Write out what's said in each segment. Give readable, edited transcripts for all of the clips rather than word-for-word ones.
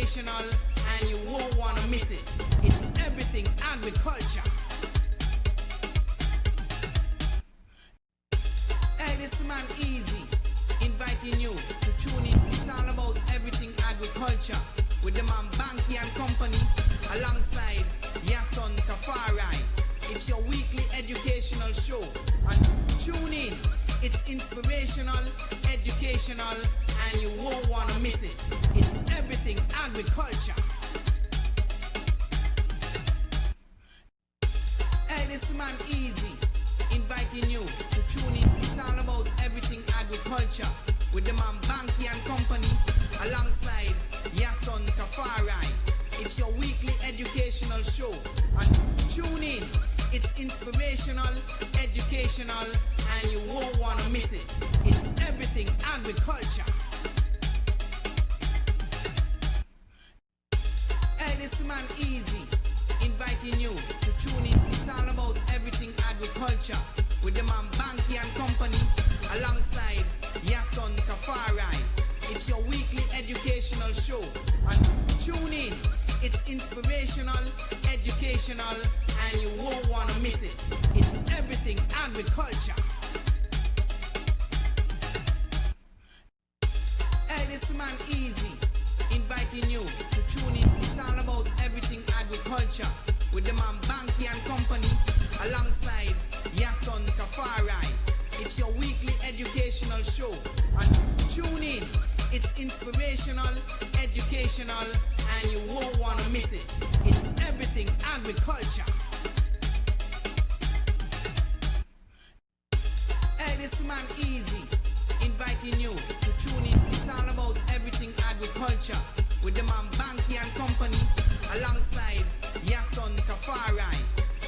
inspirational and you won't want to miss it. It's everything agriculture. Hey, this man Easy, inviting you to tune in. It's all about everything agriculture with the man Banky and Company alongside Yason Tafari. It's your weekly educational show. And tune in. It's inspirational, educational, and you won't want to miss it. It's everything agriculture. Hey, this man Easy, inviting you to tune in. It's all about everything agriculture with the man Banky and Company alongside Yason Tafari. It's your weekly educational show. And tune in. It's inspirational, educational, and you won't want to miss it. It's everything agriculture. Hey, this man Easy, inviting you to tune in. It's all about everything agriculture with the man Banky and Company alongside Yason Tafari. It's your weekly educational show. And tune in. It's inspirational, educational, and you won't want to miss it. It's everything agriculture. Hey, this man Easy, inviting you to tune in. It's all about everything agriculture with the man Banky and Company alongside Yason Tafari. It's your weekly educational show. And tune in. It's inspirational, educational, and you won't want to miss it. It's everything agriculture. Hey, this man Easy, inviting you to tune in. It's all about everything agriculture with the man Banky and Company alongside Yason Tafari.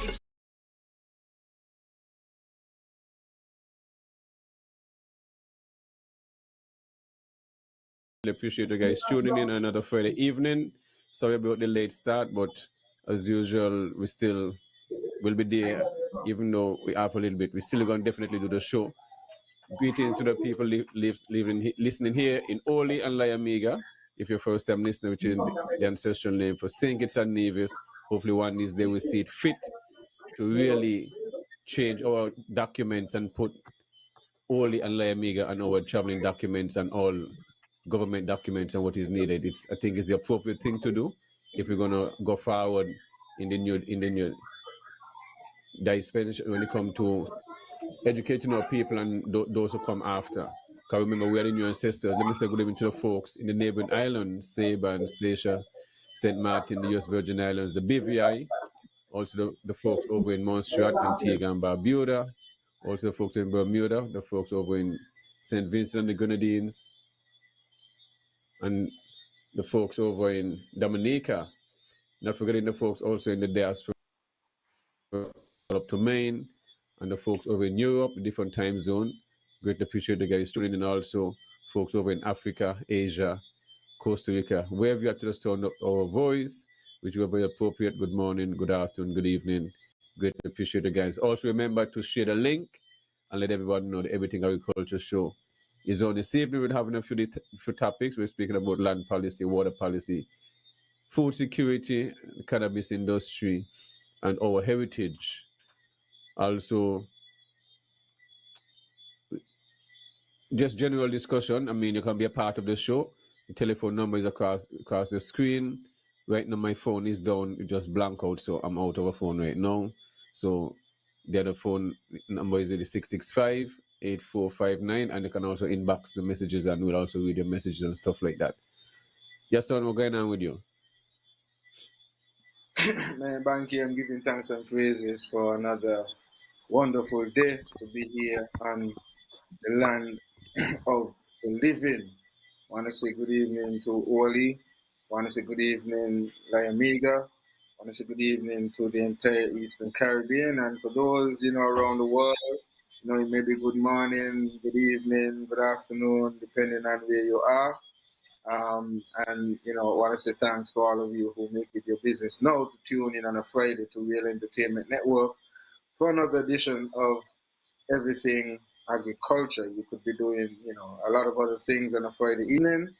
It's appreciate you guys tuning in another Friday evening. Sorry about the late start, but as usual, we still will be there, even though we are up a little bit. We're still going to definitely do the show. Greetings to the people listening here in Oli and Liamiga. If you're first time listening, which is the ancestral name for St. Kitts and Nevis, hopefully one of these days we see it fit to really change our documents and put Oli and Liamiga and our traveling documents and all government documents and what is needed. I think it's the appropriate thing to do if we're gonna go forward in the new dispensation when it comes to educating our people and those who come after. Because remember, we are the new ancestors. Let me say good evening to the folks in the neighboring islands, Saban, Statia, St. Martin, the US Virgin Islands, the BVI, also the folks over in Montserrat, Antigua and Barbuda, also the folks in Bermuda, the folks over in St. Vincent and the Grenadines, and the folks over in Dominica, not forgetting the folks also in the diaspora up to Maine, and the folks over in Europe, different time zone. Great appreciate the guys tuning in, also folks over in Africa, Asia, Costa Rica, wherever you are to the sound of our voice, which were very appropriate. Good morning, good afternoon, good evening. Great appreciate the guys. Also remember to share the link and let everyone know the Everything Agriculture Show is on this evening. We're having a few topics. We're speaking about land policy, water policy, food security, the cannabis industry, and our heritage. Also, just general discussion. I mean, you can be a part of the show. The telephone number is across the screen. Right now, my phone is down. It just blank out, so I'm out of a phone right now. So the other phone number is 665-8459, and you can also inbox the messages, and we'll also read your messages and stuff like that. Yes, son, what's going on with you? Man, Banky, I'm giving thanks and praises for another wonderful day to be here on the land of the living. Want to say good evening to Oli. Want to say good evening, Liamiga. Want to say good evening to the entire Eastern Caribbean, and for those around the world, it may be good morning, good evening, good afternoon, depending on where you are. And I want to say thanks to all of you who make it your business now to tune in on a Friday to Real Entertainment Network for another edition of Everything Agriculture. You could be doing, a lot of other things on a Friday evening,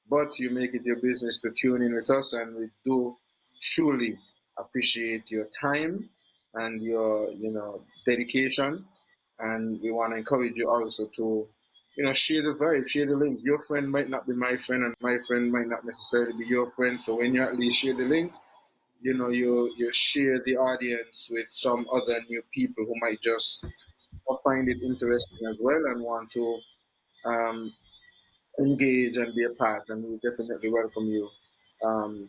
but you make it your business to tune in with us, and we do truly appreciate your time and your dedication. And we want to encourage you also to share the vibe, share the link. Your friend might not be my friend, and my friend might not necessarily be your friend. So when you at least share the link, you share the audience with some other new people who might just find it interesting as well and want to um, engage and be a part, and we definitely welcome you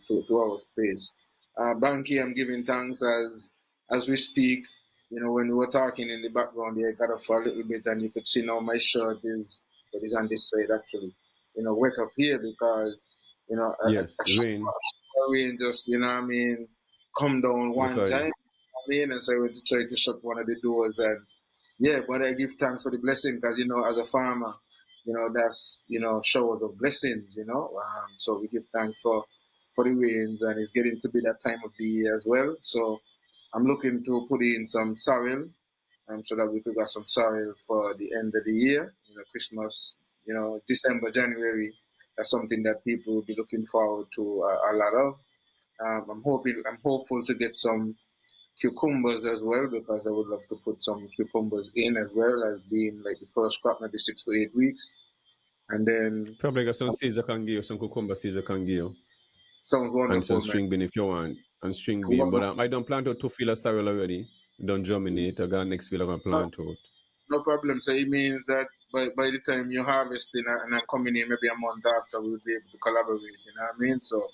to our space. Banky, I'm giving thanks as we speak. When we were talking in the background, I got up for a little bit, and you could see now my shirt is on this side actually. Wet up here because Yes, a rain. rain just what I mean come down That's one why. time. And so I went to try to shut one of the doors, and yeah, but I give thanks for the blessing because as a farmer, that's showers of blessings. So we give thanks for the rains, and it's getting to be that time of the year as well. So I'm looking to put in some sorrel, so that we could get some sorrel for the end of the year. Christmas, December, January. That's something that people will be looking forward to a lot of. I'm hopeful to get some cucumbers as well, because I would love to put some cucumbers in as well as being like the first crop, maybe 6 to 8 weeks, and then Probably got some seeds I can give you, some cucumber seeds I can give you, sounds and some wonderful, man. string bean if you want, and string bean. But I don't plant out 2 field of sorrel already. Don't germinate. I got next field I'm gonna No, plant out. no problem. So it means that by the time you're harvesting and I'm coming in maybe a month after, we'll be able to collaborate. You know what I mean? So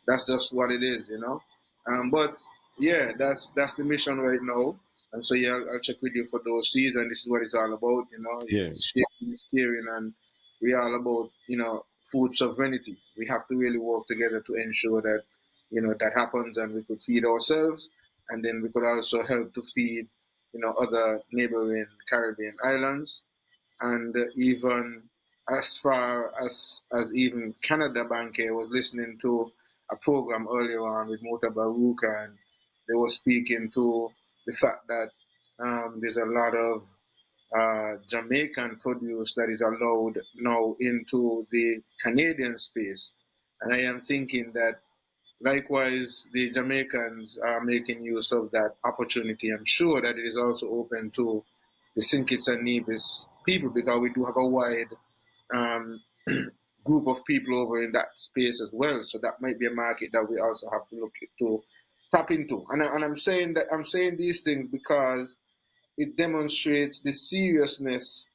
that's just what it is. But yeah, that's the mission right now. And so yeah, I'll check with you for those seeds, and this is what it's all about. Yeah. It's sharing, it's caring, and we are all about food sovereignty. We have to really work together to ensure that that happens, and we could feed ourselves, and then we could also help to feed other neighboring Caribbean islands, and even as far as even Canada. Banque was listening to a program earlier on with Mota Baruka, and they were speaking to the fact that there's a lot of Jamaican produce that is allowed now into the Canadian space, and I am thinking that likewise, the Jamaicans are making use of that opportunity. I'm sure that it is also open to the St. Kitts and Nevis people, because we do have a wide um, group of people over in that space as well. So that might be a market that we also have to look to tap into. And I'm saying that I'm saying these things because it demonstrates the seriousness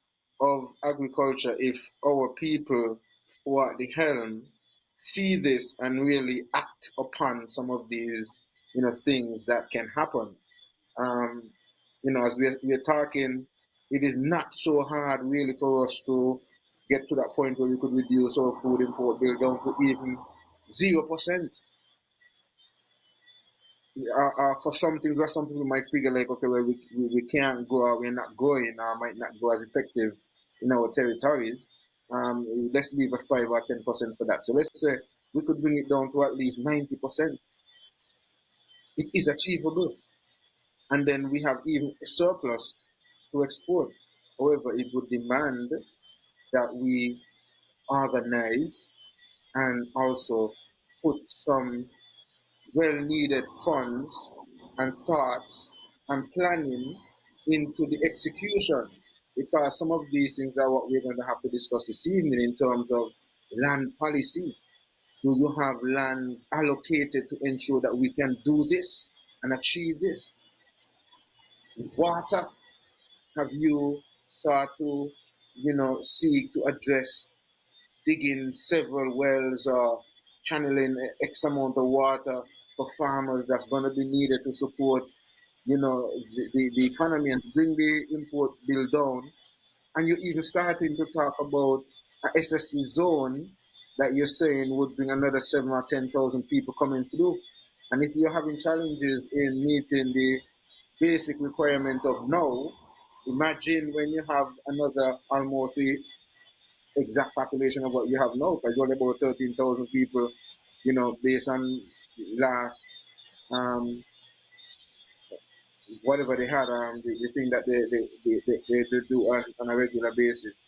of agriculture if our people who are at the helm see this and really act upon some of these things that can happen. um, as we're talking, it is not so hard really for us to get to that point where we could reduce our food import bill down to even 0%. For some things where some people might figure like, okay, well, we can't grow, or we're not growing, or might not grow as effective in our territories. Let's leave a 5 or 10% for that. So let's say we could bring it down to at least 90%. It is achievable, and then we have even a surplus to export. However, it would demand that we organize and also put some well needed funds and thoughts and planning into the execution, because some of these things are what we're going to have to discuss this evening in terms of land policy. Do you have lands allocated to ensure that we can do this and achieve this? Water, have you sought to seek to address digging several wells or channeling X amount of water for farmers that's going to be needed to support, the economy and bring the import bill down? And you're even starting to talk about a SSC zone that you're saying would bring another 7 or 10,000 people coming through. And if you're having challenges in meeting the basic requirement of now, imagine when you have another almost exact population of what you have now, because you're only about 13,000 people, based on last, whatever they had, the thing that they do on a regular basis,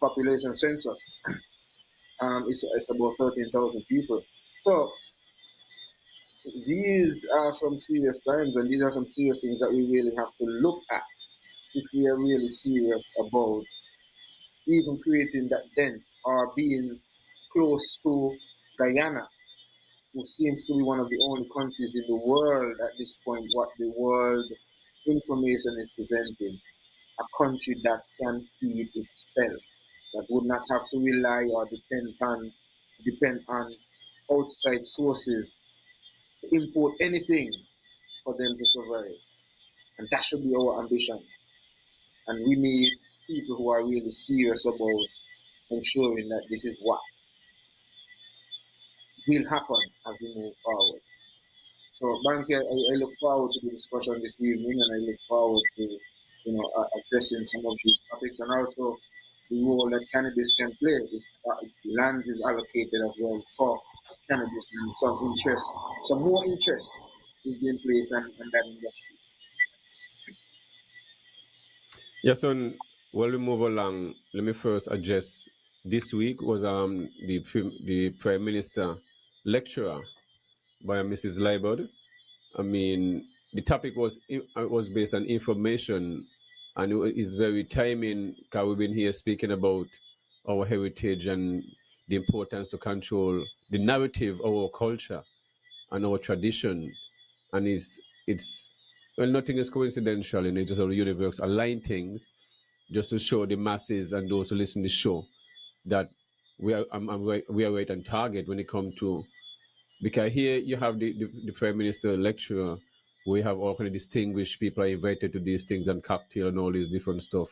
population census. it's about 13,000 people. So these are some serious times, and these are some serious things that we really have to look at if we are really serious about even creating that dent or being close to Guyana, who seems to be one of the only countries in the world at this point what the world information is presenting, a country that can feed itself, that would not have to rely or depend on outside sources to import anything for them to survive. And that should be our ambition. And we need people who are really serious about ensuring that this is what will happen as we move forward. So, Banky, I look forward to the discussion this evening, and I look forward to, addressing some of these topics, and also the role that cannabis can play if land is allocated as well for cannabis, and some more interest is being placed on that industry. Yes, and while we move along, let me first address this week was the Prime Minister lecturer by Mrs. Liebert. I mean, the topic was based on information, and it is very timing because we've been here speaking about our heritage and the importance to control the narrative of our culture and our tradition, and it's well, nothing is coincidental, and it's just how the universe align things just to show the masses and those who listen to the show that we are right on target when it comes to, because here you have the Prime Minister lecturer, we have all kind of distinguished people are invited to these things and cocktail and all these different stuff.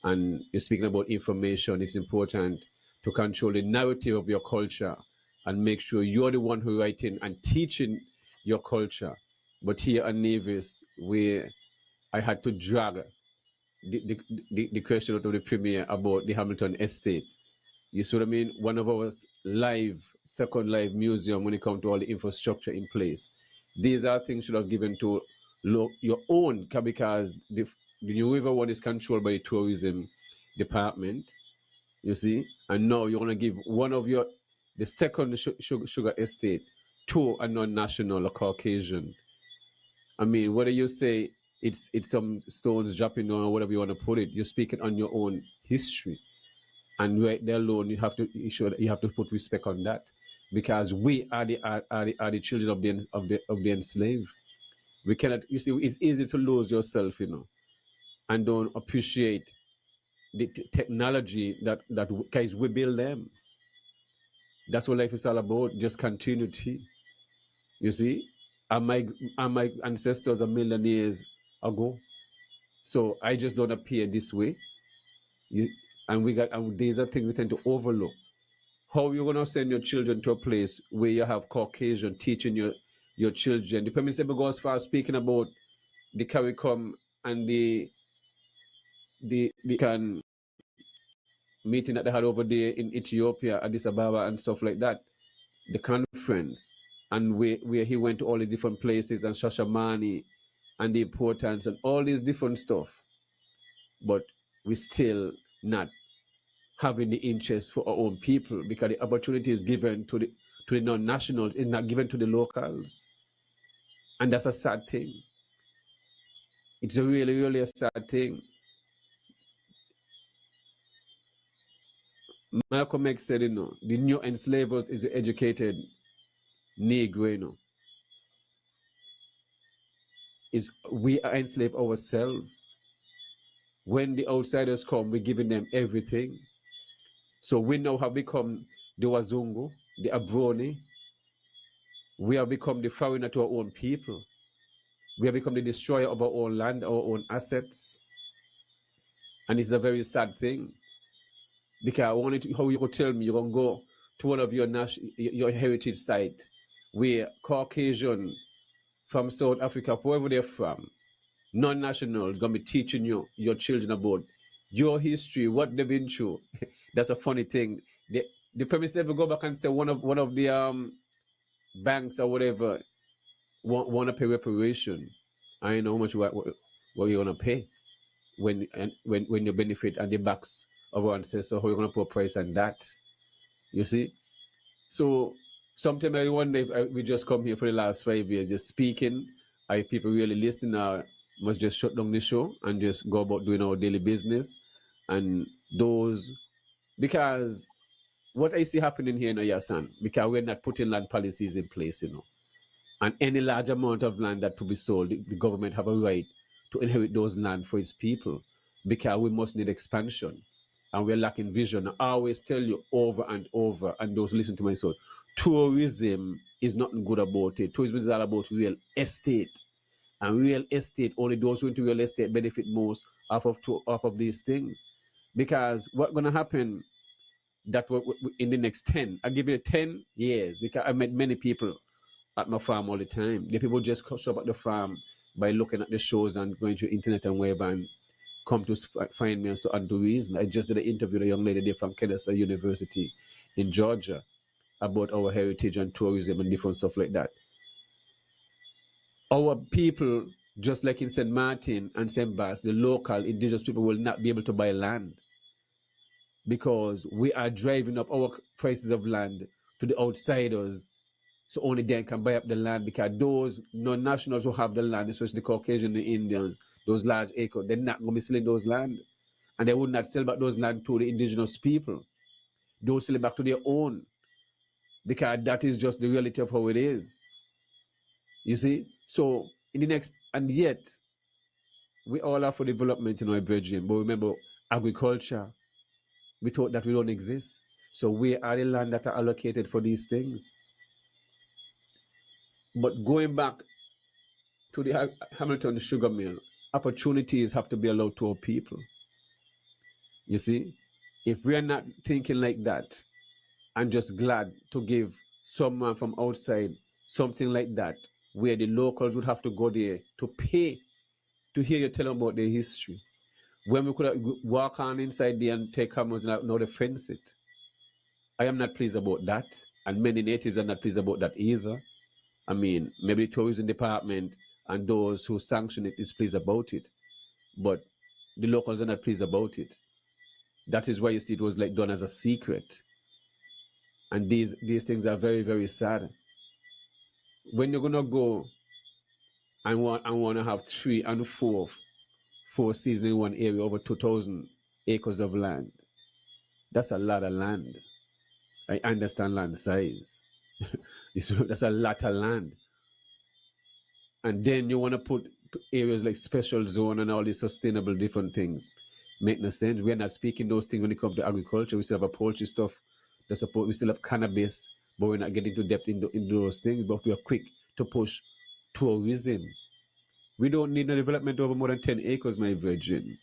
And you're speaking about information, it's important to control the narrative of your culture and make sure you're the one who writing and teaching your culture. But here at Navis, where I had to drag the question out of the premier about the Hamilton estate. You see what I mean? One of our second live museum when it comes to all the infrastructure in place. These are things should have given to your own, because the New River one is controlled by the tourism department, you see, and now you want to give the second sugar estate to a non-national or Caucasian. I mean, whether you say it's some stones dropping down or whatever you want to put it, you're speaking on your own history, and right there alone, you have to put respect on that, because we are the children of the enslaved. We cannot. You see, it's easy to lose yourself, and don't appreciate the technology that guys we build them. That's what life is all about. Just continuity. You see, and my ancestors are million years ago. So I just don't appear this way. And these are things we tend to overlook. How you gonna send your children to a place where you have Caucasian teaching your children? The Prime Minister goes far speaking about the CARICOM and the can meeting that they had over there in Ethiopia, Addis Ababa and stuff like that. The conference, and where he went to all the different places and Shashamani and the importance and all these different stuff. But we still not having the interest for our own people, because the opportunity is given to the non-nationals, is not given to the locals. And that's a sad thing. It's a really, really a sad thing. Malcolm X said, the new enslavers is the educated Negro, is we are enslaved ourselves. When the outsiders come, we're giving them everything. So we now have become the Wazungu, the Abroni. We have become the foreigner to our own people. We have become the destroyer of our own land, our own assets. And it's a very sad thing. Because I wanted to, how you could tell me you're going to go to one of your heritage site where Caucasian from South Africa, wherever they're from, non-national, is going to be teaching your children about your history, what they've been through. That's a funny thing. The Prime Minister ever go back and say one of the banks or whatever want to pay reparation. I know how much what you're going to pay when you benefit and the backs of our ancestors, how you're going to put a price on that. You see? So sometimes I wonder if we just come here for the last 5 years just speaking. Are people really listening, or must just shut down the show and just go about doing our daily business? And those, because what I see happening here in Oyasan, because we're not putting land policies in place, and any large amount of land that to be sold, the government have a right to inherit those land for its people, because we must need expansion, and we're lacking vision. I always tell you over and over, and those listen to my soul, tourism is nothing good about it. Tourism is all about real estate, and real estate, only those who into real estate benefit most off of these things, because what's going to happen that in the next 10, I give it 10 years, because I met many people at my farm all the time. The people just show up at the farm by looking at the shows and going to internet and web and come to find me and do reason. I just did an interview with a young lady there from Cannabis University in Georgia about our heritage and tourism and different stuff like that. Our people, just like in St. Martin and St. Barts, the local indigenous people will not be able to buy land, because we are driving up our prices of land to the outsiders, so only they can buy up the land, because those non-nationals who have the land, especially the Caucasian, the Indians, those large acres, they're not going to be selling those land, and they would not sell back those land to the indigenous people. They'll sell it back to their own, because that is just the reality of how it is. You see? So in the next, and yet we all are for development in our Virgin, but remember, agriculture, we thought that we don't exist. So where are the land that are allocated for these things? But going back to the Hamilton sugar mill, opportunities have to be allowed to our people. You see, if we are not thinking like that and just glad to give someone from outside something like that, where the locals would have to go there to pay to hear you tell them about their history, when we could walk on inside there and take cameras and now they fence it. I am not pleased about that, and many natives are not pleased about that either. I mean, maybe the tourism department and those who sanction it is pleased about it, but the locals are not pleased about it. That is why you see it was like done as a secret, and these things are very, very sad. When you're gonna go and want to have 3 and 4 seasons in one area, over 2,000 acres of land, that's a lot of land. I understand land size. That's a lot of land. And then you want to put areas like special zone and all these sustainable different things. Make no sense. We're not speaking those things when it comes to agriculture. We still have a poultry stuff. We still have cannabis, but we're not getting into depth into those things. But we are quick to push tourism. We don't need a development over more than 10 acres, my virgin.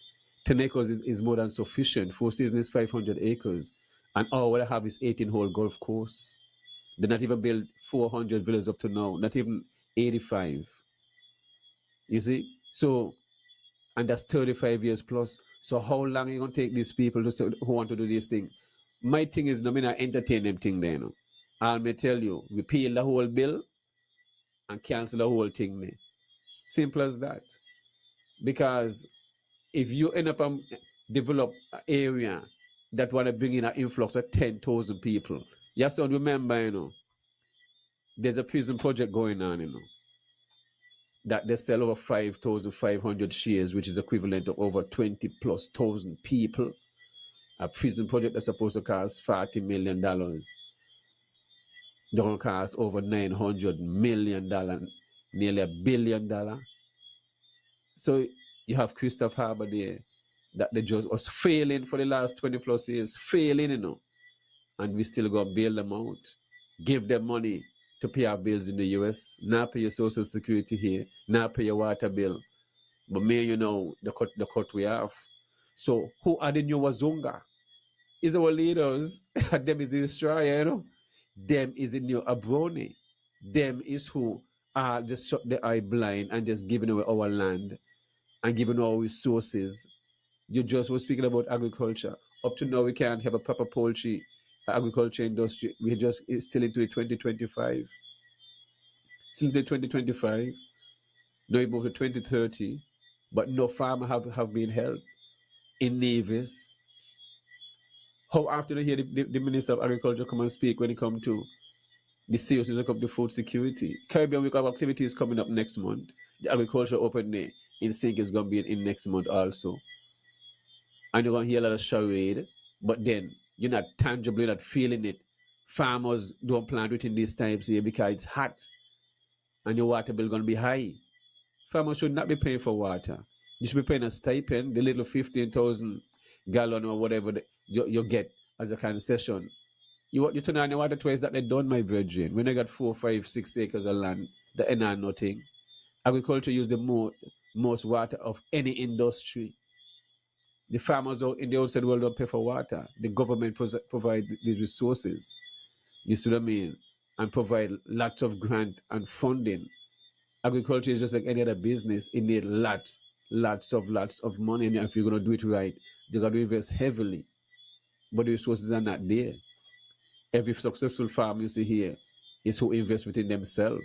10 acres is more than sufficient. 4 Seasons is 500 acres. And all we have is 18-hole golf course. They not even built 400 villas up to now, not even 85. You see? So, and that's 35 years plus. So how long are you going to take these people who want to do these things? My thing is, no, me not entertain them thing there, no. I'll me tell you, we pay the whole bill and cancel the whole thing there. Simple as that. Because if you end up develop an area that want to bring in an influx of 10,000 people, you have to remember, there's a prison project going on, that they sell over 5,500 shares, which is equivalent to over 20,000+ people. A prison project that's supposed to cost $40 million. Don't cost over $900 million, nearly $1 billion. So you have Christoph Harbour there, that they just was failing for the last 20+ years, failing, and we still got to bail them out, give them money to pay our bills in the US, not pay your social security here, not pay your water bill. But the cut we have. So who are the new Wazunga? Is our leaders, them is the destroyer, Them is the new Abroni. Them is who are just shut the eye blind and just giving away our land and giving our resources. You just were speaking about agriculture. Up to now, we can't have a proper poultry agriculture industry. It's still into the 2025. Still into 2025. Now we move to 2030. But no farmer have been held in navies. How after they hear the Minister of Agriculture come and speak when it come to the seriousness when it come to food security? Caribbean Week of Activities coming up next month. The Agriculture Open Day in Sync is going to be in next month also. And you're going to hear a lot of charade, but then you're not tangibly not feeling it. Farmers don't plant within these times here because it's hot and your water bill going to be high. Farmers should not be paying for water. You should be paying a stipend, the little 15,000 gallon or whatever you get as a concession. You turn on your water twice that they done, my virgin. When I got 4, 5, 6 acres of land, that ain't nothing. Agriculture use the most water of any industry. The farmers out in the outside world don't pay for water. The government provide these resources. You see what I mean? And provide lots of grant and funding. Agriculture is just like any other business. It needs lots of money. And if you're going to do it right, you got to invest heavily. But the resources are not there. Every successful farm you see here is who invest within themselves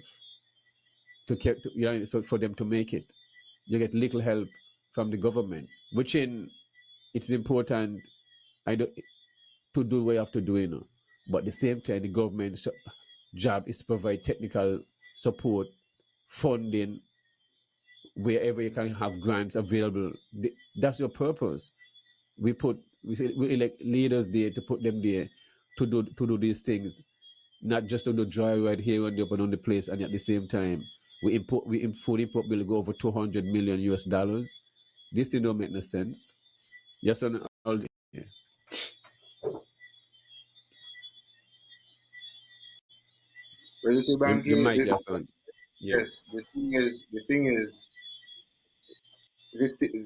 so for them to make it. You get little help from the government, which it's important I do, to do what you have to do, But at the same time, the government's job is to provide technical support, funding, wherever you can have grants available. That's your purpose. We elect leaders there to put them there to do these things, not just on the dry ride here and up and on the place, and at the same time import bill go over 200 million US dollars. This thing don't make no sense. Yes, on all the, yeah. Well, you see, Your Banky, mic, yes, on. Yeah. yes, the thing is,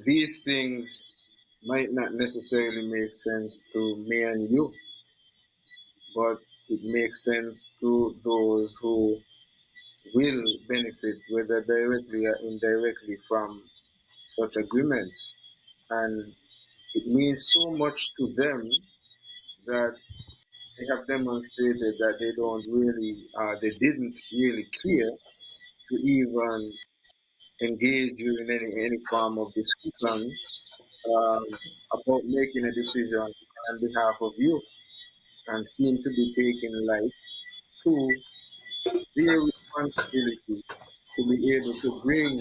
these things might not necessarily make sense to me and you, but it makes sense to those who will benefit, whether directly or indirectly, from such agreements. And it means so much to them that they have demonstrated that they didn't really care to even engage you in any form of discussion about making a decision on behalf of you, and seem to be taking light to their responsibility to be able to bring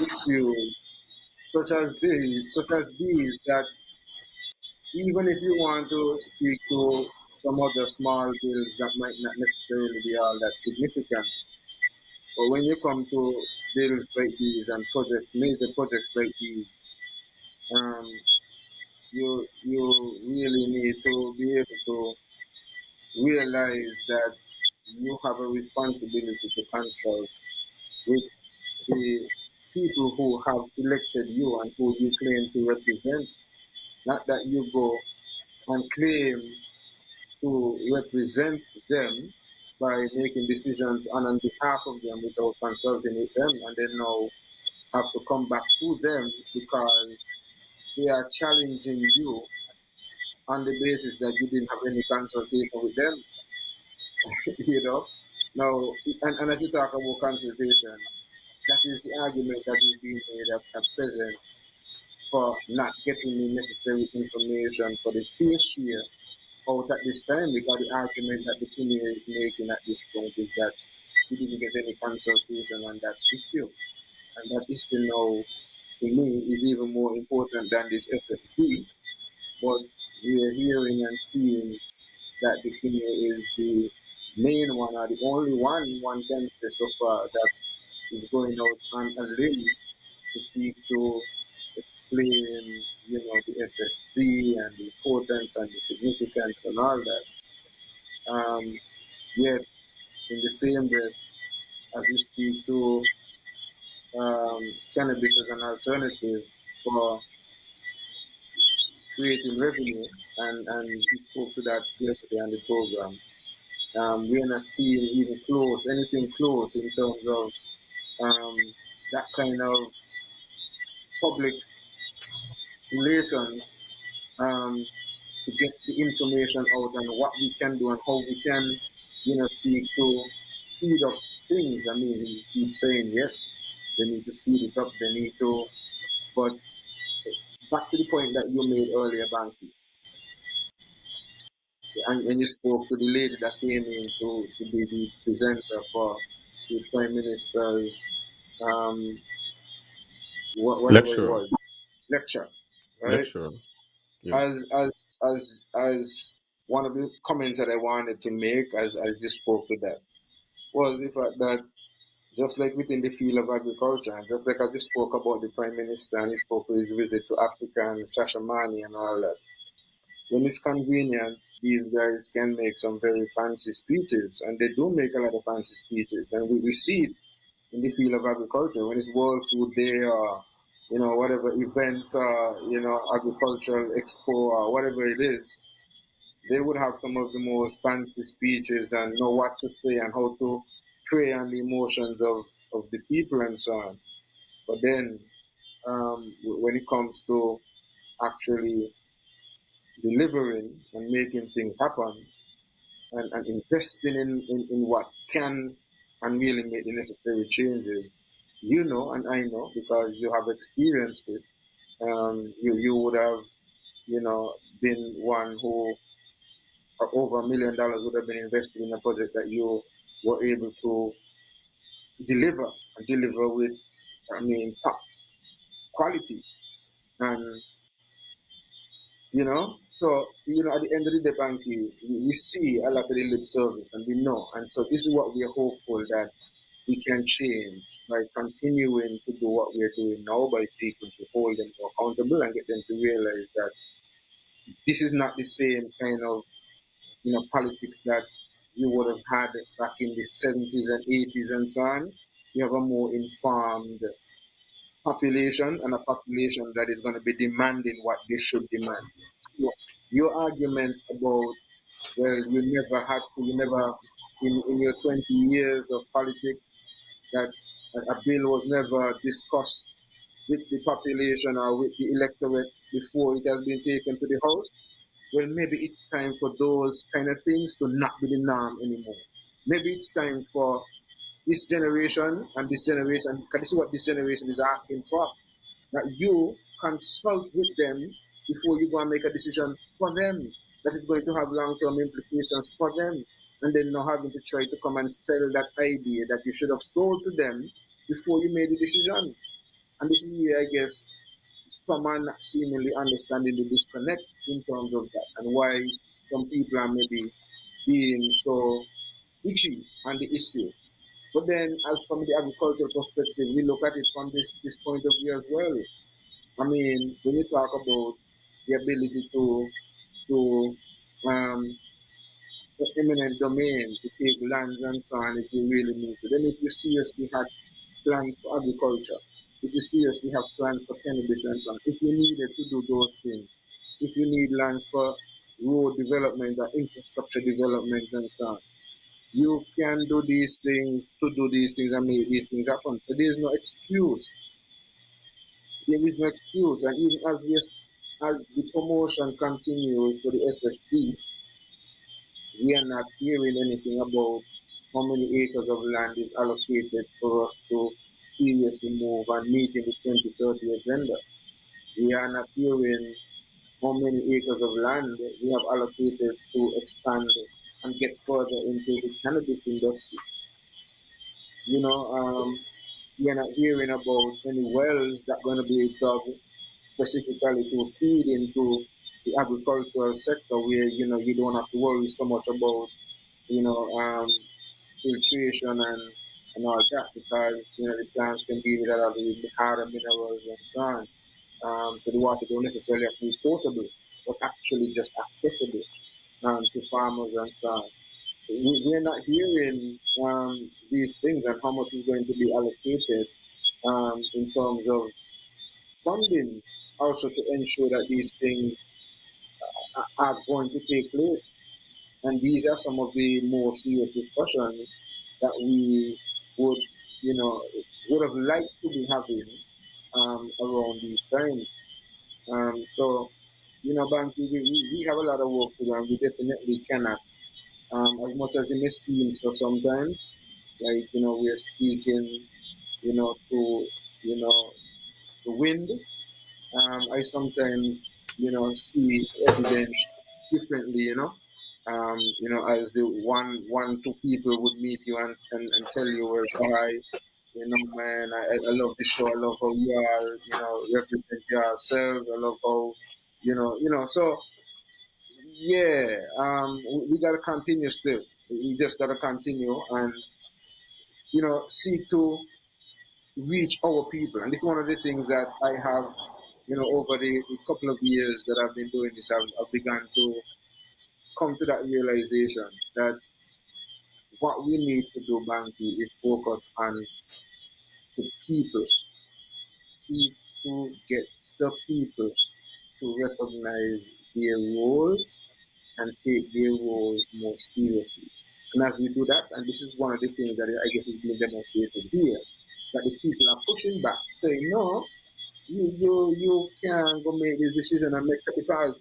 issues such as these, that even if you want to speak to some other small bills that might not necessarily be all that significant, but when you come to bills like these and major projects like these, um, you really need to be able to realize that you have a responsibility to consult with the people who have elected you and who you claim to represent. Not that you go and claim to represent them by making decisions on behalf of them without consulting with them, and then now have to come back to them because they are challenging you on the basis that you didn't have any consultation with them. you know. Now, and as you talk about consultation, that is the argument that is being made at present for not getting the necessary information for the fair share out at this time, because the argument that the Premier is making at this point is that he didn't get any consultation on that issue. And that issue now, to me, is even more important than this SSP. But we are hearing and seeing that the Premier is the main one, or the only one can say so far, that is going out on a limb to seek to explain, the SSC and the importance and the significance and all that. Yet, in the same breath, as we speak to cannabis as an alternative for creating revenue, and he spoke to that yesterday on the program, we're not seeing anything close in terms of that kind of public relations um, to get the information out and what we can do and how we can, seek to speed up things. I mean, he keeps saying yes, they need to speed it up, they need to, but back to the point that you made earlier, Banky. and you spoke to the lady that came in to be the presenter for the Prime Minister's um, whatever it Lecturer. was, lecture, right? Lecturer. Yeah. As one of the comments that I wanted to make as I just spoke to that was the fact that just like within the field of agriculture, and just like I just spoke about the Prime Minister and he spoke of his visit to Africa and Shashamani and all that, when it's convenient, these guys can make some very fancy speeches, and they do make a lot of fancy speeches, and we see it in the field of agriculture when it's World Food Day or whatever event, agricultural expo or whatever it is. They would have some of the most fancy speeches and know what to say and how to prey on the emotions of the people and so on. But then, when it comes to actually delivering and making things happen and investing in what can and really make the necessary changes, and I know because you have experienced it. You would have, been one who over $1 million would have been invested in a project that you were able to deliver and deliver with, I mean, top quality. And so at the end of the day, Banky, we see a lot of the lip service and we know. And so this is what we are hopeful that we can change by continuing to do what we are doing now by seeking to hold them accountable and get them to realize that this is not the same kind of politics that you would have had back in the 70s and 80s and so on. You have a more informed population and a population that is going to be demanding what they should demand. So your argument about, well, you never, in your 20 years of politics, that a bill was never discussed with the population or with the electorate before it has been taken to the House. Well, maybe it's time for those kind of things to not be the norm anymore. Maybe it's time for this generation and this generation, because this is what this generation is asking for, that you consult with them before you go and make a decision for them that is going to have long-term implications for them, and then not having to try to come and sell that idea that you should have sold to them before you made the decision. And this is where I guess some are not seemingly understanding the disconnect in terms of that and why some people are maybe being so itchy on the issue. But then, as from the agricultural perspective, we look at it from this point of view as well. I mean, when you talk about the ability to um, the eminent domain, to take lands and so on if you really need to. Then if you seriously had plans for agriculture, if you seriously have plans for cannabis and so on, if you needed to do those things, if you need lands for road development or infrastructure development and so on, you can do these things to do these things and make these things happen. So there is no excuse. There is no excuse. And even as the promotion continues for the SSC, we are not hearing anything about how many acres of land is allocated for us to seriously move and meet in the 2030 agenda. We are not hearing how many acres of land we have allocated to expand and get further into the cannabis industry. We are not hearing about any wells that are going to be dug specifically to feed into the agricultural sector where, you don't have to worry so much about, you know, um, filtration and all that because the plants can deal with a lot of the harder minerals and so on. So the water don't necessarily have to be potable, but actually just accessible to farmers and so on. We're not hearing these things and how much is going to be allocated in terms of funding, also to ensure that these things are going to take place. And these are some of the more serious discussions that we would, would have liked to be having around these times. So, Banky, we have a lot of work to do, and we definitely cannot. As much as it may seem so sometimes, like, we're speaking, to, the wind. I sometimes, see evidence differently. You know, as the two people would meet you and tell you, well, hi, you know, man, I love the show. I love how you are, you know, represent yourselves. I love how, so yeah, we got to continue still. We just got to continue and, you know, seek to reach our people. And this is one of the things that I have, you know, over the couple of years that I've been doing this, I've begun to come to that realization that what we need to do, Banky, is focus on the people. Seek to get the people to recognize their roles and take their roles more seriously. And as we do that, and this is one of the things that I guess is being demonstrated here, that the people are pushing back, saying, no, you can't go make this decision and make it, because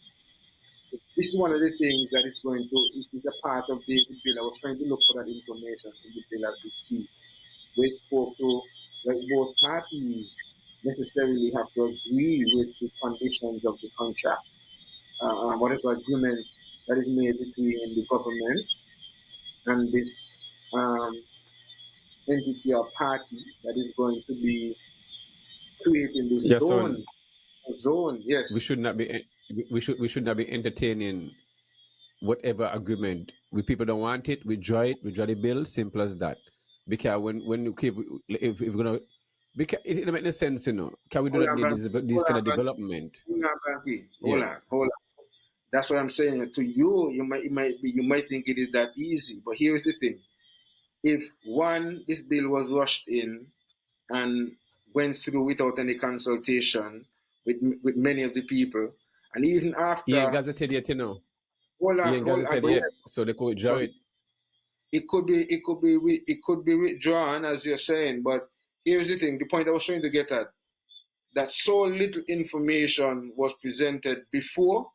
this is one of the things that is going to, it is a part of the bill. I was trying to look for that information in the bill as we speak, which spoke to that both parties necessarily have to agree with the conditions of the contract, whatever agreement that is made between the government and this entity or party that is going to be creating this Yes, son. zone. We Yes. should not be we should not be entertaining whatever agreement. We people don't want it, we draw the bill, simple as that. Because when you keep if we're gonna because it don't make no sense, you know. Can we do Hold that on, Banky. this kind of development? Hold on, Banky. Yes. Hold on. That's what I'm saying. To you, you might think it is that easy. But here is the thing: if this bill was rushed in and went through without any consultation with many of the people, and even He ain't after, gazetted yet, you know. He ain't hold on, gazetted but yet, yeah, so they could draw but it. it could be withdrawn as you're saying. But here's the thing: the point I was trying to get at, that so little information was presented before,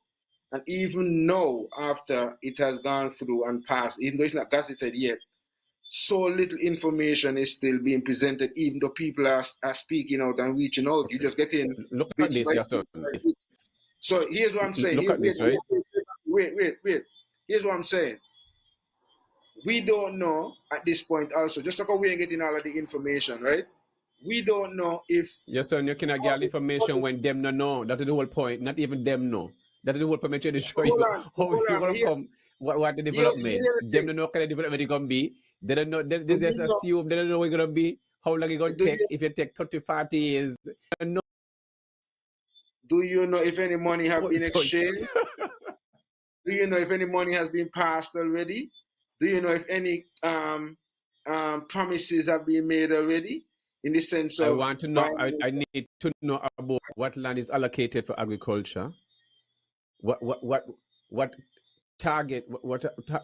and even now after it has gone through and passed, even though it's not gazetted yet, so little information is still being presented, even though people are speaking out and reaching out. You Okay. just get in Look at bits this, by yes, son. bits by bits. So here's what I'm saying. Look at this, right? Wait. Here's what I'm saying. We don't know at this point also, just like how we ain't getting all of the information, right? We don't know if Yes, son, you cannot get information when them no know. That is the whole point. Not even them know. That is the whole point. I'm trying to show you how hold you're on, but gonna come. What the development? here's the Them thing. don't know what kind of development it gonna be. They don't know. They Do just you know? assume they don't know what it's gonna be. How long it gonna Do take? you If you take 30, 40 years, they don't do you know if any money have know. been So exchanged? Do you know if any money has been passed already? Do you know if any promises have been made already in the sense I of want to know. buying? I need to know about what land is allocated for agriculture. What target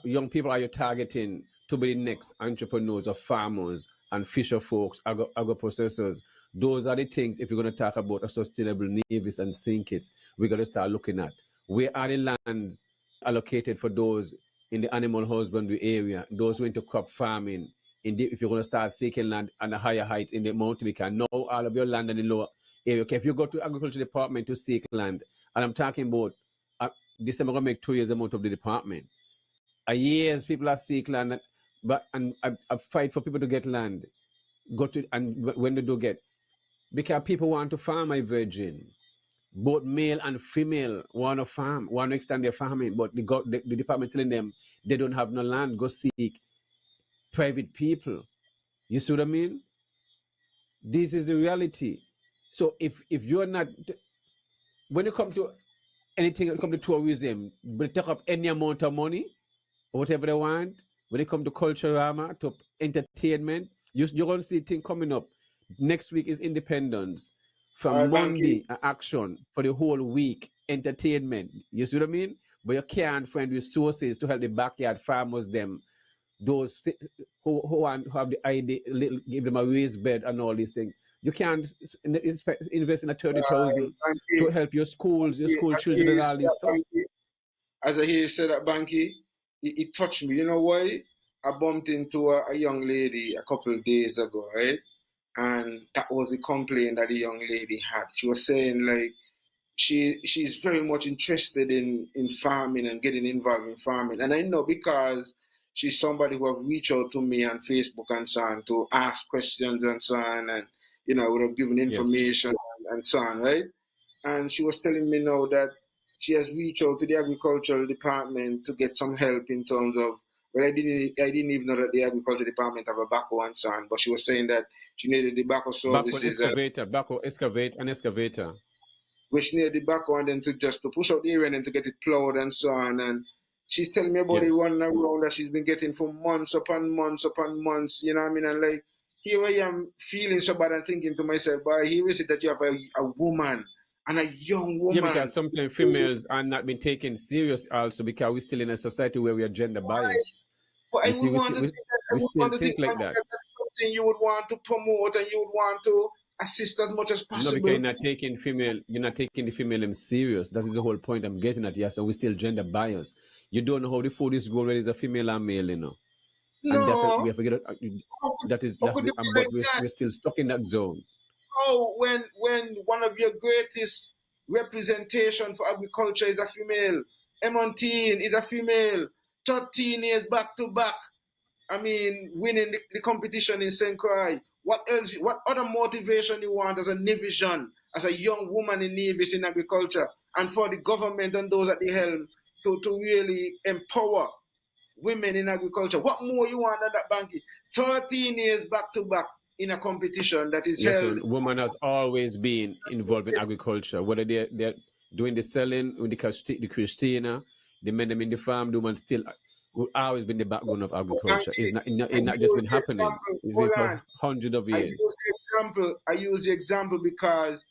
young people are you targeting to be the next entrepreneurs or farmers and fisher folks, agro processors? Those are the things. If you're going to talk about a sustainable navies and sink it, we're going to start looking at where are the lands allocated for those in the animal husbandry area, those who into crop farming. If you're going to start seeking land on a higher height in the mountain, we can know all of your land in the lower area. Okay, if you go to agriculture department to seek land, and I'm talking about this time I'm gonna make 2 years amount of the department. A years people have seek land, but and I fight for people to get land. Go to and when they do get, because people want to farm, my virgin. Both male and female want to farm, want to extend their farming, but the department telling them they don't have no land. Go seek private people. You see what I mean? This is the reality. So if you're not, when you come to anything, when you come to tourism, will take up any amount of money, whatever they want. When it comes to culturama, to entertainment, you're going to see things coming up. Next week is Independence. All From right, Banky. Monday, action for the whole week, entertainment. You see what I mean? But you can't find resources to help the backyard farmers, them, those who have the idea, give them a raised bed and all these things. You can't invest in a 30,000 to Banky, help your schools, your school as I hear children, and you all say this that, stuff. as I hear you say that, Banky, it touched me. You know why? I bumped into a young lady a couple of days ago, right? And that was the complaint that the young lady had. She was saying, like, she's very much interested in farming and getting involved in farming. And I know because she's somebody who have reached out to me on Facebook and so on to ask questions and so on, and would have given information and so on, right? And she was telling me now that she has reached out to the agricultural department to get some help in terms of, well, I didn't even know that the agriculture department have a backhoe and so on, but she was saying that she needed the backhoe services. Backhoe excavator. Which needed the backhoe and then to push out the area and then to get it plowed and so on. And she's telling me about the one around that she's been getting for months upon months upon months, you know what I mean? And like, here I am feeling so bad and thinking to myself, boy, here is it that you have a woman and a young woman. Yeah, because sometimes females are not being taken serious also because we're still in a society where we are gender biased. But we still think like that. That's something you would want to promote and you would want to assist as much as possible. No, because you're not taking the female serious. That is the whole point I'm getting at. Yes, and we're still gender biased. You don't know how the food is grown, whether it's a female or male, No. And that we have to get but we're still stuck in that zone. Oh, when one of your greatest representation for agriculture is a female, Emontin is a female, 13 years back to back. I mean, winning the competition in St. Croix. What else? What other motivation you want as a Nevision, as a young woman in Nevis in agriculture, and for the government and those at the helm to really empower women in agriculture? What more you want than that, Banky? 13 years back to back in a competition that is held. So woman has always been involved in agriculture, whether they're doing the selling with the Christina, the men them in the farm, the woman still will always been the backbone of agriculture. It's not just been happening. It's been for hundreds of years. I use the example because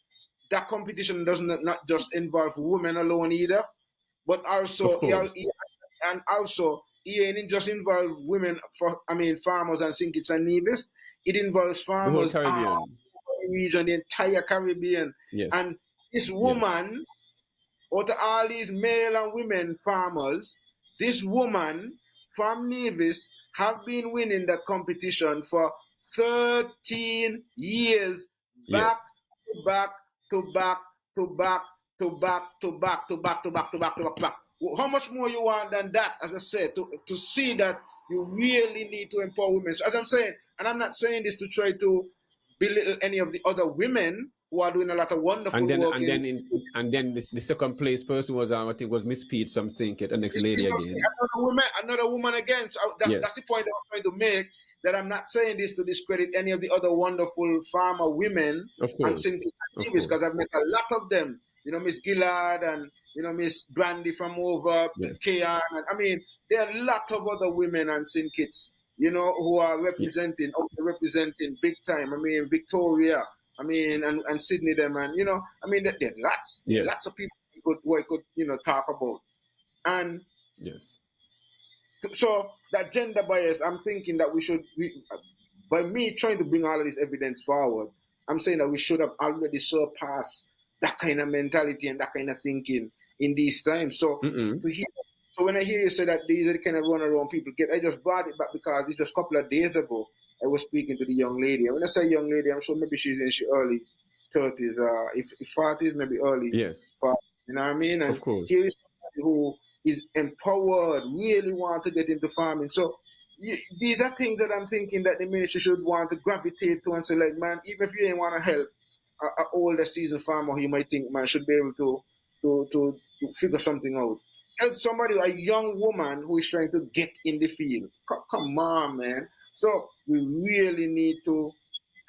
that competition does not just involve women alone either, but also it ain't just involve women farmers and St. Kitts and Nevis. It involves farmers the whole Caribbean region, the entire Caribbean. Yes. And this woman, out of all these male and women farmers, this woman from Nevis have been winning that competition for 13 years, back to back to back to back to back to back to back to back to back to back to back. How much more you want than that, as I said, to see that you really need to empower women. So as I'm saying, and I'm not saying this to try to belittle any of the other women who are doing a lot of wonderful work. And then the second place person was I think was Miss Peets from St. Kitts, the next lady again. Another woman again. So that's the point I was trying to make. That I'm not saying this to discredit any of the other wonderful farmer women and St. Kitts, because I've met a lot of them. Miss Gillard and Miss Brandy from over Kayan. I mean, there are a lot of other women and St. Kitts, who are representing big time. I mean, Victoria. I mean, and Sydney them, and there are lots of people who I could talk about, and so that gender bias. I'm thinking that by me trying to bring all of this evidence forward, I'm saying that we should have already surpassed that kind of mentality and that kind of thinking in these times. So so when I hear you say that these are the kind of runaround people get, I just brought it back because it's just a couple of days ago I was speaking to the young lady. And when I say young lady, I'm sure maybe she's in her early 30s, if 40s, maybe early. Yes. 40s, you know what I mean? And of course. Here is somebody who is empowered, really want to get into farming. So these are things that I'm thinking that the ministry should want to gravitate to and say, like, man, even if you ain't want to help an older seasoned farmer, you might think, man, should be able to figure something out. Help somebody, a young woman who is trying to get in the field. Come on, man. So we really need to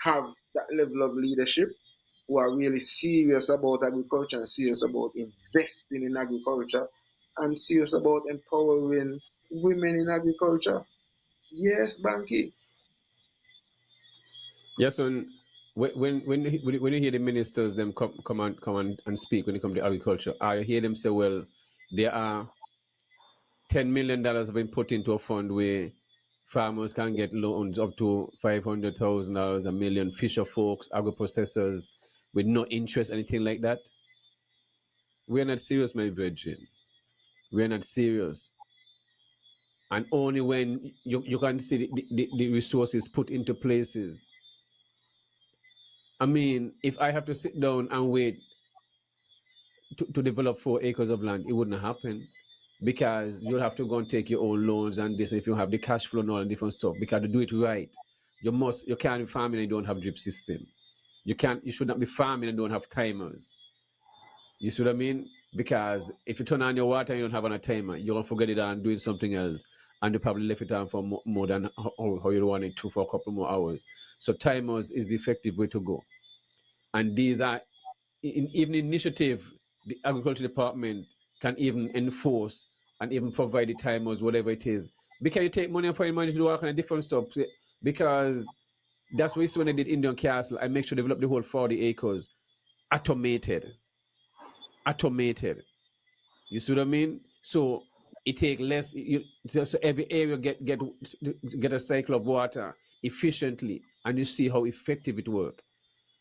have that level of leadership who are really serious about agriculture and serious about investing in agriculture and serious about empowering women in agriculture. Yes, Banky. Yes, and when you hear the ministers them come and speak when it comes to agriculture, I hear them say, well, there are $10 million have been put into a fund where farmers can get loans up to $500,000, $1 million, fisher folks, agro-processors with no interest, anything like that. We're not serious, my virgin. We're not serious. And only when you can see the resources put into places. I mean, if I have to sit down and wait to develop 4 acres of land, it wouldn't happen because you'll have to go and take your own loans and this if you have the cash flow and all the different stuff. Because to do it right, you can't be farming and you don't have drip system. You should not be farming and don't have timers. You see what I mean? Because if you turn on your water and you don't have on a timer, you're gonna forget it and doing something else, and you probably left it on for more than how you want it to for a couple more hours. So timers is the effective way to go. And these are even initiative the agriculture department can even enforce and even provide the timers, whatever it is. Because you take money for money to do all kind of different stuff. Because that's what we see when I did Indian Castle. I make sure develop the whole 40 acres automated. Automated. You see what I mean? So it take less. So every area get a cycle of water efficiently, and you see how effective it work.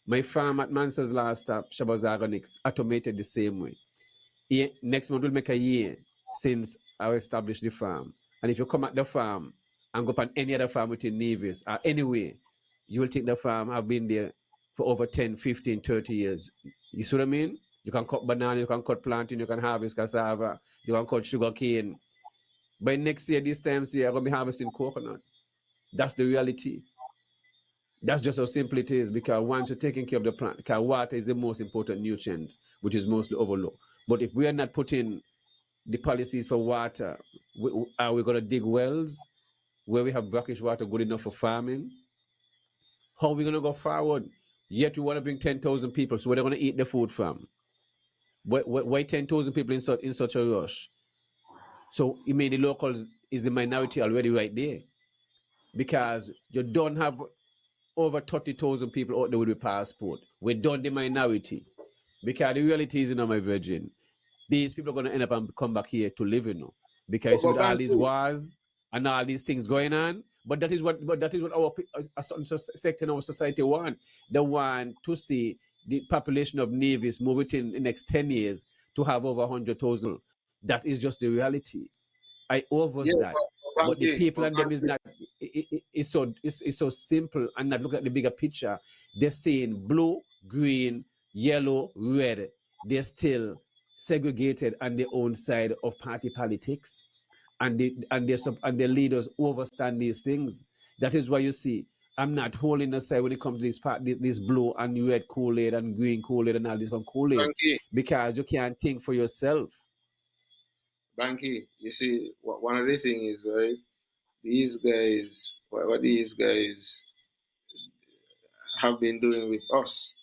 My farm at Mansell's last stop, Shabazz Organics, automated the same way. Next month will make a year since I established the farm. And if you come at the farm and go up on any other farm within Nevis or anywhere, you will think the farm have been there for over 10, 15, 30 years. You see what I mean? You can cut banana, you can cut plantain, you can harvest cassava, you can cut sugar cane. By next year, this time, I'm going to be harvesting coconut. That's the reality. That's just how simple it is, because once you're taking care of the plant, because water is the most important nutrient, which is mostly overlooked. But if we are not putting the policies for water, are we going to dig wells where we have brackish water good enough for farming? How are we going to go forward? Yet we want to bring 10,000 people, so where are they going to eat the food from? Why 10,000 people in such a rush? So you mean the locals is the minority already right there? Because you don't have over 30,000 people out there with a passport. We're done the minority. Because the reality is, my virgin, these people are going to end up and come back here to live, because with all these wars and all these things going on. But that is what our a certain sector in our society want. They want to see the population of Nevis move within the next 10 years to have over 100,000. That is just the reality. I overs that. But the people and them is not. It's so simple and not look at the bigger picture. They're saying blue, green, yellow, red. They're still segregated on their own side of party politics, and their leaders overstand these things. That is why you see I'm not holding aside when it comes to this blue and red Kool-Aid and green Kool-Aid and all this from Kool-Aid, because you can't think for yourself. Banky, you see, one of the things is, right, these guys, what these guys have been doing with us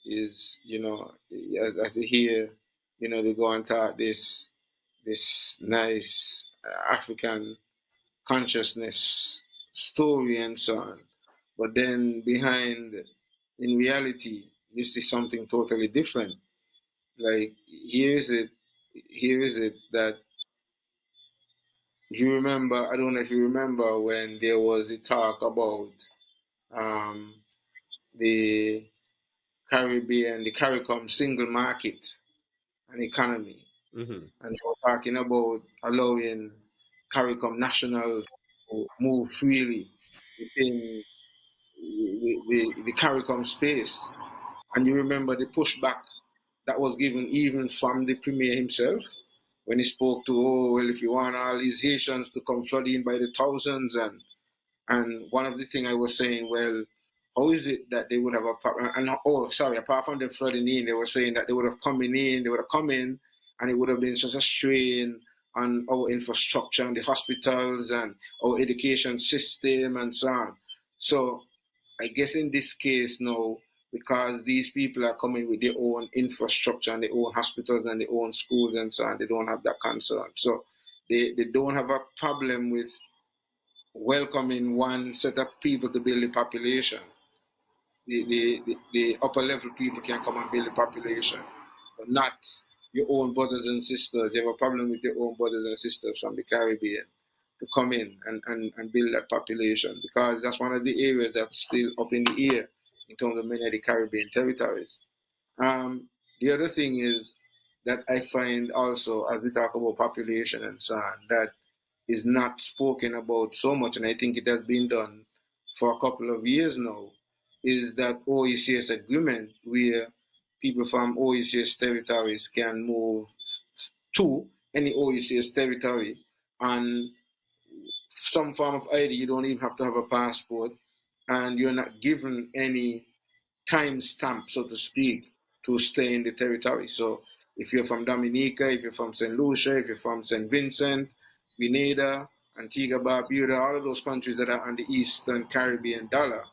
is, as they hear, they go and talk this nice African consciousness story and so on. But then behind, in reality, you see something totally different. Like, here is it that you remember, I don't know if you remember when there was a talk about um, the the CARICOM single market and economy. Mm-hmm. And they were talking about allowing CARICOM nationals to move freely within the CARICOM space. And you remember the pushback that was given even from the Premier himself when he spoke to, oh, well, if you want all these Haitians to come flooding by the thousands, and one of the things I was saying, well, how is it that they would have a problem? And oh, sorry, apart from the flooding in, they were saying that they would have come in, and it would have been such a strain on our infrastructure and the hospitals and our education system and so on. So I guess in this case now, because these people are coming with their own infrastructure and their own hospitals and their own schools and so on, they don't have that concern. So they don't have a problem with welcoming one set of people to build the population. The upper level people can come and build the population, but not your own brothers and sisters. You have a problem with your own brothers and sisters from the Caribbean to come in and build that population, because that's one of the areas that's still up in the air in terms of many of the Caribbean territories. The other thing is that I find also, as we talk about population and so on, that is not spoken about so much, and I think it has been done for a couple of years now, is that OECS agreement where people from OECS territories can move to any OECS territory and some form of ID. You don't even have to have a passport, and you're not given any time stamp, so to speak, to stay in the territory. So if you're from Dominica, if you're from St. Lucia, if you're from St. Vincent, Grenada, Antigua, Barbuda, all of those countries that are on the Eastern Caribbean dollar,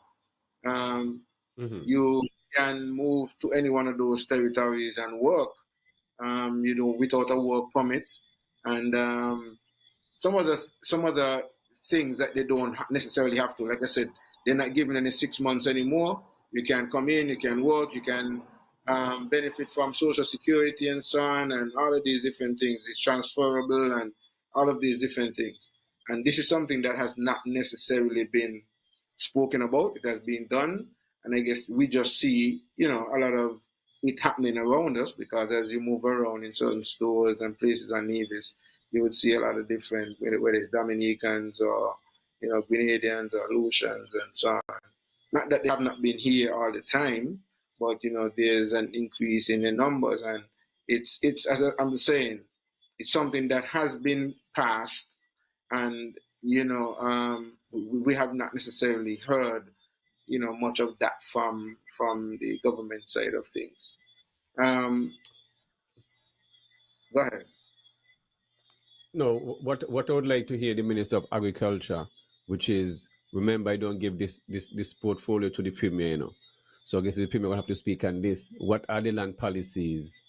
um, Mm-hmm. you can move to any one of those territories and work, without a work permit. And some of the things that they don't necessarily have to. Like I said, they're not given any 6 months anymore. You can come in, you can work, you can benefit from Social Security and so on, and all of these different things. It's transferable and all of these different things. And this is something that has not necessarily been spoken about. It has been done, and I guess we just see, a lot of it happening around us, because as you move around in certain stores and places on Nevis, you would see a lot of different, whether it's Dominicans or Grenadians or Lucians and so on. Not that they have not been here all the time, but there's an increase in the numbers, and it's as I'm saying, it's something that has been passed, and we have not necessarily heard much of that from the government side of things. Um, Go ahead. No, what I would like to hear the Minister of Agriculture, which is, remember, I don't give this portfolio to the Premier. So I guess the Premier will have to speak on this. What are the land policies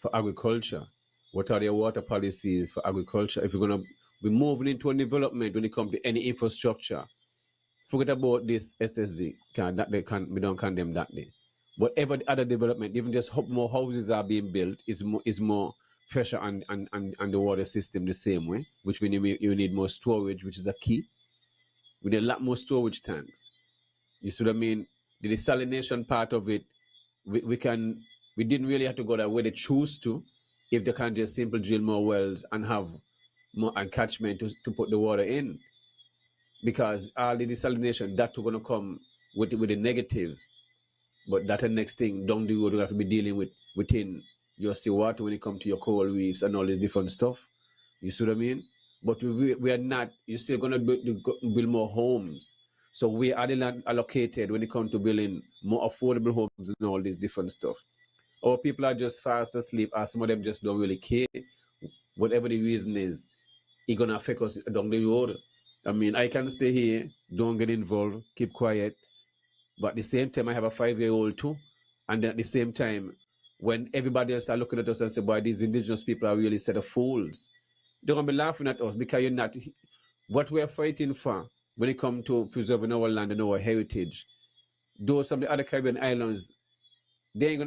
for agriculture? What are the water policies for agriculture? If we're going to be moving into a development when it comes to any infrastructure, forget about this SSD. We don't condemn that day. Whatever the other development, even just more houses are being built, is more pressure on the water system the same way, which means you need more storage, which is a key. We need a lot more storage tanks. You see what I mean? The desalination part of it, we didn't really have to go that way. They choose to, if they can just simply drill more wells and have more catchment to put the water in, because all the desalination that going to come with the negatives. But that's the next thing down the road we have to be dealing with within your seawater when it comes to your coral reefs and all this different stuff. You see what I mean? But we are not, you're still going to build more homes. So we are the land allocated when it comes to building more affordable homes and all this different stuff. Our people are just fast asleep, or some of them just don't really care. Whatever the reason is, it's going to affect us down the road. I mean, I can stay here, don't get involved, keep quiet, but at the same time, I have a 5-year-old too. And then at the same time, when everybody else are looking at us and say, boy, these indigenous people are really set of fools, they're going to be laughing at us because you're not. What we're fighting for when it comes to preserving our land and our heritage, those from the other Caribbean islands, they're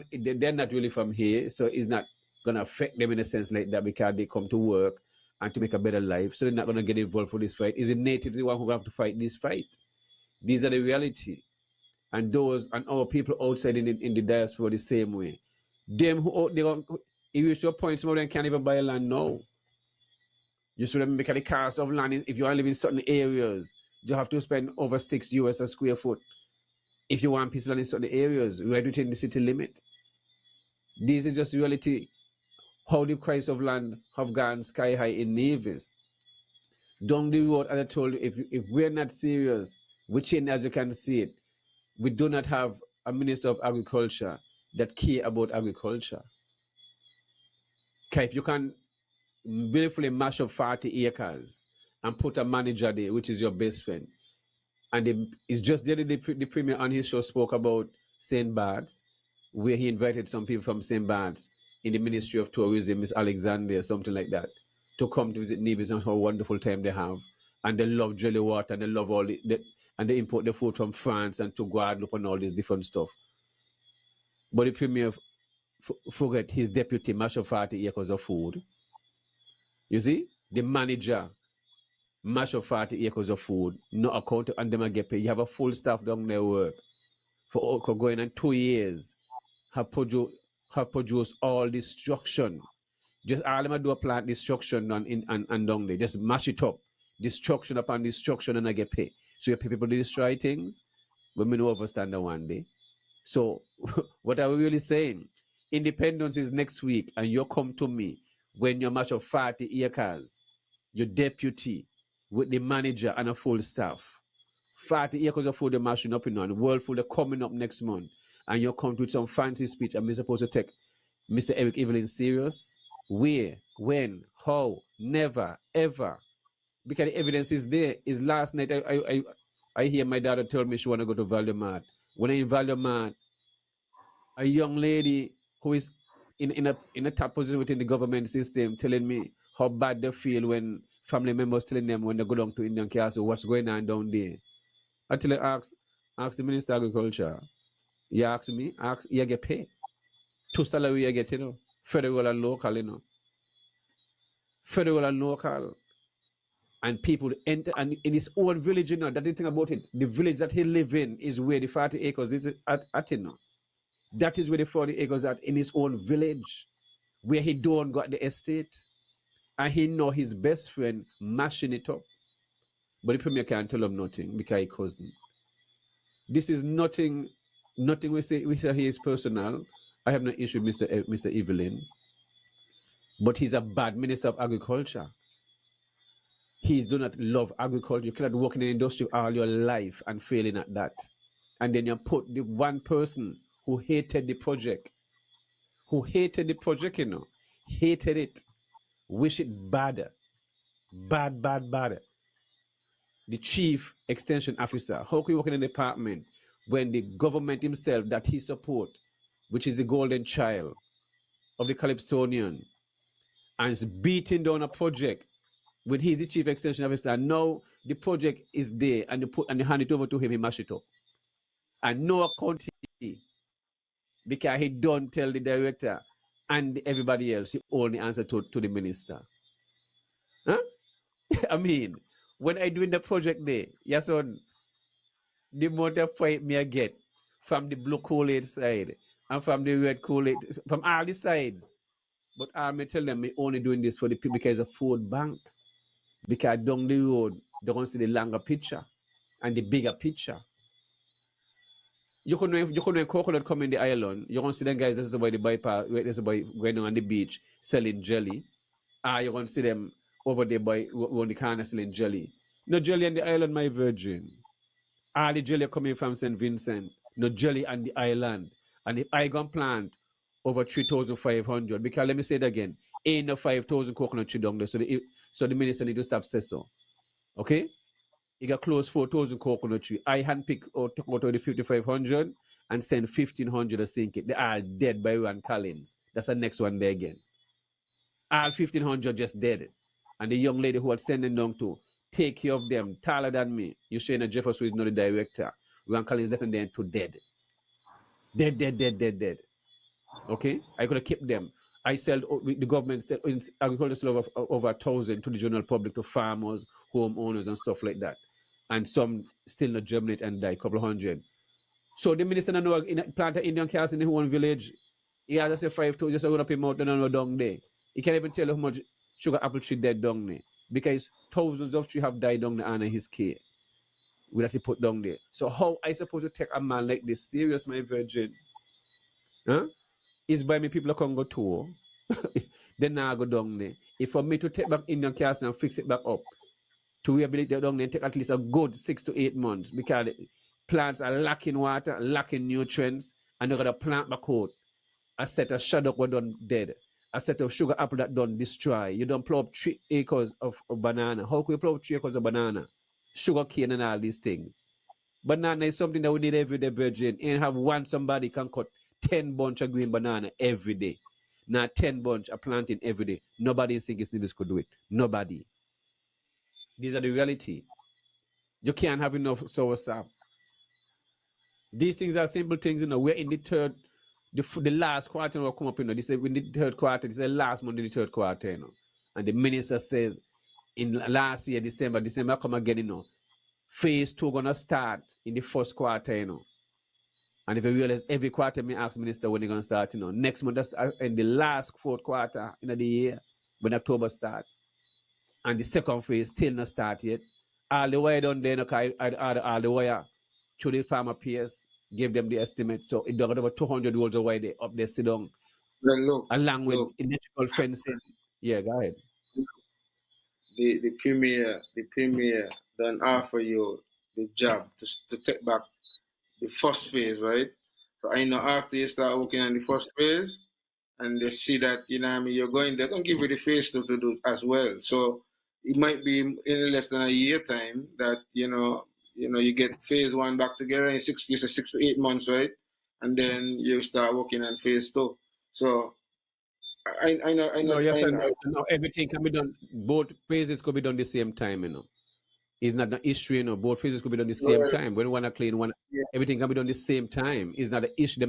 not really from here. So it's not going to affect them in a sense like that because they come to work and to make a better life. So they're not going to get involved for this fight. Is the natives the one who have to fight this fight? These are the reality. And those and our people outside in the diaspora the same way. Them who they if you reach your point, some of them can't even buy land now. You should remember because the cost of land, if you are living in certain areas, you have to spend over $6 a square foot if you want piece of land in certain areas, right within the city limit. This is just reality. How the price of land have gone sky high in Nevis. Down the road, as I told you, if we're not serious, which as you can see it, we do not have a minister of agriculture that care about agriculture. Okay, if you can willfully mash up 40 acres and put a manager there, which is your best friend, and it's just the other day the premier on his show spoke about St. Bart's, where he invited some people from St. Bart's in the Ministry of Tourism, Miss Alexander, something like that, to come to visit Nevis and how wonderful time they have. And they love jelly water and they love all and they import the food from France and to Guadeloupe and all this different stuff. But the premier forget his deputy mash up 40 acres of food. You see, the manager mash up 40 acres of food, no account, and them get paid. You have a full staff down there work for going on 2 years. Have produced all destruction. Just all them do a plant destruction and down there. Just mash it up. Destruction upon destruction and I get paid. So you pay people to destroy things, we may not understand that one day. So what are we really saying? Independence is next week, and you come to me when you match up 40 acres, your deputy with the manager and a full staff. 40 acres of food they're mashing up in on, world food are coming up next month, and you come with some fancy speech, and we're supposed to take Mr. Eric Evelyn serious? Where, when, how, never, ever. Because the evidence is there. Is last night I hear my daughter tell me she want to go to Valdemar. When I in Valdemar, a young lady who is in a top position within the government system telling me how bad they feel when family members telling them when they go down to Indian Castle what's going on down there. I tell her ask the Minister of Agriculture. You ask me, you get paid. Two salary you get, federal and local, Federal and local. And people enter, and in his own village, that the thing about it, the village that he live in is where the 40 acres is at That is where the 40 acres at, in his own village, where he don't got the estate. And he know his best friend mashing it up. But the premier can't tell him nothing because he cousin. This is nothing we say he is personal. I have no issue with Mr. Evelyn. But he's a bad minister of agriculture. He do not love agriculture. You cannot work in the industry all your life and failing at that. And then you put the one person who hated the project, hated it, wish it bad. The chief extension officer, how can you work in a department when the government himself that he support, which is the golden child of the Calypsonian, and is beating down a project when he's the chief extension officer, and now the project is there and they hand it over to him, he mash it up. And no accountability because he don't tell the director and everybody else, he only answer to the minister. Huh? I mean, when I doing the project there, yes, on the amount of fight me I get from the blue Kool-Aid side and from the red Kool-Aid, from all the sides. But I may tell them me only doing this for the people because it's a food bank. Because down the road, they're going to see the longer picture and the bigger picture. You can coconut come in the island, you're going to see them guys, this is about the bypass, this is about going on the beach selling jelly. You're going to see them over there by on the corner selling jelly. No jelly on the island, my virgin. All the jelly coming from St. Vincent. No jelly on the island. And if I gonna plant over 3,500, because let me say it again, ain't no 5,000 coconut tree down there. So the minister need to stop say so. Okay? You got close 4,000 coconut tree. I handpick out the 5,500 and send 1,500 to sink it. They are dead by Ron Collins. That's the next one there again. All 1,500 just dead. And the young lady who was sending down to take care of them, taller than me. You Shana Jefferson is not the director. Ron Collins left them there to dead. Dead. Okay? I could have kept them. I sell, the government sell, agriculture sell over 1,000 to the general public, to farmers, homeowners, and stuff like that. And some still not germinate and die, a couple of hundred. So the minister don't know plant an Indian cast in his own village. He has to say 5,000 just to go up him out and down there. He can't even tell how much sugar apple tree dead down there. Because thousands of trees have died down there under his care. We have to put down there. So how I supposed to take a man like this serious, my virgin? Huh? Is by me people can go tour. Then now I go down there. If for me to take back Indian cast and fix it back up, to rehabilitate down there, take at least a good 6 to 8 months, because plants are lacking water, lacking nutrients, and they're gonna plant back out. A set of shadow were done dead. A set of sugar apple that done destroy. You don't plow up 3 acres of banana. How can you plow up 3 acres of banana? Sugar cane and all these things. Banana is something that we need every day, virgin. And have one somebody can cut 10 bunch of green banana every day. Now 10 bunch are planting every day. Nobody thinks this could do it. Nobody. These are the reality. You can't have enough soursop. These things are simple things, We're in the last quarter will come up, They say in the third quarter, this is the last month in the third quarter, And the minister says in last year, December come again, Phase 2 gonna start in the first quarter, And if you realize every quarter, me ask minister when they're gonna start, Next month, that's in the last fourth quarter in the year, when October starts. And the second phase still not start yet. All the way down there, all the wire through the farmer PS, give them the estimate. So it done over 200 rolls away there, up there, sit down Well, look, along with look, electrical fencing. Yeah, go ahead. the premier don't offer you the job to take back the first phase, right? So I know after you start working on the first phase and they see that, you know what I mean, you're going, they're gonna give you the phase to do as well. So it might be in less than a year time that, you get phase one back together in you say 6 to 8 months, right? And then you start working on phase two. So I know I know No, yes, I and know no, everything can be done. Both phases could be done the same time. It's not an issue. Both phases could be done the same well, time. When you want to clean one, yeah, everything can be done the same time. It's not an issue.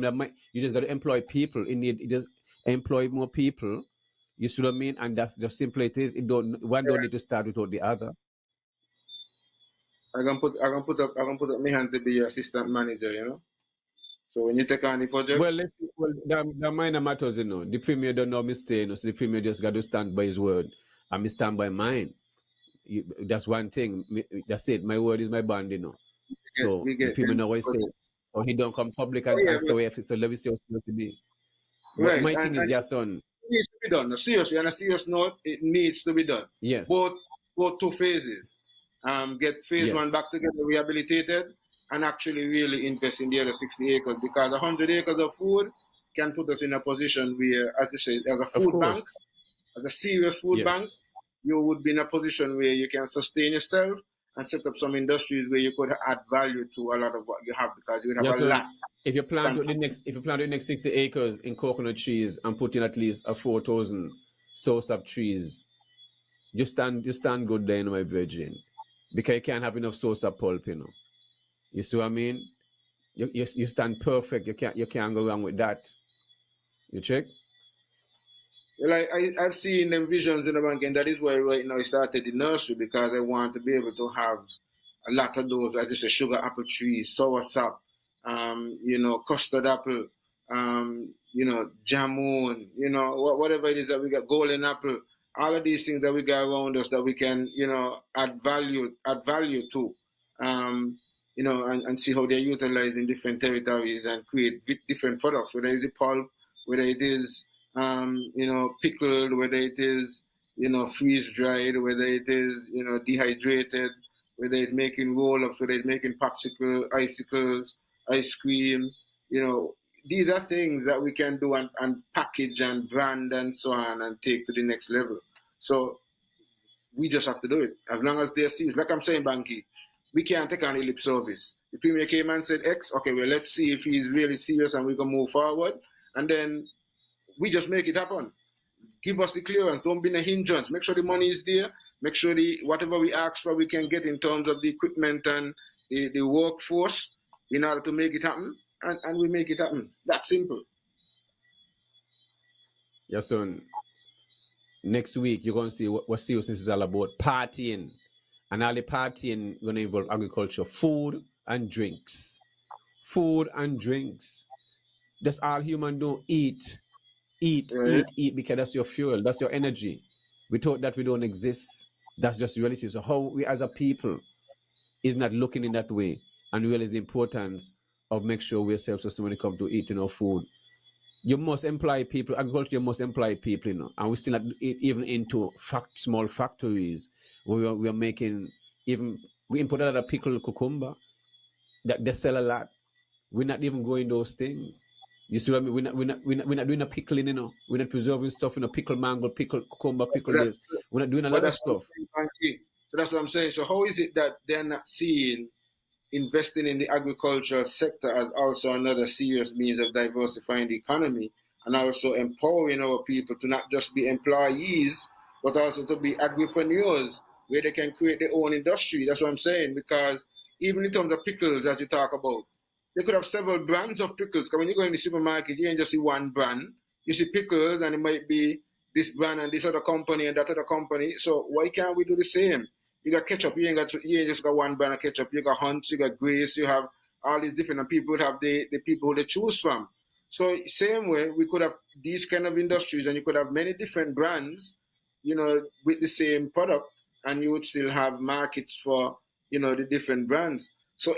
You just got to employ people. You just employ more people. You see what I mean? And that's just simply it is. It don't one don't need to start without the other. I'm gonna put up my hand to be your assistant manager, So when you take on the project, Well, let's see. Well, the minor matters. The premier don't know mistake. So the premier just got to stand by his word, and me stand by mine. That's one thing. That's it. My word is my bond. So we the get people them know what I say. project. So he don't come public Oh yeah, and say, well, so let me see what's supposed to be. But right, my thing is, and your son. it needs to be done. Seriously, on a serious note, it needs to be done. Yes, Both two phases. Get phase one yes, back together, rehabilitated, and actually really invest in the other 60 acres because 100 acres of food can put us in a position where, as you say, as a of food bank, course. as a serious food bank, Yes, you would be in a position where you can sustain yourself and set up some industries where you could add value to a lot of what you have because you would have your a lot. son. If you plant the next 60 acres in coconut trees and put in at least a 4,000 source of trees, you stand good there, my virgin, because you can't have enough source of pulp. You see what I mean? You stand perfect. You can't go wrong with that. You check? Like I've seen them visions in the bank, and that is why right now I started the nursery because I want to be able to have a lot of those, I just say sugar apple trees, sour sap, custard apple, jamun, whatever it is that we got, golden apple, all of these things that we got around us that we can, add value to, and see how they're utilized in different territories and create different products, whether it's the pulp, whether it is pickled, whether it is, freeze dried, whether it is, dehydrated, whether it's making roll ups, whether it's making icicles, ice cream, you know, these are things that we can do and package and brand and so on and take to the next level. So we just have to do it. As long as they're serious. Like I'm saying, Banky, we can't take on a lip service. The Premier came and said X, okay, well, let's see if he's really serious and we can move forward. And then we just make it happen. Give us the clearance. Don't be in a hindrance. Make sure the money is there. Make sure the whatever we ask for, we can get in terms of the equipment and the workforce in order to make it happen. And we make it happen. That's simple. Your son. Next week, you're going to see what seriousness is all about. Partying. And all the partying going to involve agriculture, food and drinks. Food and drinks. That's all human do. Eat, eat, Right? eat, eat, because that's your fuel. That's your energy. Without that, we don't exist. That's just reality. So how we as a people is not looking in that way and realize the importance of make sure we're self-sustaining when it comes to eating our food. You must employ people. Agriculture, you must employ people. And we're still not even into small factories where we are making even we import a lot of pickled cucumber that they sell a lot. We're not even growing those things. You see what I mean? We're not doing a pickling. We're not preserving stuff in a pickle mango, pickle cucumber, pickle But, this. We're not doing a but lot of that's what stuff. I'm saying. So that's what I'm saying. So how is it that they're not seeing investing in the agricultural sector as also another serious means of diversifying the economy and also empowering our people to not just be employees, but also to be agripreneurs where they can create their own industry. That's what I'm saying. Because even in terms of pickles, as you talk about, they could have several brands of pickles. Because when you go in the supermarket, you ain't just see one brand. You see pickles, and it might be this brand and this other company and that other company. So why can't we do the same? You got ketchup. You ain't just got one brand of ketchup. You got Hunt's, you got Grace, you have all these different, and people would have the people they choose from. So same way we could have these kind of industries, and you could have many different brands, with the same product, and you would still have markets for the different brands. So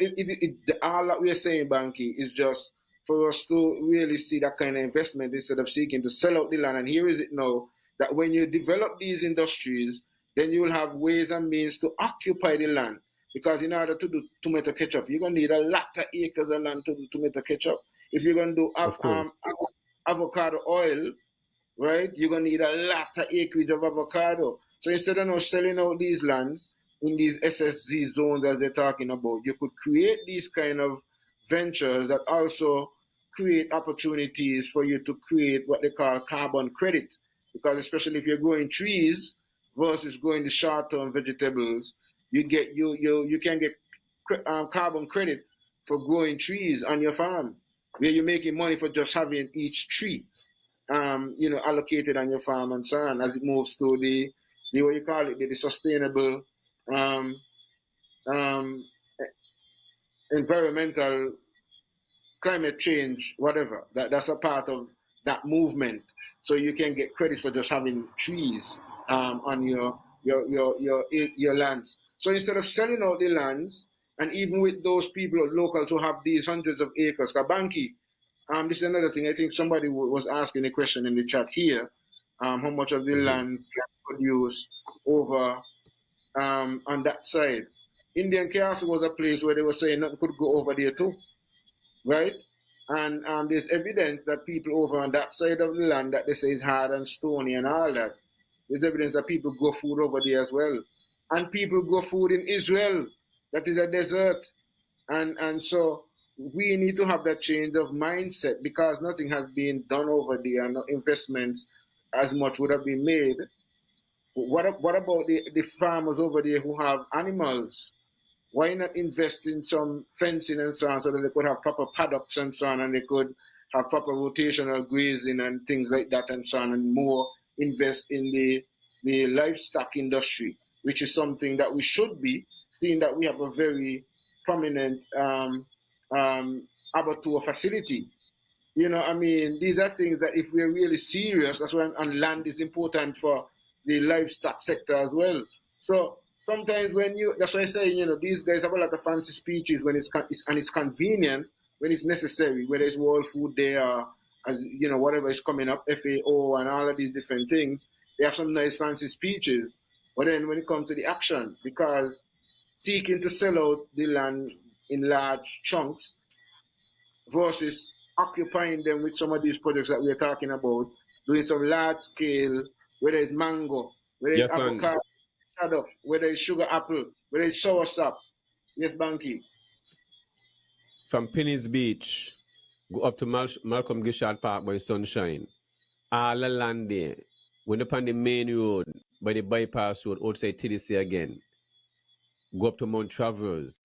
all that we are saying, Banky, is just for us to really see that kind of investment instead of seeking to sell out the land. And here is it now that when you develop these industries, then you will have ways and means to occupy the land. Because in order to do tomato ketchup, you're going to need a lot of acres of land to do tomato ketchup. If you're going to do Of course. avocado oil, right, you're going to need a lot of acreage of avocado. So instead of now selling out these lands in these SSZ zones as they're talking about, you could create these kind of ventures that also create opportunities for you to create what they call carbon credit. Because especially if you're growing trees versus growing the short-term vegetables, you can get carbon credit for growing trees on your farm, where you're making money for just having each tree, allocated on your farm and so on, as it moves to the what you call it, the sustainable um, um, environmental climate change, whatever. That's a part of that movement. So you can get credit for just having trees on your lands. So instead of selling out the lands, and even with those people locals who have these hundreds of acres, Kabanki, this is another thing. I think somebody was asking a question in the chat here. How much of the lands can produce over on that side? Indian Castle was a place where they were saying nothing could go over there too, right? And there's evidence that people over on that side of the land that they say is hard and stony and all that. There's evidence that people grow food over there as well. And people grow food in Israel, that is a desert. And so we need to have that change of mindset, because nothing has been done over there, no investments as much would have been made. What about the farmers over there who have animals? Why not invest in some fencing and so on, so that they could have proper paddocks and so on, and they could have proper rotational grazing and things like that and so on, and more invest in the livestock industry, which is something that we should be, seeing that we have a very prominent abattoir facility. You know, I mean, these are things that if we're really serious, that's why, and land is important for the livestock sector as well. So sometimes that's why I say, these guys have a lot of fancy speeches when it's convenient, when it's necessary, whether it's World Food Day or, as whatever is coming up, FAO and all of these different things. They have some nice fancy speeches, but then when it comes to the action, because seeking to sell out the land in large chunks versus occupying them with some of these projects that we're talking about, doing some large scale, whether it's mango, whether it's avocado, shaddock, whether it's sugar apple, whether it's soursop. Yes, Banky. From Penny's Beach, go up to Malcolm Gishard Park by Sunshine. All the land there. When upon the main road, by the bypass road, outside TDC again. Go up to Mount Travers.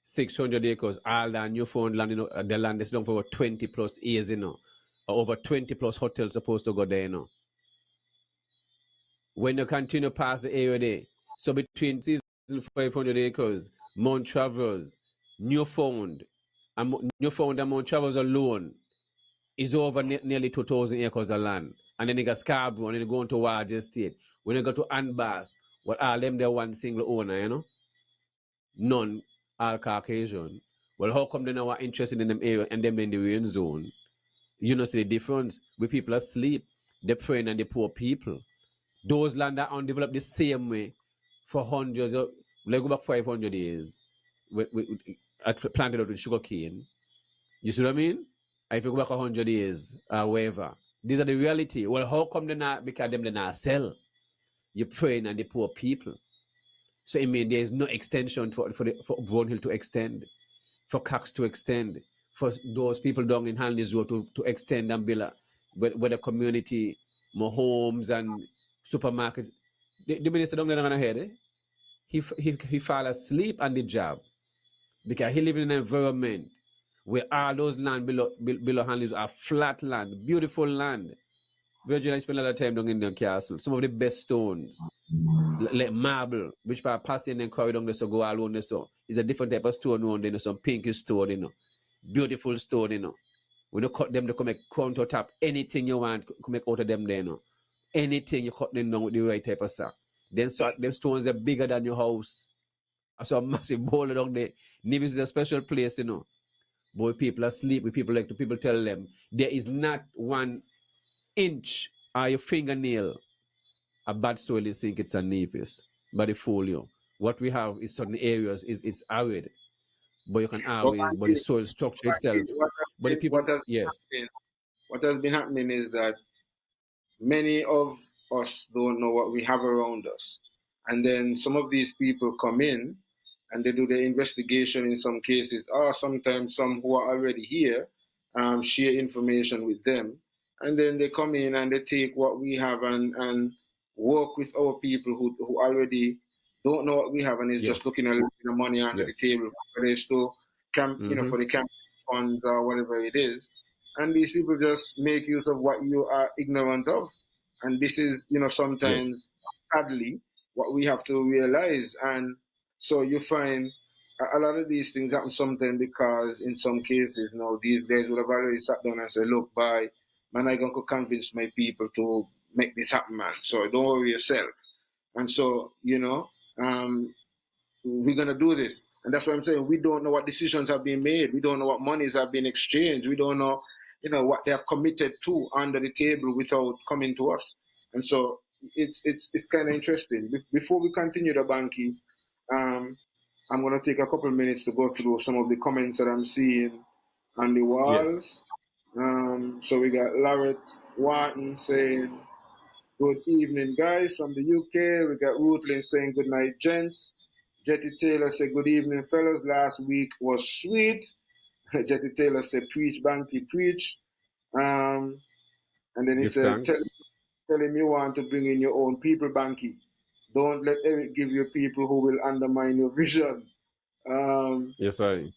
600 acres, all that Newfoundland, the land is long for over 20 plus years, or over 20 plus hotels supposed to go there, When you continue past the area there, so between 500 acres, Mount Travers, Newfound and Mount Travers alone is over nearly 2,000 acres of land. And then you got Scarborough, and then you go into Wards Estate. When you go to Anbas, what all them there one single owner, None all Caucasian. Well, how come they not interested in them area and them in the rain zone? See the difference? We people asleep, the praying and the poor people. Those land are undeveloped the same way for hundreds of, let's go back 500 years. We planted out with sugar cane. You see what I mean? If you go back 100 years, whatever. These are the reality. Well, how come they not? Because them they not sell. You're praying and the poor people. So I mean, there is no extension for Brown Hill to extend, for Cox to extend, for those people down in Hanley's Road to extend and build where the community, more homes and supermarkets. The minister down there on head, he fall asleep on the job because he live in an environment where all those land below Hanley's are flat land, beautiful land. Virgin, I spend a lot of time down in the castle. Some of the best stones, like marble, which by passing and carry down there, so go all on there. So it's a different type of stone on there, some pinkish stone, beautiful stone, When you cut them, they come make countertop, anything you want, come make out of them there, Anything you cut them down with the right type of sack. Then so them stones are bigger than your house. So a massive boulder down there. Nevis is a special place, But when people are asleep, when people tell them there is not 1 inch or your fingernail a bad soil is think it's a Nevis, but they fool you. What we have is certain areas is it's arid, but you can But always, but the Banky, soil structure itself. what But the people, yes, has been happening is that many of us don't know what we have around us. And then some of these people come in and they do their investigation in some cases, or sometimes some who are already here share information with them. And then they come in and they take what we have and work with our people who already don't know what we have and is just yes, looking at the money under the yes, table for the store camp, mm-hmm. for the camp funds or whatever it is. And these people just make use of what you are ignorant of. And this is, Yes, sometimes sadly what we have to realize. And so you find a lot of these things happen sometimes because in some cases, these guys would have already sat down and said, look, man, I going to convince my people to make this happen, man. So don't worry yourself. And so, we're gonna do this. And that's what I'm saying. We don't know what decisions have been made. We don't know what monies have been exchanged. We don't know, what they have committed to under the table without coming to us. And so it's kind of interesting. Before we continue the Banky, I'm gonna take a couple minutes to go through some of the comments that I'm seeing on the yes, walls. So we got Larrett Wharton saying, "Good evening, guys, from the UK." We got Ruthlin saying, "Good night, gents." Jetty Taylor said, "Good evening, fellas. Last week was sweet." Jetty Taylor said, "Preach, Banky, preach." Um, and then he give said, tell, thanks. tell him you want to bring in your own people, Banky. Don't let Eric give you people who will undermine your vision. Um, Yes, I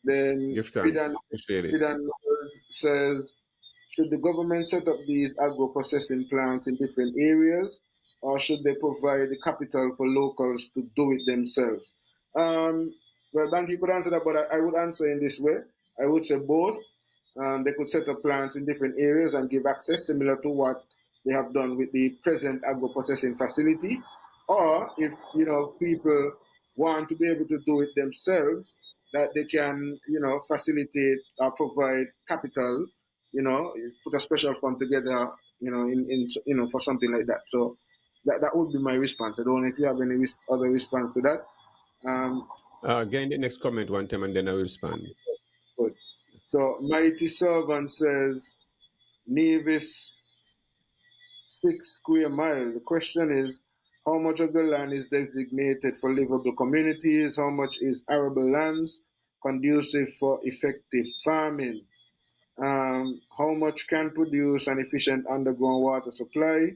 then give thanks. Appreciate it. Bidan says, should the government set up these agro-processing plants in different areas, or should they provide the capital for locals to do it themselves? Well, Banky could answer that, but I would answer in this way. I would say both. They could set up plants in different areas and give access, similar to what they have done with the present agro-processing facility. Or if people want to be able to do it themselves, that they can facilitate or provide capital, put a special fund together, in for something like that. So that would be my response. I don't know if you have any other response to that. Um, Again, the next comment one time, and then I will respond. Good. So Mighty Servant says Nevis 6 square mile. The question is, how much of the land is designated for livable communities? How much is arable lands conducive for effective farming? How much can produce an efficient underground water supply?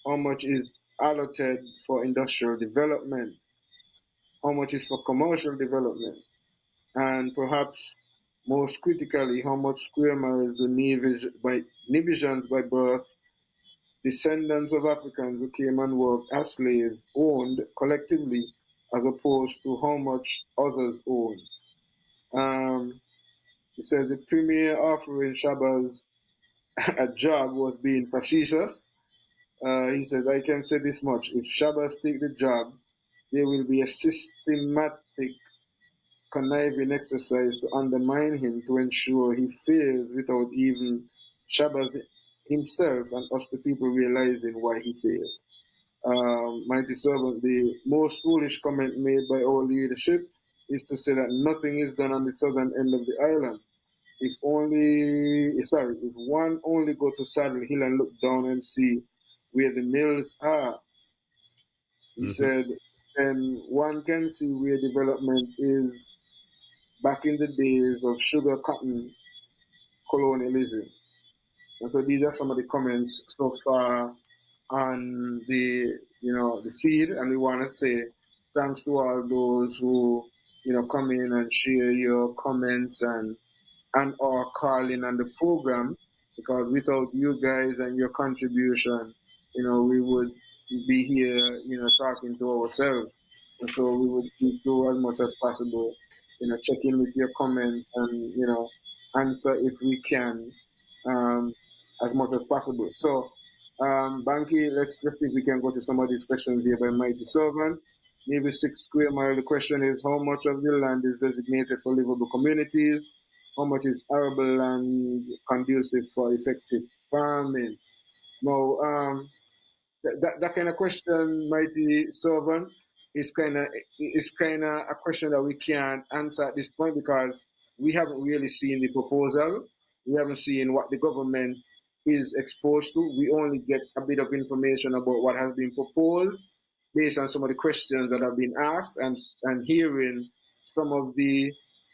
How much is allotted for industrial development? How much is for commercial development? And perhaps most critically, how much square miles do Nevisians by birth, descendants of Africans who came and worked as slaves, owned collectively, as opposed to how much others own? It says the premier offering Shabbos a job was being facetious. He says, I can say this much. If Shabbos take the job, there will be a systematic conniving exercise to undermine him to ensure he fails without even Shabbos himself and us the people realizing why he failed. Mighty servant, the most foolish comment made by our leadership is to say that nothing is done on the southern end of the island. If one only go to Saddle Hill and look down and see where the mills are, he Mm-hmm. said, and one can see where development is back in the days of sugar cotton colonialism. And so these are some of the comments so far on the feed, and we want to say thanks to all those who come in and share your comments and or calling on the program, because without you guys and your contribution, we would be here, talking to ourselves. And so we would do as much as possible, check in with your comments and, answer if we can, um, as much as possible. So, Banky, let's see if we can go to some of these questions here by Mighty Servant. Maybe 6 square mile. The question is, how much of the land is designated for livable communities? how much is arable and conducive for effective farming. Now, that kind of question, mighty servant, is kind of a question that we can't answer at this point because we haven't really seen the proposal. We haven't seen what the government is exposed to. We only get a bit of information about what has been proposed based on some of the questions that have been asked and hearing some of the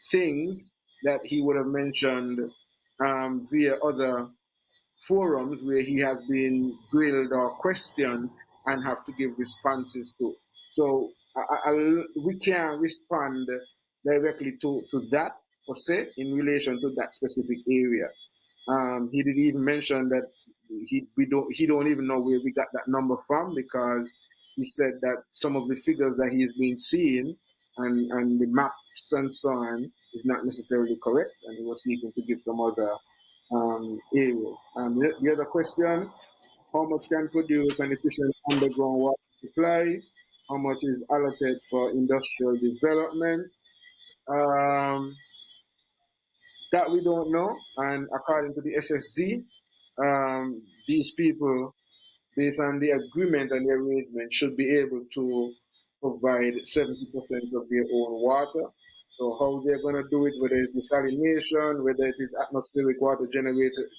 things that he would have mentioned via other forums where he has been grilled or questioned and have to give responses to. So we can't respond directly to that per se in relation to that specific area. He did even mention that he don't even know where we got that number from because he said that some of the figures that he's been seeing and the maps and so on is not necessarily correct, and he was seeking to give some other areas. The other question: how much can produce an efficient underground water supply? How much is allotted for industrial development? Um, that we don't know. And according to the SSZ, these people, based on the agreement and the arrangement, should be able to provide 70% of their own water. So how they're going to do it, whether it's desalination, whether it is atmospheric water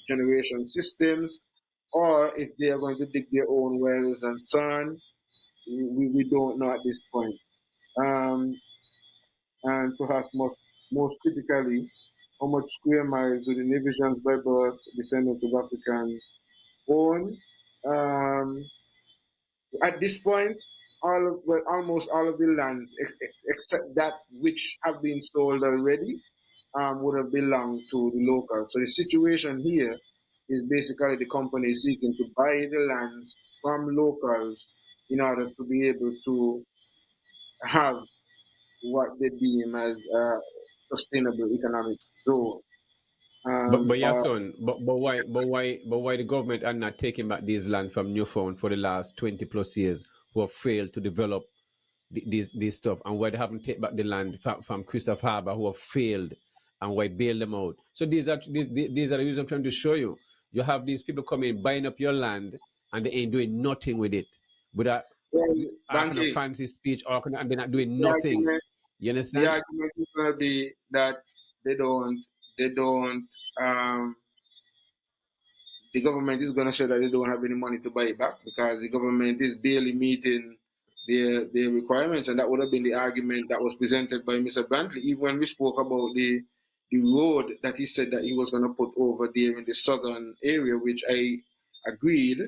generation systems, or if they are going to dig their own wells and so on, we don't know at this point. Um, and perhaps most critically, how much square miles do the Navisians by birth, descendants of African, own? At this point, almost all of the lands, except that which have been sold already, would have belonged to the locals. So the situation here is basically the company seeking to buy the lands from locals in order to be able to have what they deem as a sustainable economic zone. But your Or son, but why the government are not taking back these land from Newfound for the last 20 plus years who have failed to develop these stuff, and why they haven't taken back the land from Christopher Harbour who have failed, and why bail them out? So these are the reasons I'm trying to show you. You have these people coming buying up your land and they ain't doing nothing with it. Without well, all kind of Banky, fancy speech, and they're not doing the nothing. argument, You the understand? argument is going to be that they don't um, the government is going to say that they don't have any money to buy it back because the government is barely meeting their requirements, and that would have been the argument that was presented by Mr. Brantley. Even when we spoke about the road that he said that he was going to put over there in the southern area, which I agreed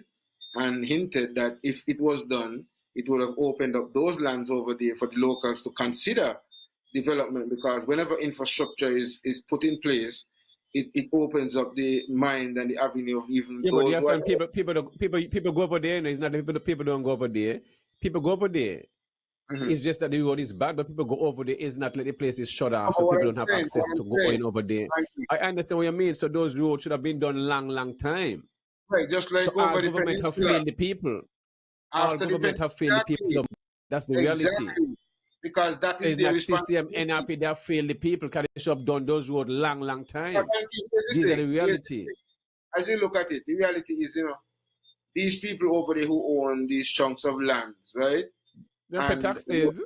and hinted that if it was done, it would have opened up those lands over there for the locals to consider development because whenever infrastructure is put in place, it opens up the mind and the avenue of even Yeah, but those yes, who are and people go over there. And it's not that people don't go over there. People go over there. Mhm. It's just that the road is bad, but people go over there. It's not like the place is shut off, so What people I'm don't have saying, what access I'm to go saying, in over there. thank you. I understand what you mean. So those roads should have been done long time. Right, just So like all over the government have peninsula, failed the people. All after the government peninsula, have failed the people. That's the reality. exactly, because that So is it's their not CCM, responsibility. NRP that failed the people because they should have done those roads long But time. thank you. Here's the These are thing. the Here's the reality. thing. As you look at it, the reality is, these people over there who own these chunks of lands, right? They pay And taxes.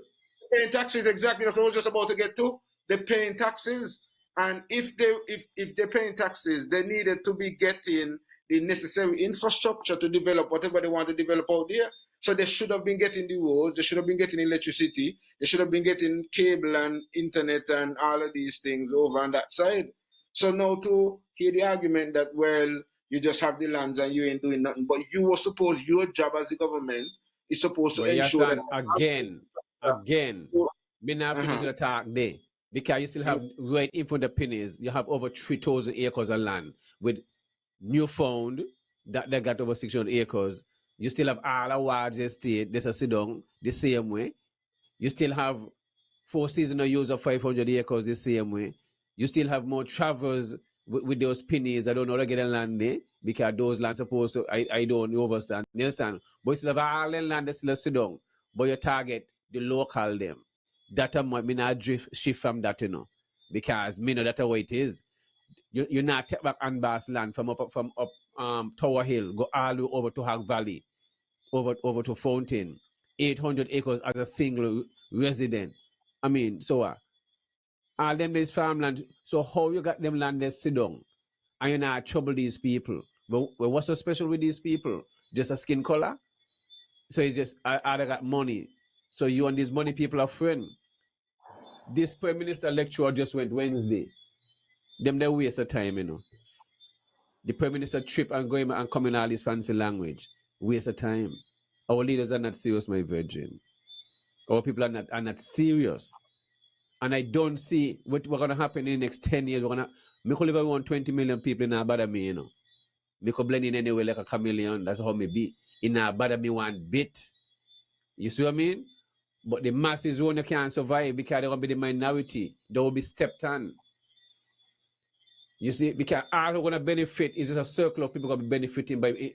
paying taxes, exactly. That's what I was just about to get to. They're paying taxes, and if they're paying taxes, they needed to be getting the necessary infrastructure to develop whatever they want to develop out there. So they should have been getting the roads, they should have been getting electricity, they should have been getting cable and internet and all of these things over on that side. So now to hear the argument that well, you just have the lands and you ain't doing nothing, but you were supposed your job as the government is supposed to But yes, ensure that and again, me not finish uh-huh. the talk there because you still have right in front of the pennies. You have over 3,000 acres of land with Newfound that they got over 600 acres. You still have all a large estate. There's a sit down the same way. You still have four seasonal use of 500 acres the same way. You still have more travelers with those pennies. I don't know how to get a land there because those lands supposed to, I don't understand. You understand? But you still have all the land that still sit down. But you target the local them. That me not drift shift from that, because me know that's how it is. you not take back Anbas land from up Tower Hill, go all the way over to Hog Valley, over to Fountain, 800 acres as a single resident. I mean, so all them this farmland. So how you got them land there sit down and you not trouble these people? But what's so special with these people? Just a skin color? So it's just I got money. So you and these money people are friends. This Prime Minister lecture just went Wednesday. Them they waste of time, you know. The Prime Minister trip and going and coming all this fancy language. Waste of time. Our leaders are not serious, my virgin. Our people are not serious. And I don't see what's going to happen in the next 10 years. We're going to make live around 20 million people in bother me, you know. Make a blend in anyway like a chameleon. That's how me be. In bother me one bit. You see what I mean? But the masses who can't survive because they're going to be the minority. They will be stepped on. You see, because all who are going to benefit is just a circle of people going to be benefiting by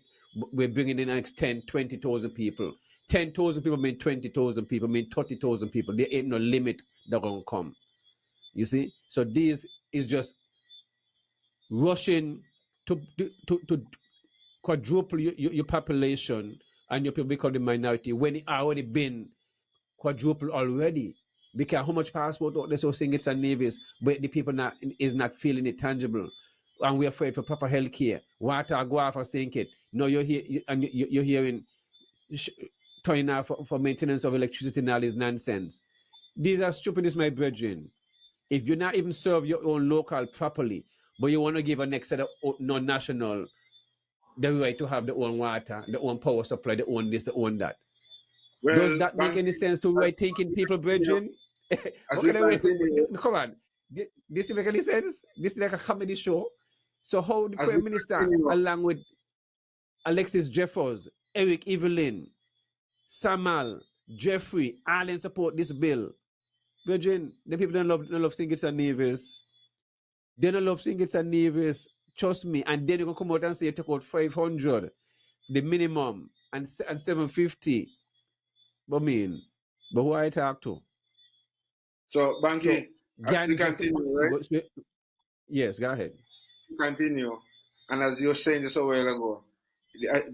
we're bringing in the next 10, 20,000 people. 10,000 people mean 20,000 people, mean 30,000 people. There ain't no limit that going to come. You see? So this is just rushing to quadruple your population and your people become the minority when it already been quadruple already. Because how much passport out there so saying it's a navies, but the people is not feeling it tangible. And we're afraid for proper health care. Water go off for sink it. No, you're here and you're hearing turning out for maintenance of electricity and all this nonsense. These are stupidness, my brethren. If you not even serve your own local properly, but you want to give a next set of non-national the right to have their own water, their own power supply, their own this, their own that. Well, does that make any sense to right thinking people, brethren? Come on. This make any sense? This is like a comedy show. So how the Prime Minister, along with Alexis Jeffers, Eric Evelyn, Samal, Jeffrey, all in support this bill. Virgin, the people don't love Singits and Nevis. They don't love Singits and Nevis. Trust me. And then you can come out and say you take out 500, the minimum, and 750. But who I talk to? So, Banky, we continue, right? Yes, go ahead. Continue. And as you were saying this a while ago,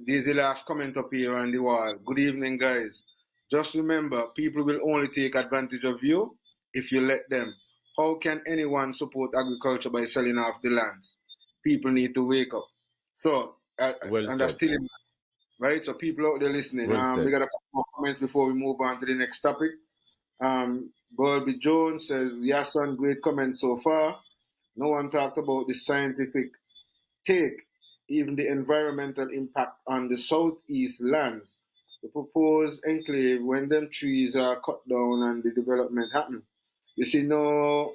this is the last comment up here on the wall. Good evening, guys. Just remember, people will only take advantage of you if you let them. How can anyone support agriculture by selling off the lands? People need to wake up. So, and that's still in, right? So, people out there listening, we got a couple more comments before we move on to the next topic. Bobby Jones says, yes, son, great comment so far. No one talked about the scientific take, even the environmental impact on the southeast lands. The proposed enclave, when them trees are cut down and the development happen. You see, no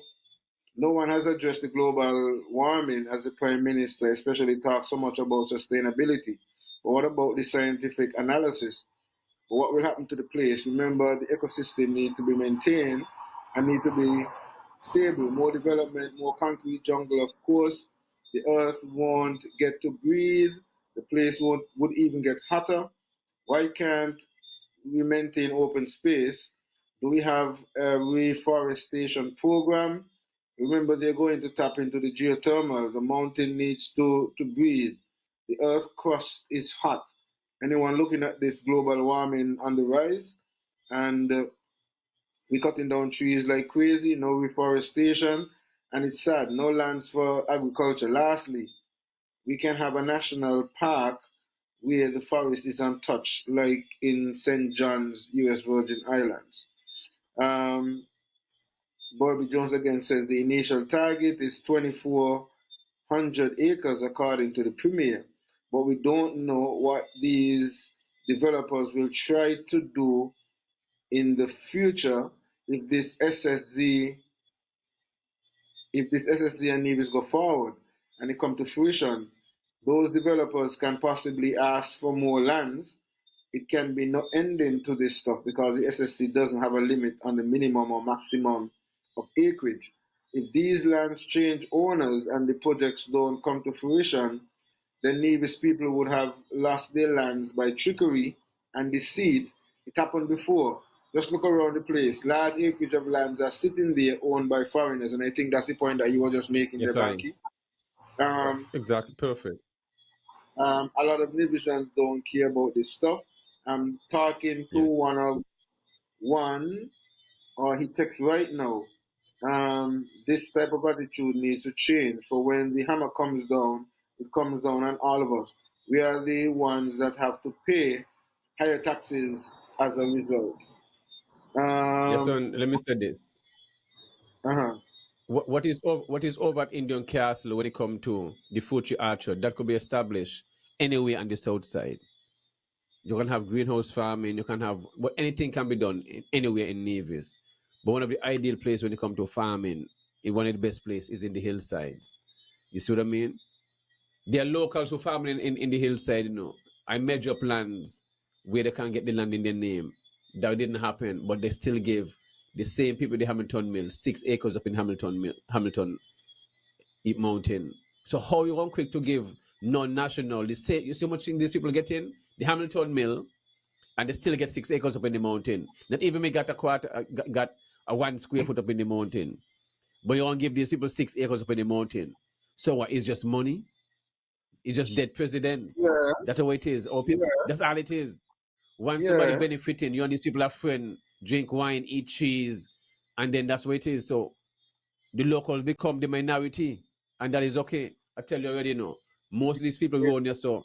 one has addressed the global warming as the Prime Minister, especially talks so much about sustainability. But what about the scientific analysis? But what will happen to the place? Remember, the ecosystem need to be maintained and need to be stable. More development, more concrete jungle, of course. The earth won't get to breathe. The place would even get hotter. Why can't we maintain open space? Do we have a reforestation program? Remember, they're going to tap into the geothermal. The mountain needs to breathe. The earth crust is hot. Anyone looking at this global warming on the rise? And we're cutting down trees like crazy, no reforestation. And it's sad, no lands for agriculture. Lastly, we can have a national park where the forest is untouched, like in St. John's, U.S. Virgin Islands. Bobby Jones again says the initial target is 2,400 acres according to the Premier, but we don't know what these developers will try to do in the future if this SSZ and Nevis go forward and it come to fruition. Those developers can possibly ask for more lands. It can be no ending to this stuff because the SSC doesn't have a limit on the minimum or maximum of acreage. If these lands change owners and the projects don't come to fruition, then Nevis people would have lost their lands by trickery and deceit. It happened before. Just look around the place. Large acreage of lands are sitting there owned by foreigners, and I think that's the point that you were just making there, Banky. Exactly. Perfect. A lot of Nigerians don't care about this stuff. I'm talking to Yes. one, or he texts right now. This type of attitude needs to change. For when the hammer comes down, it comes down on all of us. We are the ones that have to pay higher taxes as a result. Yes, Um, son. Let me say this. uh-huh. What is over at Indian Castle when it comes to the Fuji Archer that could be established anywhere on the south side. You can have greenhouse farming. You can have, but anything can be done anywhere in Nevis. But one of the ideal places when it comes to farming, in one of the best places is in the hillsides. You see what I mean? There are locals who farm in the hillside, I major plans where they can get the land in their name. That didn't happen, but they still give the same people the Hamilton Mill 6 acres up in Hamilton Mountain. So how you want quick to give non-national the same? You see how much thing these people get in the Hamilton Mill, and they still get 6 acres up in the mountain. Not even me got a quarter, got a 1 square foot up in the mountain, but you want to give these people 6 acres up in the mountain. So what? It's just money. It's just dead presidents. Yeah, That's how it is. Or people, yeah, that's all it is. Once somebody yeah. benefiting, you and these people are friends, drink wine, eat cheese, and then that's what it is. So the locals become the minority, and that is okay. I tell you already now. Most of these people run your so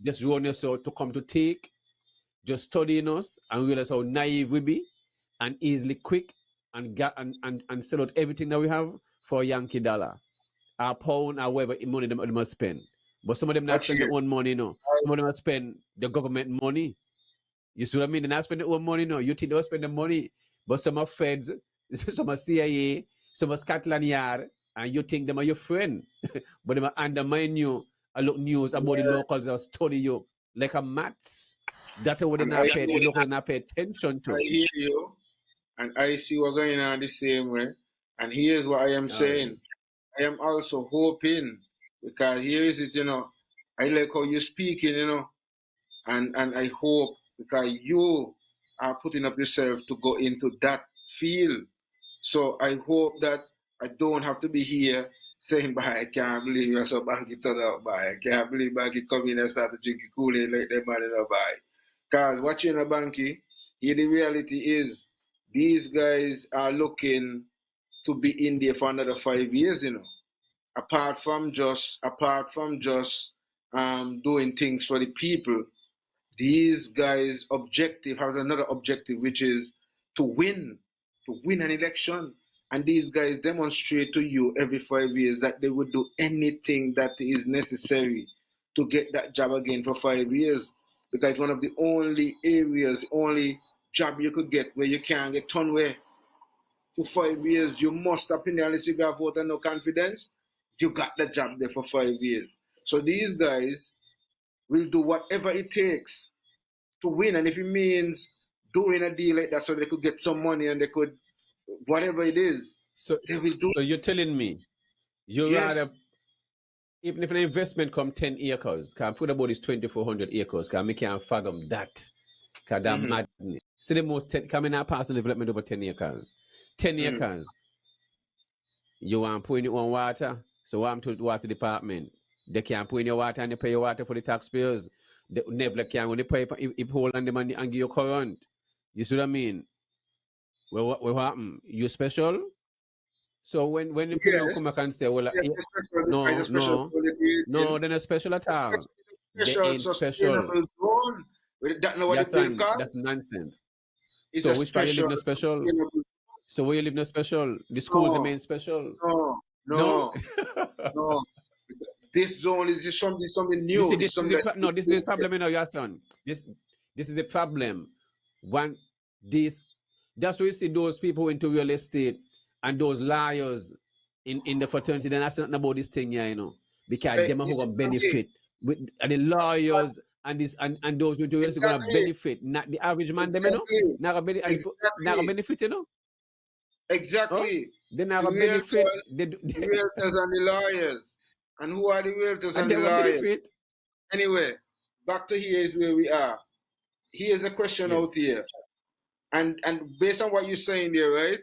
just run your so to come to take, just studying us and realize how naive we be, and easily quick and get and sell out everything that we have for a Yankee dollar, a pound, or whatever money they must spend. But some of them not Watch spend their here. own money, Some of them not spend the government money. You see what I mean? They're not spending their own money, You think they'll spend the money, but some are feds, some are CIA, some are Scotland Yard, and you think them are your friend, but they might undermine you. I look news about the Yeah, locals that study you like a mats. That's what they and I not pay. The locals not pay attention to. hear you, and I see what's going on the same way. And here's what I am All right. saying. I am also hoping, because here is it, I like how you're speaking, and I hope, because you are putting up yourself to go into that field. So I hope that I don't have to be here saying, "Bah, I can't believe you're so banky to out, bah. I can't believe banky come in and start to drink Kool-Aid like that man in a buy." Because watching a banky, here the reality is these guys are looking to be in there for another 5 years, apart from just doing things for the people. These guys' objective has another objective, which is to win, to win an election. And these guys demonstrate to you every 5 years that they would do anything that is necessary to get that job again for 5 years. Because it's one of the only areas, only job you could get where you can't get turned away. For 5 years, you must up in there unless you got vote and no confidence. You got the job there for 5 years. So these guys will do whatever it takes to win. And if it means doing a deal like that so they could get some money and they could, whatever it is, So, they will do so it. you're telling me you rather, Yes. even if an investment come 10 acres, can put about this 2,400 acres, can make can't fathom that. Because that Mm-hmm. madness. See the most coming out personal development over 10 acres. 10 Mm-hmm. acres. You want to put in your own water, so I'm to the water department. They can't put in your water and they pay your water for the taxpayers. They never can when they pay if hold on the money and give you current. You see what I mean? Well, what happen? You special? So when the people don't come Yes. back and say, well, Yes, it's a no, special no, quality. no, they're not special at A all. They special ain't special. sustainable zone. That know what the Yes, bill and called? that's nonsense. It's So a which part you live special in a special? sustainable. So where you live in a special? The schools No, remain special? no, No? no, no. This zone is something You see, new. This is this is something the that no, this is the problem, your son. This is the problem. One, this that's why you see those people into real estate and those liars in the fraternity. Then that's nothing about this thing here, because them are you who see gonna what I'm saying? benefit with and the lawyers and this and those into real estate gonna Exactly, benefit. Not the average man, them, exactly, not gonna benefit, and not gonna exactly, benefit, Oh, exactly. they not The gonna benefit. realtors, They, the realtors and the lawyers. And who are the realtors and and they the gonna lawyers? benefit. Anyway, back to here is where we are. Here's a question out Yes, here. And based on what you're saying there, right?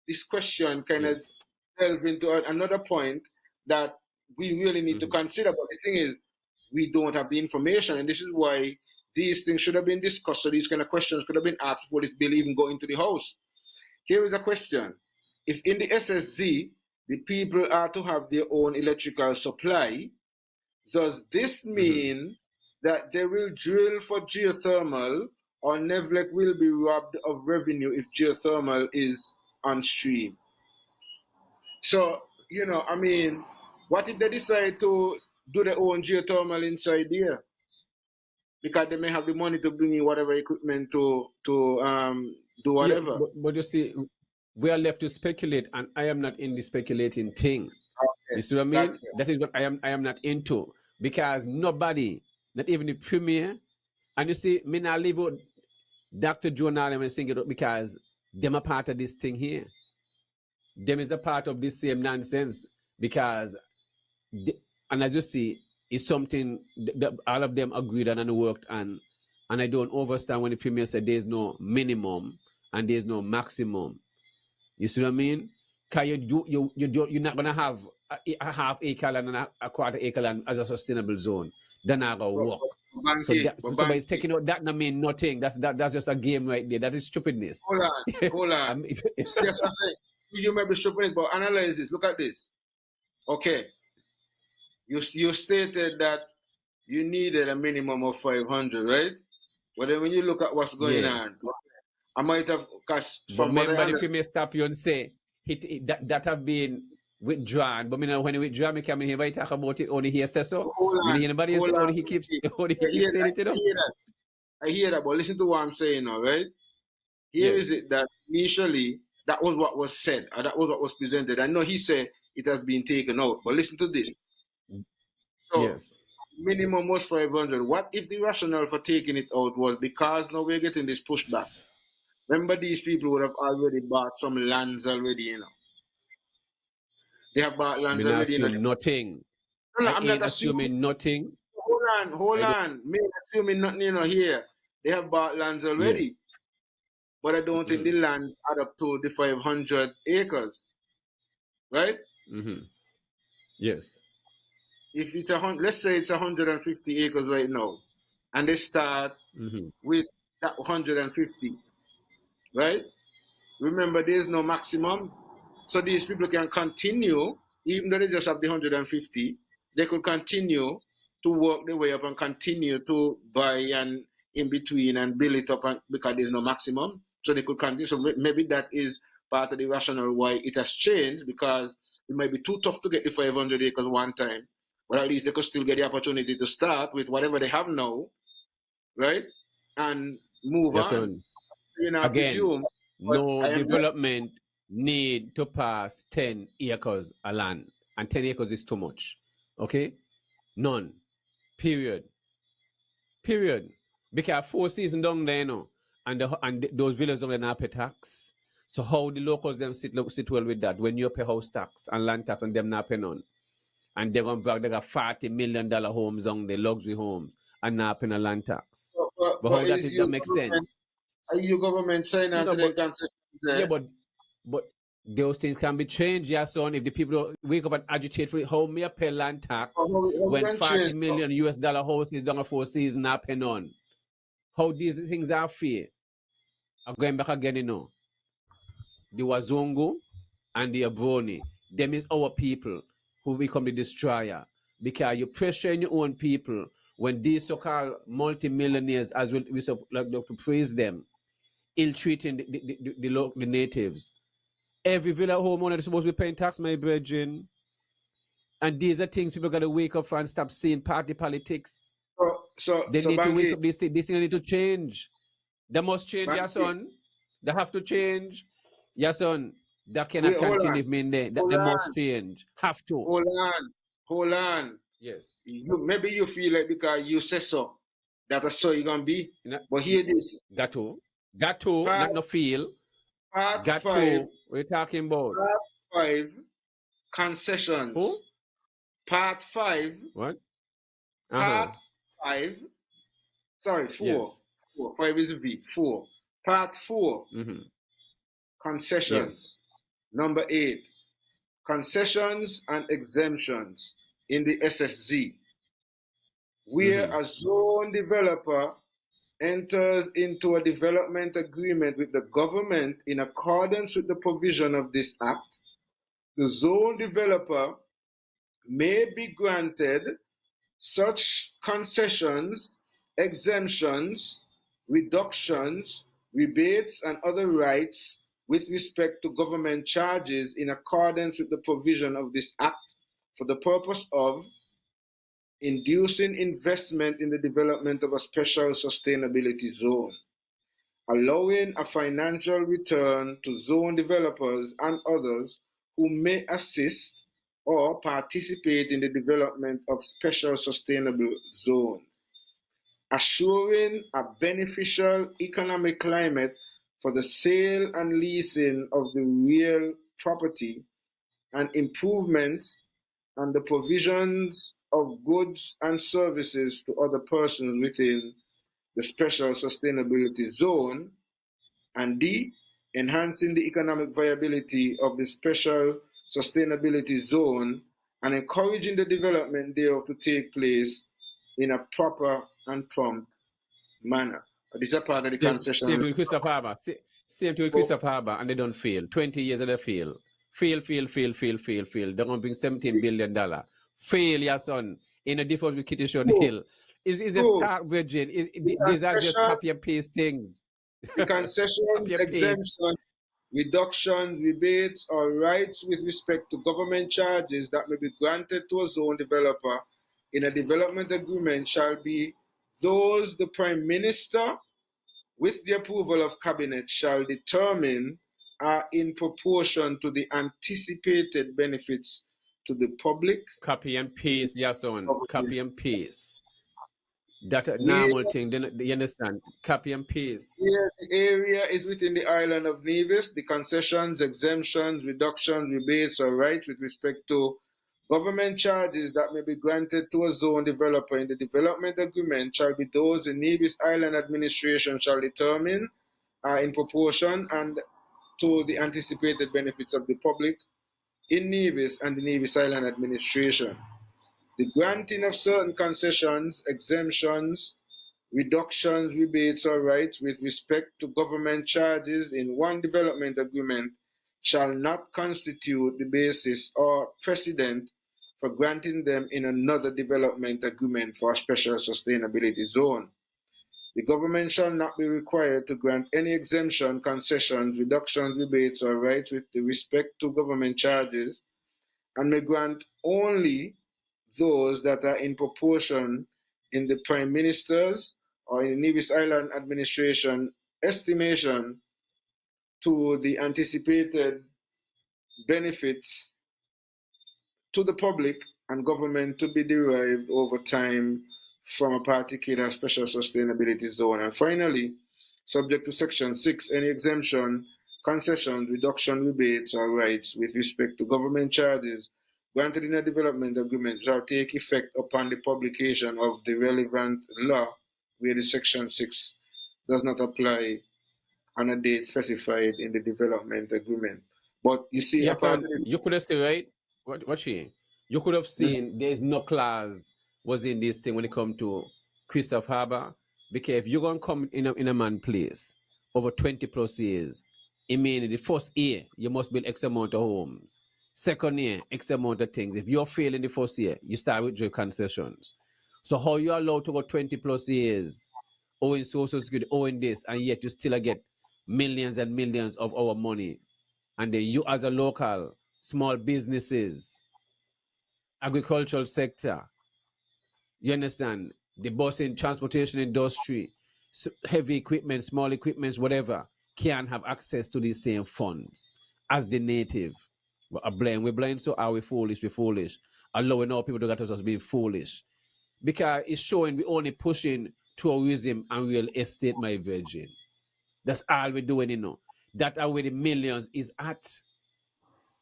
This question kind of yes. delve into another point that we really need to consider. But the thing is, we don't have the information, and this is why these things should have been discussed. So these kind of questions could have been asked before this bill even go into the House. Here is a question: if in the SSZ the people are to have their own electrical supply, does this mean that they will drill for geothermal, or Nevlec will be robbed of revenue if geothermal is on stream? So, you know, I mean, what if they decide to do their own geothermal inside there? Because they may have the money to bring in whatever equipment to do Yeah, whatever. but you see, we are left to speculate, and I am not in the speculating thing. You see what I mean? Gotcha. That is what I am not into, because nobody, not even the premier, and you see, me not leave out Dr. Jonah and sing it up because them are part of this thing here. Them is a part of this same nonsense because, and as you see, it's something that all of them agreed on and worked on, and I don't understand when the premier said there's no minimum and there's no maximum. You see what I mean? Because you're not gonna have a half acre land and a quarter acre land as a sustainable zone. They're not gonna work. So somebody's taking out that, I mean nothing. That's just a game right there. That is stupidness. Hold on. You may be stupid, but analyze this. Look at this. Okay. You stated that you needed a minimum of 500, right? But then when you look at what's going on, I might have, because from what I remember, the understand, premier stop you and say that have been withdrawn. But when he withdraw, me come here, talk about it. Only he says so. Anybody else? Only he keeps saying it. I hear that, but listen to what I'm saying now, right? Here is it that initially that was what was said, or that was what was presented. I know he said it has been taken out, but listen to this. So minimum was 500. What if the rationale for taking it out was because now we're getting this pushback? Remember, these people would have already bought some lands already, you know. They have bought lands already. Assume nothing. No, I'm not assuming nothing. Hold on. Me assuming nothing, you know, here. They have bought lands already. Yes. But I don't think the lands add up to the 500 acres. Right? Yes. If it's let's say it's 150 acres right now, and they start with that 150, right? Remember, there's no maximum. So these people can continue, even though they just have the 150, they could continue to work their way up and continue to buy and in between and build it up, and, because there's no maximum. So they could continue. So maybe that is part of the rationale why it has changed, because it might be too tough to get the 500 acres one time. But at least they could still get the opportunity to start with whatever they have now, right? And move on. You know, again, no development need to pass 10 acres of land. And 10 acres is too much. Okay? None. Period. Because 4 seasons down there, you know, and those villages don't have pay tax. So how the locals them sit well with that when you pay house tax and land tax and them not pay none? And they're going to brag they got $40 million homes on the luxury homes and not paying a land tax. But how that makes sense? Are you government saying that to the concessions? Yeah, but those things can be changed, yeah, son. If the people wake up and agitate for it, how may pay land tax when $40 million US houses done a 4 seasons not pay none? How these things are fair? I'm going back again, you know. The Wazungu and the Abroni, them is our people who become the destroyer. Because you pressure your own people when these so-called multi-millionaires, as we like to praise them, ill-treating the natives. Every villa homeowner is supposed to be paying tax, my brethren. And these are things people got to wake up for and stop seeing party politics. They need to wake up. These things need to change. They must change, your son. They have to change. Your son, that cannot continue with me in there. They must change. Have to. Hold on. Yes. Maybe you feel like because you say so, that's so you're going to be. But hear this. Got to, not no feel. Part 5. We're talking about. Part 5, concessions. Who? Part 5. What? Part 5. Sorry, 4. Yes. 4. 5 is a V. 4. Part 4. Concessions. Yes. Number 8. Concessions and exemptions. in the SSZ, where a zone developer enters into a development agreement with the government in accordance with the provision of this act, the zone developer may be granted such concessions, exemptions, reductions, rebates, and other rights with respect to government charges in accordance with the provision of this act for the purpose of inducing investment in the development of a special sustainability zone, allowing a financial return to zone developers and others who may assist or participate in the development of special sustainable zones, assuring a beneficial economic climate for the sale and leasing of the real property and improvements and the provisions of goods and services to other persons within the special sustainability zone, and D, enhancing the economic viability of the special sustainability zone and encouraging the development thereof to take place in a proper and prompt manner. This is a part of the Same concession. to Christopher Harbour. Same to Christopher Harbour, and they don't fail. 20 years and they fail. Fail. They're going to bring $17 billion. Fail, your son. In a difference with Kittishon Hill. Is a stark virgin. These are just copy and paste things. The concessions, exemptions, reductions, rebates, or rights with respect to government charges that may be granted to a zone developer in a development agreement shall be those the Prime Minister, with the approval of Cabinet, shall determine are in proportion to the anticipated benefits to the public. Copy and paste, yes, son. Copy and paste. That a normal thing, you understand? Copy and paste. Here, the area is within the island of Nevis. The concessions, exemptions, reductions, rebates, or rights with respect to government charges that may be granted to a zone developer in the development agreement shall be those the Nevis Island Administration shall determine in proportion and to the anticipated benefits of the public in Nevis and the Nevis Island Administration. The granting of certain concessions, exemptions, reductions, rebates, or rights with respect to government charges in one development agreement shall not constitute the basis or precedent for granting them in another development agreement for a special sustainability zone. The government shall not be required to grant any exemption, concessions, reductions, rebates, or rights with respect to government charges, and may grant only those that are in proportion in the Prime Minister's or in the Nevis Island Administration estimation to the anticipated benefits to the public and government to be derived over time from a particular special sustainability zone. And finally, subject to Section 6, any exemption, concession, reduction, rebates, or rights with respect to government charges granted in a development agreement shall take effect upon the publication of the relevant law where the Section 6 does not apply on a date specified in the development agreement. But you see, yeah, you could have said, right? What she? You could have seen there's no clause was in this thing when it come to Christopher Harbour. Because if you're going to come in a man place over 20 plus years, it means the first year, you must build X amount of homes. Second year, X amount of things. If you're failing the first year, you start with your concessions. So how you allowed to go 20 plus years, owing Social Security, owing this, and yet you still get millions and millions of our money. And then you as a local, small businesses, agricultural sector, you understand, the busing, transportation industry, heavy equipment, small equipments, whatever, can have access to these same funds as the native. But we're blind, so are we foolish? We're foolish. Allowing all people to get us being foolish. Because it's showing we only pushing tourism and real estate, my virgin. That's all we're doing, you know. That are where the millions is at.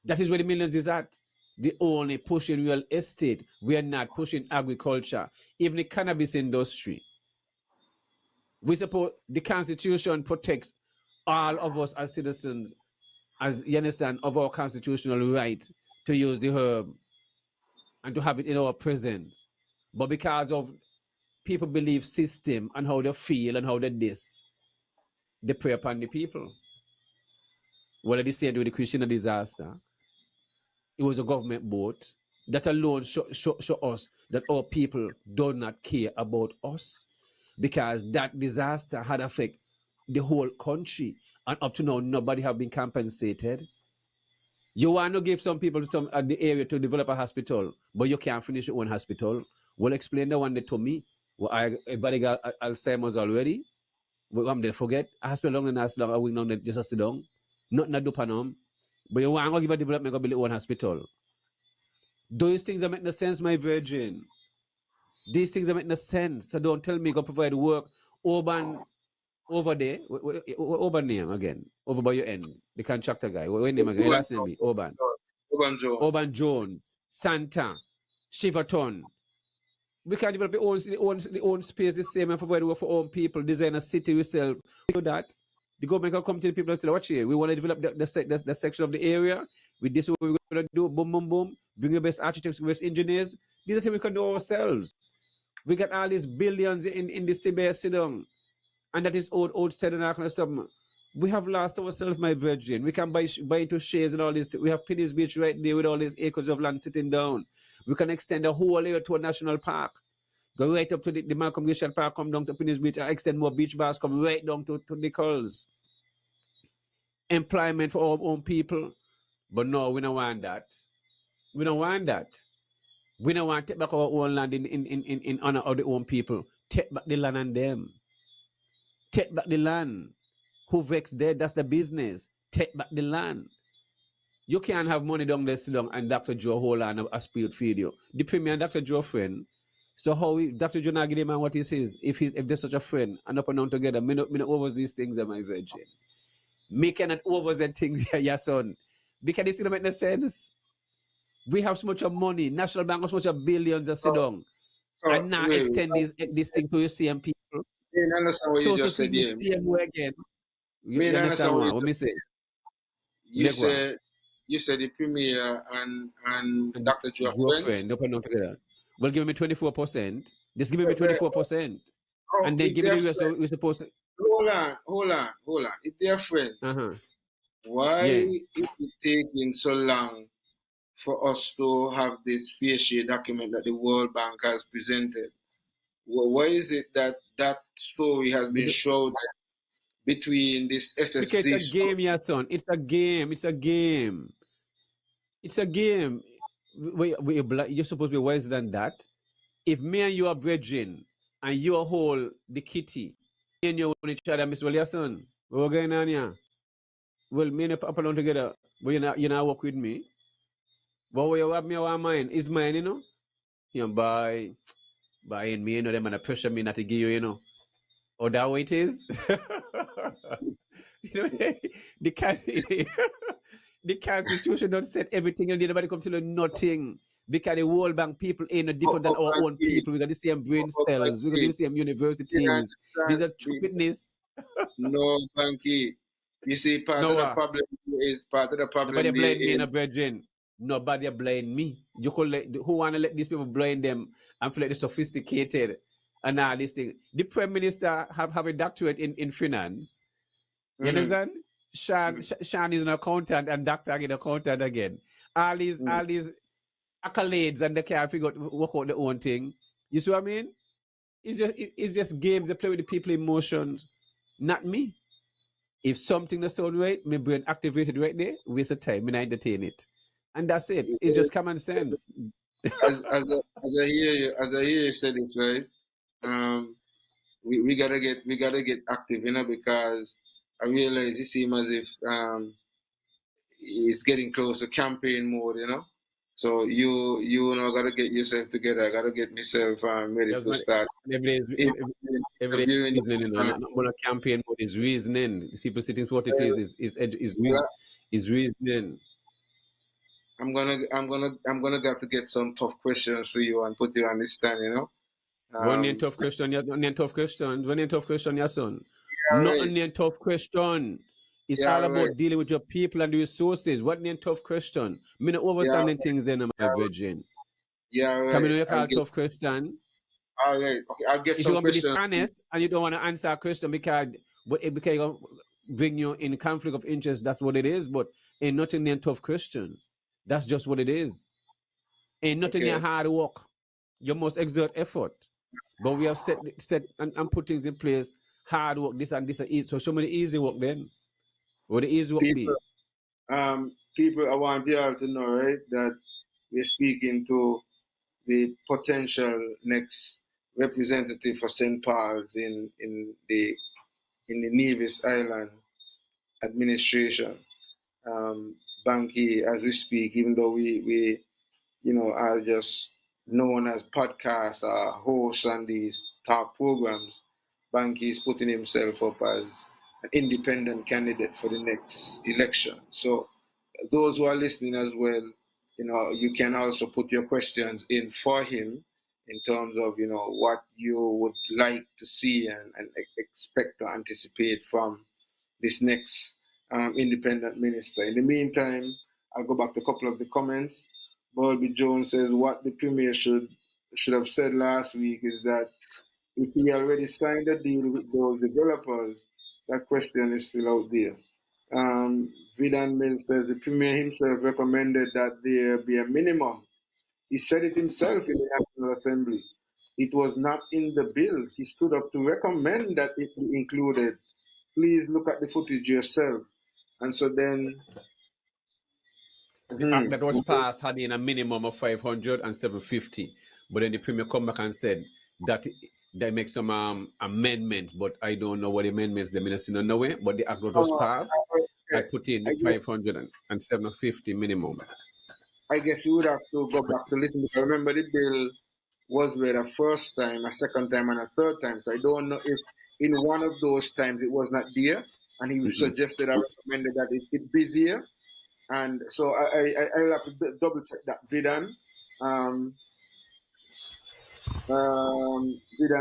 That is where the millions is at. We only pushing real estate. We are not pushing agriculture. Even the cannabis industry. We suppose the Constitution protects all of us as citizens, as you understand, of our constitutional right to use the herb and to have it in our presence. But because of people belief system and how they feel and how they this, they prey upon the people. What did they say with the Christian disaster? It was a government boat. That alone show us that our people do not care about us, because that disaster had affected the whole country, and up to now nobody have been compensated. You want to give some people some at the area to develop a hospital, but you can't finish your own hospital. Well, explain the one that to me. Well, everybody got Alzheimer's already. Well, I'm there forget. A hospital long and as long a week now just a sit down. Not do panam. But you want to give a development go build one hospital. Those things that make no sense, my virgin. These things that make no sense. So don't tell me go provide work. Urban over there. What Urban name again? Over by your end. The contractor guy. What name again? Your last name be Urban. Urban Jones. Santa. Shiverton. We can develop the own space the same and provide work for our own people. Design a city we sell. We do that. The government can come to the people and say, watch here, we want to develop the section of the area. With this, what we're going to do, boom, boom, boom. Bring your best architects, best engineers. These are things we can do ourselves. We got all these billions in the CBS sit down. And that is old said and all kind of something. We have lost ourselves, my virgin. We can buy into shares and all this. We have Penny's Beach right there with all these acres of land sitting down. We can extend the whole area to a national park. Go right up to the Malcolm Glacial Park, come down to Penny's Beach, and extend more beach bars, come right down to the Culls. Employment for our own people. But no, we don't want that. We don't want that. We don't want to take back our own land in honor of the own people. Take back the land and them. Take back the land. Who vex dead, that's the business. Take back the land. You can't have money down there so long and Dr. Joe hold on a spirit feed you. The Premier and Dr. Joe friend. So how Dr. Joe not give him what he says, if there's such a friend and up and down together, me not over these things are my virgin. Me cannot over the things here, your son. Because this don't make no sense. We have so much of money. National Bank has so much of billions of sit down. And now extend this thing to your same people. I understand what you just said here. Same way again. You understand what me say? You said the Premier and Dr. Joe friends. Up and down together. Well, give me 24%. Just give me 24%. And then give me the rest we're supposed to. Hold on. If they're friends, why is it taking so long for us to have this fair share document that the World Bank has presented? Why is it that story has been showed between this SSC? Because it's a game, your son. It's a game. You're supposed to be wiser than that. If me and you are brethren and you hold the kitty, me and you on each other, Miss Williamson, we're going on here. Well, me and you up along together, but you not work with me. But what you have me on mine is mine, you know. You know, by me, you know, them and pressure me not to give you, you know. Oh, that way it is. You know, the Constitution don't set everything and nobody comes to know nothing. Because the World Bank people ain't no different than our own people. We got the same brain cells. We got the same universities. These are stupidness. No, Banky. You see, part of the problem. Nobody blame me, no brethren. Nobody blame me. You could who want to let these people blame them and feel like they're sophisticated and all these things. The Prime Minister have a doctorate in finance. You understand? Sean is an accountant and Doctor again, accountant again. All these accolades and they can't figure out work out their own thing. You see what I mean? It's just games. They play with the people emotions, not me. If something doesn't sound right, my brain activated right there, waste of time, and I entertain it. And that's it. It's just common sense. As I hear you say this, right? We gotta get active, you know, because I realize it seems as if it's getting close to campaign mode, you know. So you know gotta get yourself together. I gotta get myself ready to start. Every day is reasoning, you know. Not a campaign mode is reasoning. People sitting for what it is reasoning. I'm gonna have to get some tough questions for you and put you on this stand, you know. One tough question, your son. Not only tough question. It's all about dealing with your people and the resources. What name tough question? Me not overstanding things then, my virgin. Yeah, all Camilo, right. you call tough question. All right. Okay, I'll get If you some want to be questions. dishonest and you don't want to answer a question because it gonna bring you in conflict of interest, that's what it is. But ain't nothing near tough questions. That's just what it is. Ain't nothing near Okay. hard work. You must exert effort. But we have set and put things in place, hard work, this and this and easy. So show me the easy work then. What the easy work People, be? people, I want you all to know, right, that we're speaking to the potential next representative for St. Paul's in the Nevis Island administration. Banky, as we speak, even though we are just known as podcasts or hosts on these talk programs, Banky is putting himself up as an independent candidate for the next election. So those who are listening as well, you can also put your questions in for him in terms of, what you would like to see and expect to anticipate from this next independent minister. In the meantime, I'll go back to a couple of the comments. Bobby Jones says what the premier should have said last week is that if he already signed a deal with those developers, that question is still out there. Vidan Mill says the premier himself recommended that there be a minimum. He said it himself in the National Assembly. It was not in the bill. He stood up to recommend that it be included. Please look at the footage yourself. And so then, The act that was passed had in a minimum of 500 and 750. But then the premier come back and said that they make some amendment, but I don't know what amendments they mean in no way. But the act that was passed, I put in the I guess 500 and 750 minimum. I guess we would have to go back to listen. I remember the bill was read a first time, a second time, and a third time. So I don't know if in one of those times it was not there, and he suggested I recommended that it be there. And so I'll have to double check that. Vidan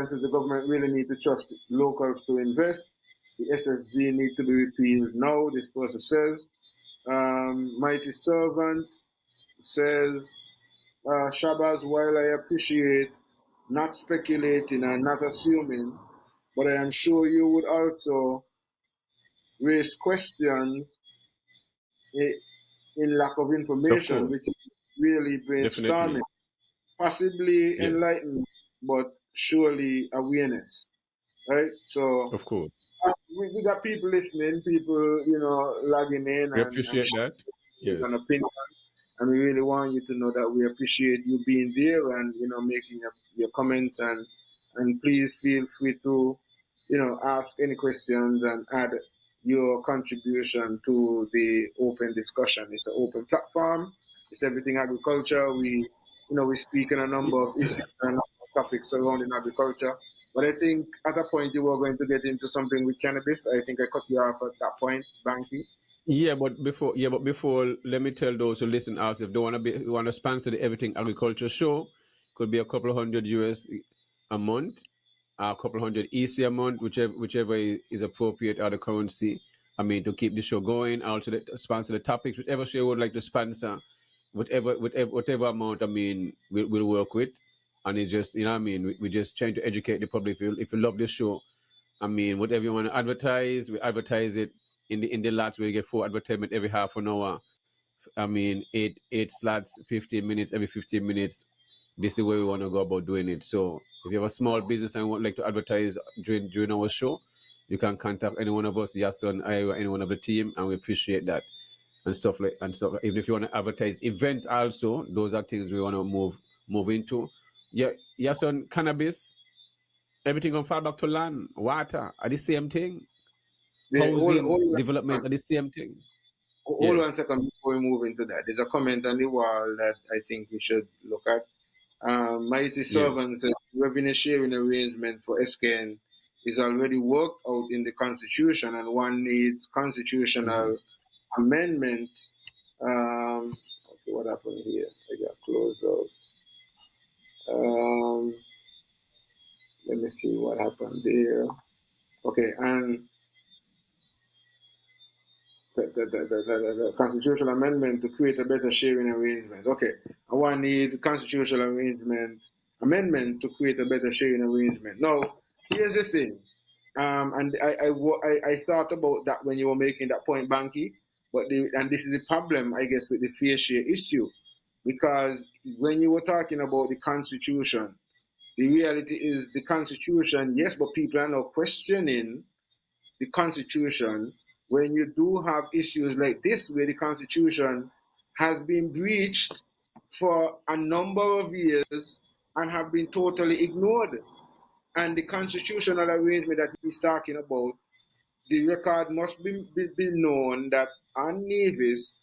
says the government really need to trust locals to invest. The SSG need to be repealed now, this person says. Mighty Servant says, Shabazz, while I appreciate not speculating and not assuming, but I am sure you would also raise questions in lack of Of information, which course. is really brainstorming, Definitely. possibly Yes. enlightenment, but surely awareness, right? So Of course. we got people listening, people, logging in We and appreciate that. sharing an Yes. opinion. And we really want you to know that we appreciate you being there and making your comments and please feel free to ask any questions and add your contribution to the open discussion. It's an open platform. It's everything agriculture. We speak on a number of issues and topics surrounding agriculture. But I think at a point you were going to get into something with cannabis. I think I cut you off at that point, Banky. But before, let me tell those who listen us if they want to sponsor the Everything Agriculture show, could be a couple of hundred US a month, a couple of hundred EC a month, whichever is appropriate out of currency. I mean, to keep the show going, also sponsor the topics, whichever show you would like to sponsor, whatever amount. I mean, we'll work with, and it's just I mean, we just trying to educate the public. If you love this show, I mean, whatever you want to advertise, we advertise it in the lots where you get 4 advertisement every half an hour. I mean, eight slots, 15 minutes every 15 minutes. This is the way we want to go about doing it. So if you have a small business and would like to advertise during our show, you can contact any one of us, Yason, I, or any one of the team, and we appreciate that and stuff like and stuff. Even if you want to advertise events, also those are things we want to move into. Yeah, Yason, cannabis, everything gonna fall back to land, water, are the same thing. The, Housing hold, development are the same thing. Hold on a Yes. second before we move into that. There's a comment on the wall that I think we should look at. Mighty Yes. Servant says revenue sharing arrangement for SKN is already worked out in the Constitution and one needs Mm-hmm. constitutional amendment. Okay, what happened here? I got closed out. Um, Let me see what happened there. Okay, and the constitutional amendment to create a better sharing arrangement. Okay, I want need constitutional amendment to create a better sharing arrangement. Now, here's the thing, and I thought about that when you were making that point, Banky, and this is the problem, I guess, with the fair share issue, because when you were talking about the constitution, the reality is the constitution, yes, but people are now questioning the constitution when you do have issues like this where the constitution has been breached for a number of years and have been totally ignored. And the constitutional arrangement that he's talking about, the record must be known that on Nevis,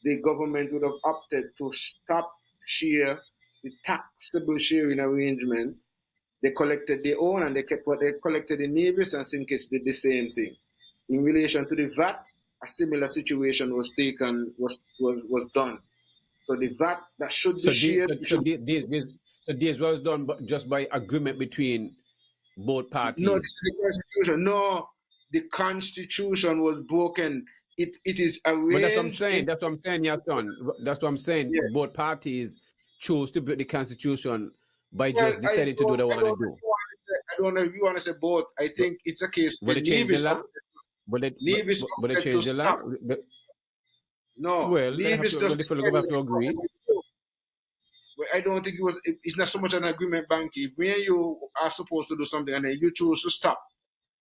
the government would have opted to stop share the taxable sharing arrangement. They collected their own and they kept what they collected in Nevis, and Sinkis did the same thing. In relation to the VAT, a similar situation was taken, was done. So the VAT that should be shared. So this was done just by agreement between both parties. No, this is the constitution. No, the constitution was broken. It is arranged. But that's what I'm saying. That's what I'm saying, yeah, son. That's what I'm saying. Yes. Both parties chose to break the constitution by just deciding to do what they want to do. I don't know if you want to say both. I think it's a case where Nevis. But they change the law? No. Well, Nevis have to agree. I don't think it's not so much an agreement, Banky. If me and you are supposed to do something and then you choose to stop,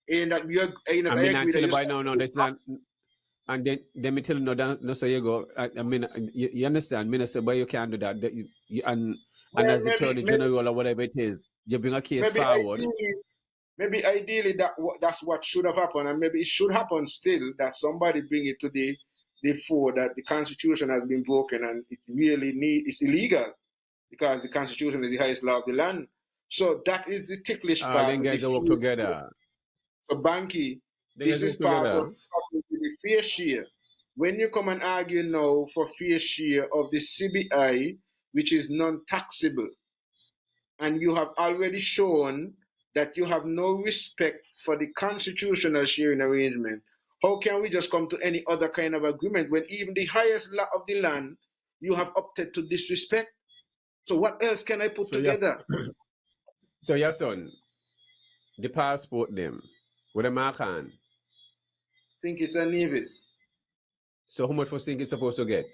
and that we are, I agree that no, that's not. And then me tell you, no, so you go. I mean, you understand? Me say, but you can't do that. And as the attorney general or whatever it is, you bring a case forward. Maybe ideally that's what should have happened, and maybe it should happen still that somebody bring it to the fore that the constitution has been broken and it really it's illegal because the constitution is the highest law of the land. So that is the ticklish part. Then guys work together. So Banky, this is part of the fair share. When you come and argue now for fair share of the CBI, which is non-taxable, and you have already shown that you have no respect for the constitutional sharing arrangement, how can we just come to any other kind of agreement when even the highest law of the land you have opted to disrespect? So what else can I put together? So your son, the passport them, with a mark on. Think it's a Nevis. So how much for think it's supposed to get?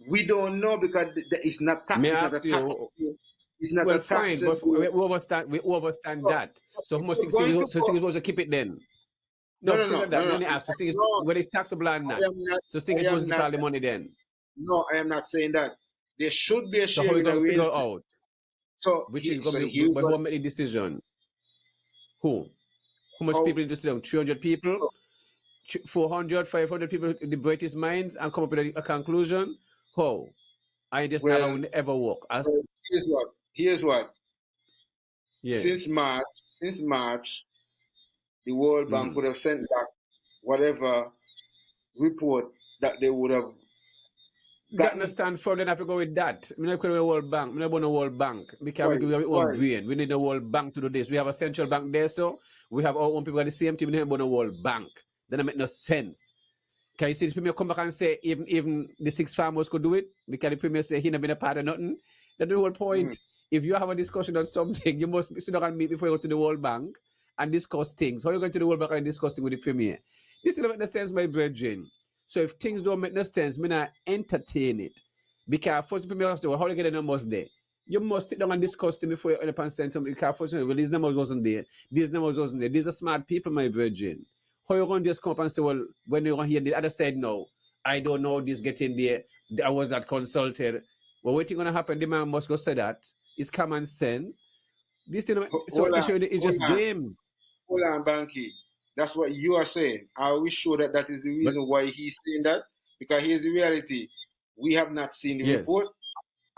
We don't know because it's not tax. It's not a tax. Fine, but we overstand that. So how much think it's supposed to keep it then? No. Whether it's taxable or not. So think it's supposed to keep all the money then? No, I am not saying that. There should be a sharing arrangement. So how are we going to figure out? So which is going to be who made the decision? Who? How much people in the decision? 300 people? 400, 500 people debate his minds and come up with a conclusion? How? I just never will ever work. Here's what. Yeah. Since March, the World Bank would have sent back whatever report that they would have. That understand for them have to go with that. We don't go to the World Bank. We don't want a World Bank because we have our own brain. We need a World Bank to do this. We have a central bank there, so we have our own people at the same team. We don't want a World Bank. That don't make no sense. Can you see the premier come back and say even the 6 farmers could do it? Because the premier say he never been a part of nothing. That's the whole point. If you have a discussion on something, you must sit down and meet before you go to the World Bank and discuss things. How are you going to the World Bank and discuss things with the premier? This doesn't make no sense, my brethren. So if things don't make no sense, me not entertain it. Because first the premier has to say, how do you get the numbers there? You must sit down and discuss them before you end up and send something. Because first, well, these numbers wasn't there. These numbers wasn't there. These are smart people, my brethren. How you going to just come up and say, well, when you're going to hear the other side now, I don't know this getting there. I was not consulted. Well, what's going to happen? The man must go say that. It's common sense. This thing, it's just games. Hold on, Banky. That's what you are saying. Are we sure that that is the reason why he's saying that? Because here's the reality. We have not seen the report,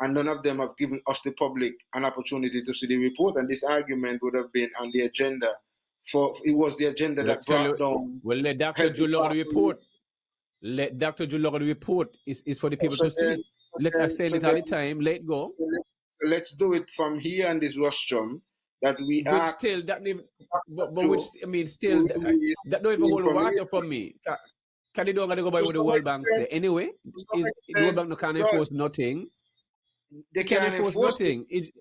and none of them have given us, the public, an opportunity to see the report, and this argument would have been on the agenda. It was the agenda that brought down. Well, let Dr. Joe look at the report. Let Dr. Joe look at the report. It's for the people to see. Let us say it all the time. Let go. Let's do it from here and this rostrum. that we Which still asked that but Joe which I mean to still release that don't even the hold water information. for me. Can they don't gotta go by To what the some World Bank say? extent, Anyway, to some is the World extent, Bank no it can enforce does. nothing. They It can can't enforce enforce it. nothing.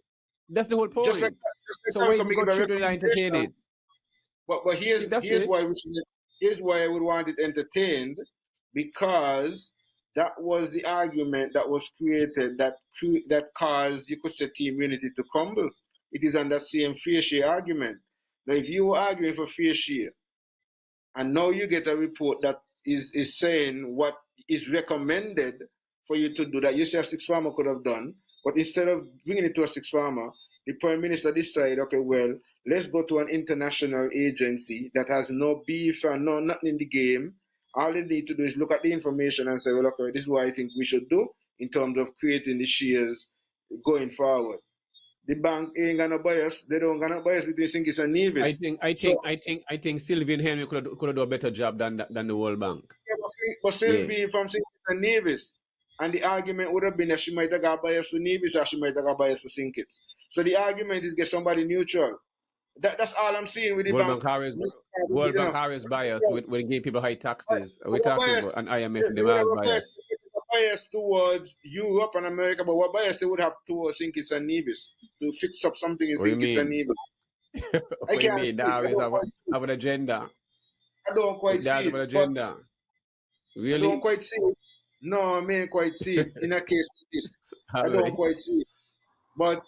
That's the whole Just like point. just So like why can we make go it a through to entertain recommendation. it? But If that's here's it. why here's why I would want it entertained, because that was the argument that was created that caused, you could say, team unity to crumble. It is on that same fair share argument. Now, if you were arguing for fair share, and now you get a report that is saying what is recommended for you to do that you say a six farmer could have done, but instead of bringing it to a six farmer, the prime minister decided, okay, well, let's go to an international agency that has no beef and no nothing in the game. All they need to do is look at the information and say, well, okay, this is what I think we should do in terms of creating the shares going forward. The bank ain't gonna bias. They don't gonna bias between Sinkis and Nevis. So I think Sylvian Henry could have done a better job than the World Bank. yeah, but Yeah. Sylvie from Sinkis and Nevis. And the argument would have been that she might have got bias for Nevis or she might have got bias for Sinkits. So the argument is get somebody neutral. That's all I'm seeing with the World bank. Bank Harris You World Bank know, Harris bias with give people high taxes. We're what talking bias? about an IMF They would have demand a bias. bias towards Europe and America, but what bias they would have towards Sinkits and Nevis to fix up something in What do you Sinkits and mean? Nevis. What I do you can't mean? see They it. I always don't quite see it. have an agenda. I don't quite They see have it. an But agenda. I don't Really? quite see it. No, I mean quite see it in a case like this. I All don't right. quite see it. But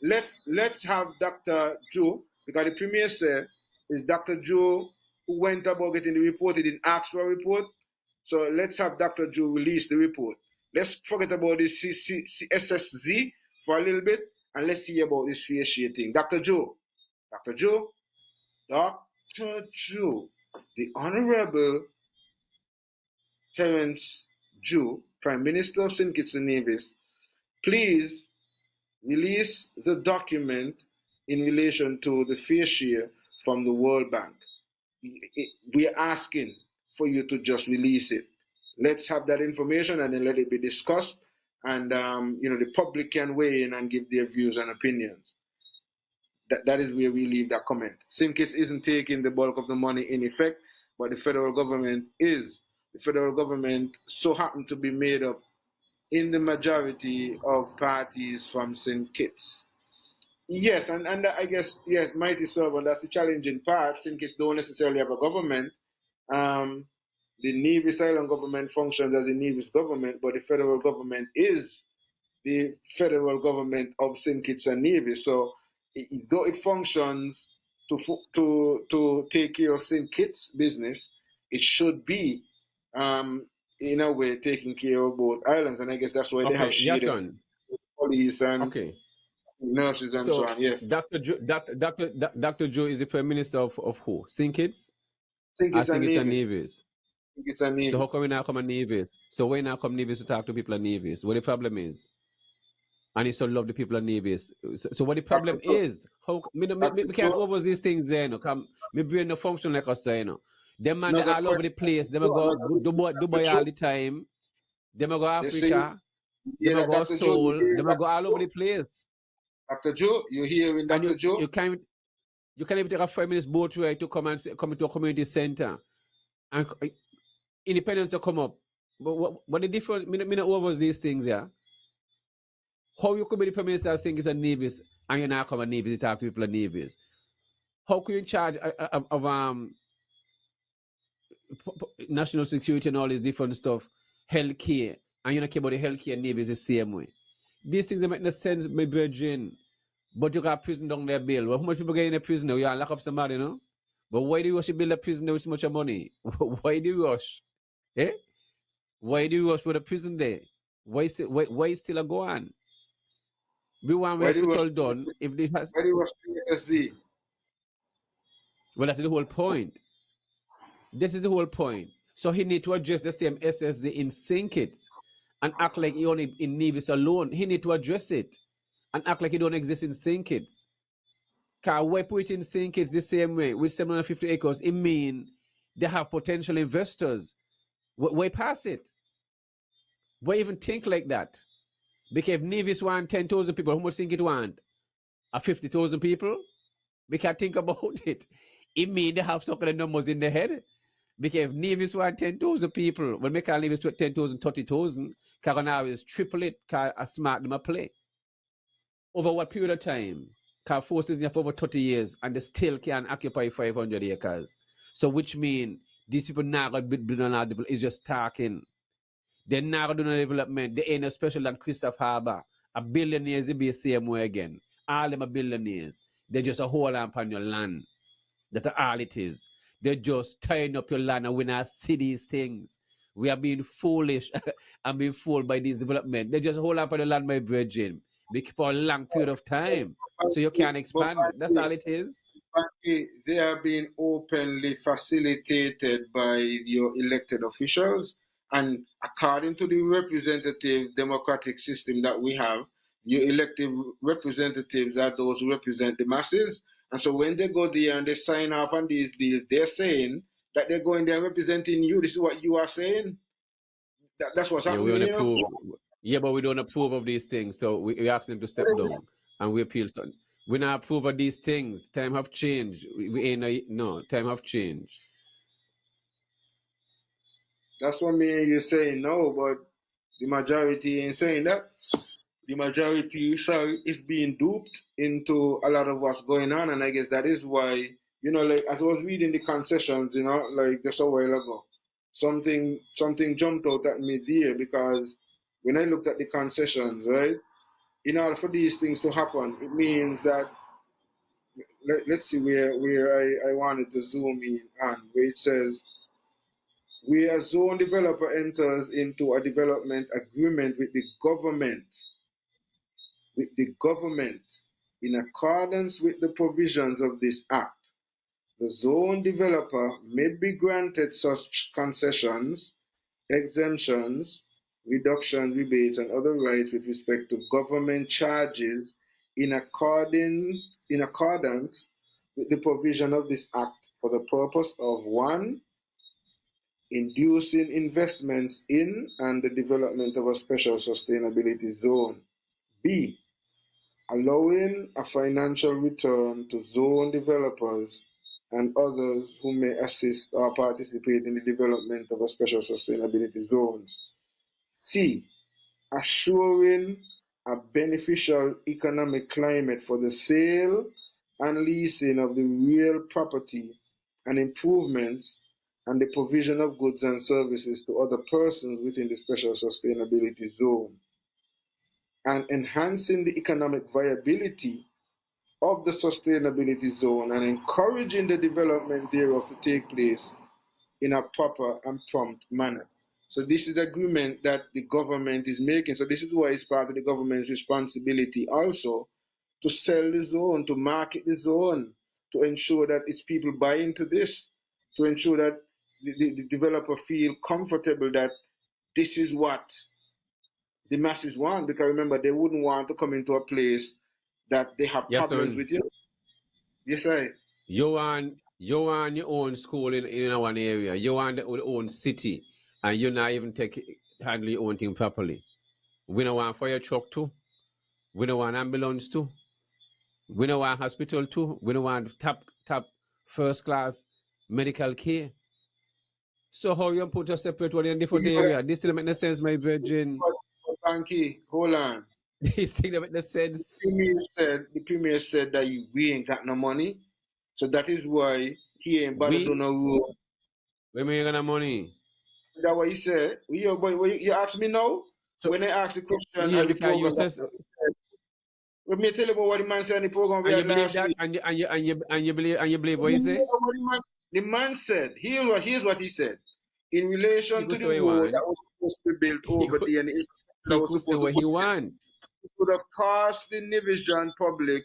let's have Dr. Joe, because the premier said is Dr. Joe who went about getting the report. He didn't ask for a report. So let's have Dr. Joe release the report. Let's forget about this SSZ for a little bit and let's see about this fair share thing. Dr. Joe, Dr. Joe, Dr. Joe, the Honorable Terence Joe, Prime Minister of St. Kitts and Nevis, please release the document in relation to the fair share from the World Bank. We are asking for you to just release it. Let's have that information and then let it be discussed, and the public can weigh in and give their views and opinions. That is where we leave that comment. Simkis isn't taking the bulk of the money in effect, but the federal government is. The federal government so happened to be made up in the majority of parties from St. Kitts. Yes, and I guess, yes, mighty servant, that's the challenging part. St. Kitts don't necessarily have a government. Um, the Nevis Island government functions as the Nevis government, but the federal government is the federal government of St. Kitts and Nevis. So though it functions to take care of St. Kitts business, it should be in a way taking care of both islands. And I guess that's why they have Okay, yes, shaded son. police and Okay. nurses and so So on. Yes. Dr. Joe is the Prime Minister of who? St. Kitts? St. I Kitts think and it's a Nevis. Nevis. St. Kitts and So how Nevis. come we now come a Nevis? So why now come Nevis to talk to people at Nevis? What the problem is? And he so love the people at Nevis. So what the problem Dr. Joe, is? How Dr. we can't Joe, over these things there, you know. Come me brain no function like us, you know. Them man they another all over the question. place. Them a No, go another Dr. Dubai Joe, all the time. Them a go they say, Africa. yeah, Them a that go Dr. Joe, you Seoul. hear Them a Dr. go all over Joe? the place. Dr. Joe, you hearing And Dr. Joe? you can't even take a 5 minutes boat ride to come into a community center and independence to come up. But what the difference? Me not over these things, yeah. How you could be the prime minister saying it's a Nevis and you're not come a Nevis to talk to people at Nevis? How could you in charge of national security and all this different stuff, healthcare, and you not care about the healthcare and Nevis the same way? These things they make no sense, my virgin. But you got prison down there bill. Well, how much people get in a prison now? You lock up somebody, no? But why do you rush to build a prison there with so much money? Why do you rush? Eh? Why do you rush with a prison there? Why still a go on? We want Why do you rush hospital done. If they has why do you rush to SSZ? well, that's the whole point. This is the whole point. So he need to address the same SSD in St. Kitts and act like he only in Nevis alone. He need to address it and act like he don't exist in St. Kitts. Because we put it in St. Kitts the same way with 750 acres. It mean they have potential investors. Why pass it? Why even think like that? Because if Nevis want 10,000 people, how much think it want? 50,000 people? We can think about it. It means they have some kind of numbers in their head. Because if Nevis want 10,000 people, when we can leave it with 10,000, 30,000, can now is triple it, can a smart them a play. Over what period of time? Can forces there for over 30 years and they still can occupy 500 acres. So which means these people now got build on development. It's just talking. They're not going to do no development. They ain't no special than Christoph Harbour. A billionaires will be the same way again. All them are billionaires. They're just a whole lamp on your land. That's all it is. They're just tying up your land and we not see these things. We are being foolish and being fooled by these development. They just hold up on the land, my brethren, for a long period of time. So you can't expand. That's all it is. They are being openly facilitated by your elected officials. And according to the representative democratic system that we have, your elected representatives are those who represent the masses. And so when they go there and they sign off on these deals, they're saying that they're going there representing you. This is what you are saying. That's what's happening. We approve. Yeah, but we don't approve of these things. So we ask them to step down and we appeal. We not approve of these things. Time have changed. We ain't no time have changed. That's what me and you saying no, but the majority ain't saying that. The majority, is being duped into a lot of what's going on, and I guess that is why, like as I was reading the concessions, like just a while ago, something jumped out at me there because when I looked at the concessions, right, in order for these things to happen, it means that let's see where I wanted to zoom in on, where it says where a zone developer enters into a development agreement with the government in accordance with the provisions of this act. The zone developer may be granted such concessions, exemptions, reductions, rebates, and other rights with respect to government charges in accordance with the provision of this act for the purpose of 1. Inducing investments in and the development of a special sustainability zone. B. Allowing a financial return to zone developers and others who may assist or participate in the development of a special sustainability zones. C. Assuring a beneficial economic climate for the sale and leasing of the real property and improvements and the provision of goods and services to other persons within the special sustainability zone, and enhancing the economic viability of the sustainability zone and encouraging the development thereof to take place in a proper and prompt manner. So this is agreement that the government is making. So this is why it's part of the government's responsibility also to sell the zone, to market the zone, to ensure that its people buy into this, to ensure that the developer feel comfortable that this is what the masses want. Because remember, they wouldn't want to come into a place that they have problems with you. Yes, I. You want your own school in one area. You want your own city, and you not even handle your own thing properly. We don't want fire truck too. We don't want ambulance too. We don't want hospital too. We don't want top first class medical care. So how you put a separate one in a different area? This still make no sense, my virgin. Banky, hold on. This still make no sense. The premier said that we ain't got no money. So that is why he ain't bothered to no road. Where me ain't got no money? That's what he said. You ask me now? So, when I ask the question yeah, and the program, let me tell you about what the man said in the program. And you believe that? And you believe what he said? The man said, here's what he said. In relation to the road that was supposed to be built over there, and that was supposed to be it would have cost the Nevis-John public